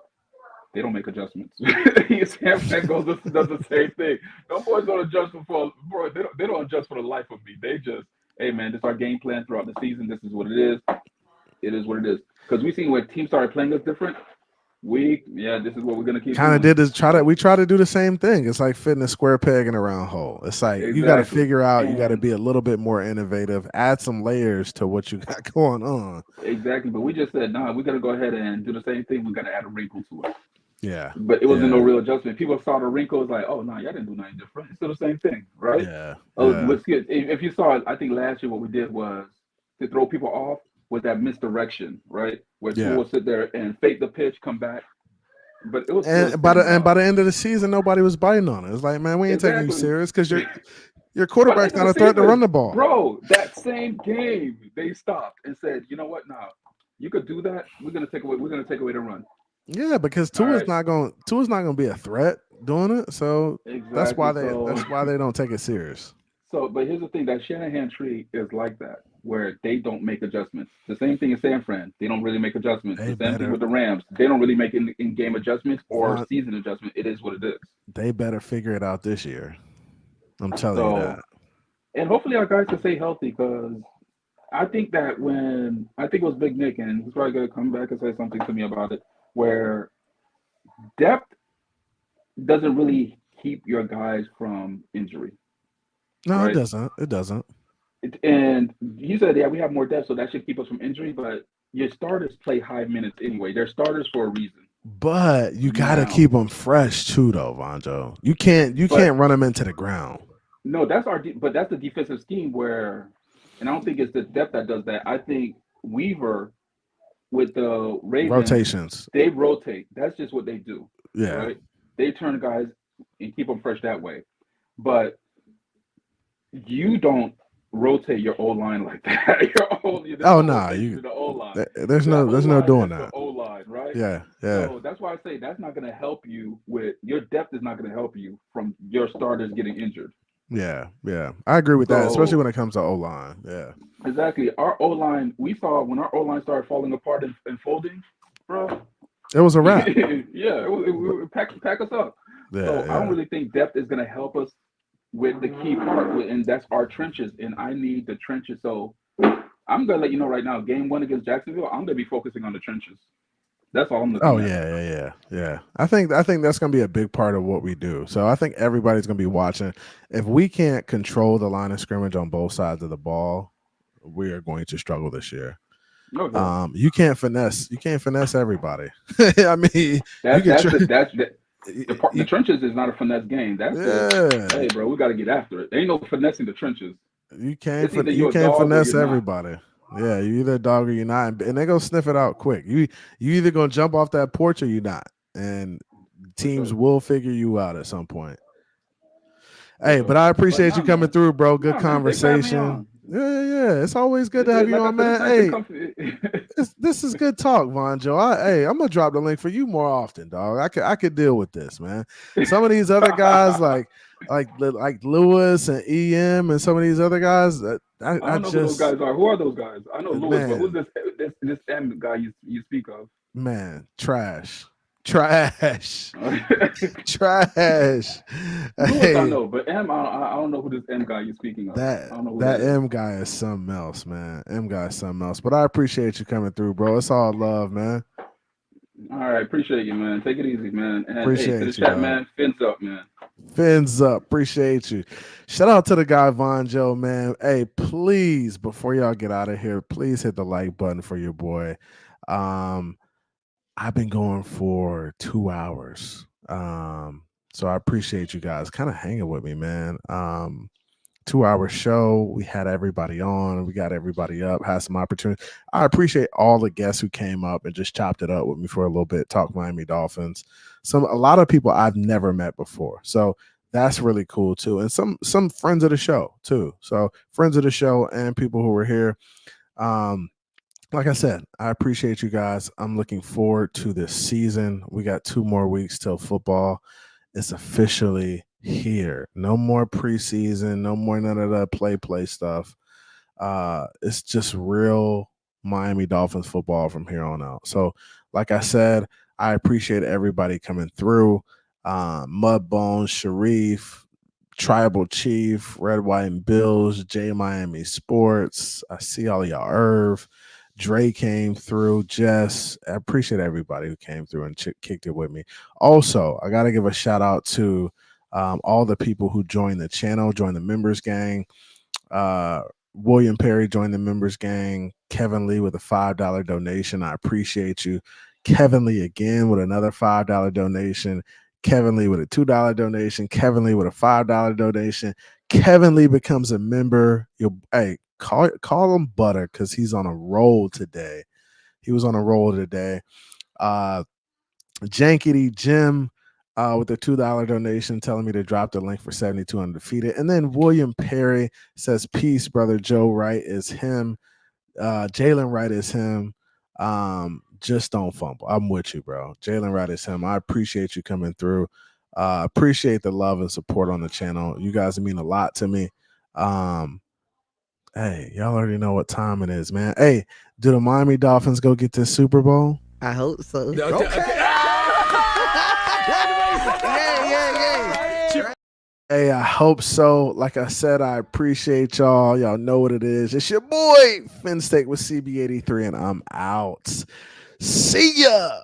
they don't make adjustments. Sam does the same thing. Those boys don't adjust they don't adjust for the life of me. They just, hey man, this is our game plan throughout the season. This is what it is. It is what it is. Because we seen when teams started playing us different. This is what we're gonna keep. Kind of did is we try to do the same thing. It's like fitting a square peg in a round hole. It's like you got to figure out. You got to be a little bit more innovative. Add some layers to what you got going on. Exactly, but we just said, nah, we got to go ahead and do the same thing. We got to add a wrinkle to it. Yeah, but it wasn't no real adjustment. People saw the wrinkles like, oh no, y'all didn't do nothing different. It's still the same thing, right? Yeah. If you saw it, I think last year what we did was to throw people off. With that misdirection, right? Where people will sit there and fake the pitch, come back. But it was by the end of the season, nobody was biting on it. It's like, man, we ain't taking you serious because your quarterback's not a threat to run the ball. Bro, that same game, they stopped and said, you know what? Now you could do that. We're gonna take away the run. Yeah, because Tua's not gonna be a threat doing it. So that's why they don't take it serious. So, but here's the thing: that Shanahan tree is like that, where they don't make adjustments. The same thing in San Fran; they don't really make adjustments. The same thing with the Rams; they don't really make in-game adjustments or season adjustment. It is what it is. They better figure it out this year. I'm telling you that. And hopefully, our guys can stay healthy because I think that I think it was Big Nick, and he's probably going to come back and say something to me about it, where depth doesn't really keep your guys from injury. No, right? It doesn't. And you said, we have more depth, so that should keep us from injury. But your starters play high minutes anyway. They're starters for a reason. But you got to keep them fresh too, though, Vonjo. You can't run them into the ground. No, that's that's the defensive scheme where And I don't think it's the depth that does that. I think Weaver with the Ravens, rotations. they rotate. That's just what they do. Yeah. Right? They turn guys and keep them fresh that way. But you don't rotate your O line like that. The O line. There's no doing that. O line, right? Yeah. So that's why I say that's not going to help you with your depth. Is not going to help you from your starters getting injured. Yeah. I agree with that, especially when it comes to O line. Yeah. Exactly. Our O line, we saw when our O line started falling apart and folding, bro. It was a wrap. Yeah, it pack us up. Yeah, so I don't really think depth is going to help us with the key part, and that's our trenches. And I need the trenches. So I'm going to let you know right now, game 1 against Jacksonville, I'm going to be focusing on the trenches. That's all I'm looking at. Yeah. I think that's going to be a big part of what we do. So I think everybody's going to be watching. If we can't control the line of scrimmage on both sides of the ball, we are going to struggle this year. Okay. You can't finesse everybody. I mean, the trenches is not a finesse game. Hey, bro, we got to get after it. There ain't no finessing the trenches. You can't finesse everybody. Yeah, you either a dog or you're not, and they go sniff it out quick. You either gonna jump off that porch or you're not, and teams will figure you out at some point. Hey, but I appreciate you coming through, bro. Good conversation. Yeah. It's always good to have you on, man. Hey, this is good talk, Vonjo. I'm gonna drop the link for you more often, dog. I could deal with this, man. Some of these other guys, like Lewis and EM, and some of these other guys, I don't know who those guys are. Who are those guys? I know Lewis, but who's this M guy you speak of? Man, trash. Lewis, I know, but M, I don't know who this M guy you're speaking of. That M guy is something else, man. M guy is something else. But I appreciate you coming through, bro. It's all love, man. All right, appreciate you, man. Take it easy, man. And appreciate to the chat, man. Fins up, man. Fins up. Appreciate you. Shout out to the guy Vonjo, man. Hey, please, before y'all get out of here, please hit the like button for your boy. I've been going for 2 hours. So I appreciate you guys kind of hanging with me, man. 2-hour show. We had everybody on. We got everybody up, had some opportunity. I appreciate all the guests who came up and just chopped it up with me for a little bit, talk Miami Dolphins. A lot of people I've never met before. So that's really cool too. And some friends of the show too. So friends of the show and people who were here. Like I said, I appreciate you guys. I'm looking forward to this season. We got 2 more weeks till football is officially here. No more preseason, no more none of the play stuff. It's just real Miami Dolphins football from here on out. So, like I said, I appreciate everybody coming through. Mudbones, Sharif, Tribal Chief, Red, White, and Bills, J Miami Sports. I see all y'all. Irv. Dre came through. Jess, I appreciate everybody who came through and kicked it with me. Also, I got to give a shout out to all the people who joined the channel, joined the members gang. William Perry joined the members gang. Kevin Lee with a $5 donation. I appreciate you. Kevin Lee again with another $5 donation. Kevin Lee with a $2 donation. Kevin Lee with a $5 donation. Kevin Lee becomes a member. Call him Butter because he's on a roll today. He was on a roll today. Jankety Jim with a $2 donation telling me to drop the link for 72 Undefeated. And then William Perry says, peace, brother. Joe Wright is him. Jaelan Wright is him. Just don't fumble. I'm with you, bro. Jaelan Wright is him. I appreciate you coming through. Appreciate the love and support on the channel. You guys mean a lot to me. Hey, y'all already know what time it is, man. Hey, do the Miami Dolphins go get this Super Bowl? I hope so. Okay. Hey, I hope so. Like I said, I appreciate y'all. Y'all know what it is. It's your boy, Finsteak with CB83, and I'm out. See ya.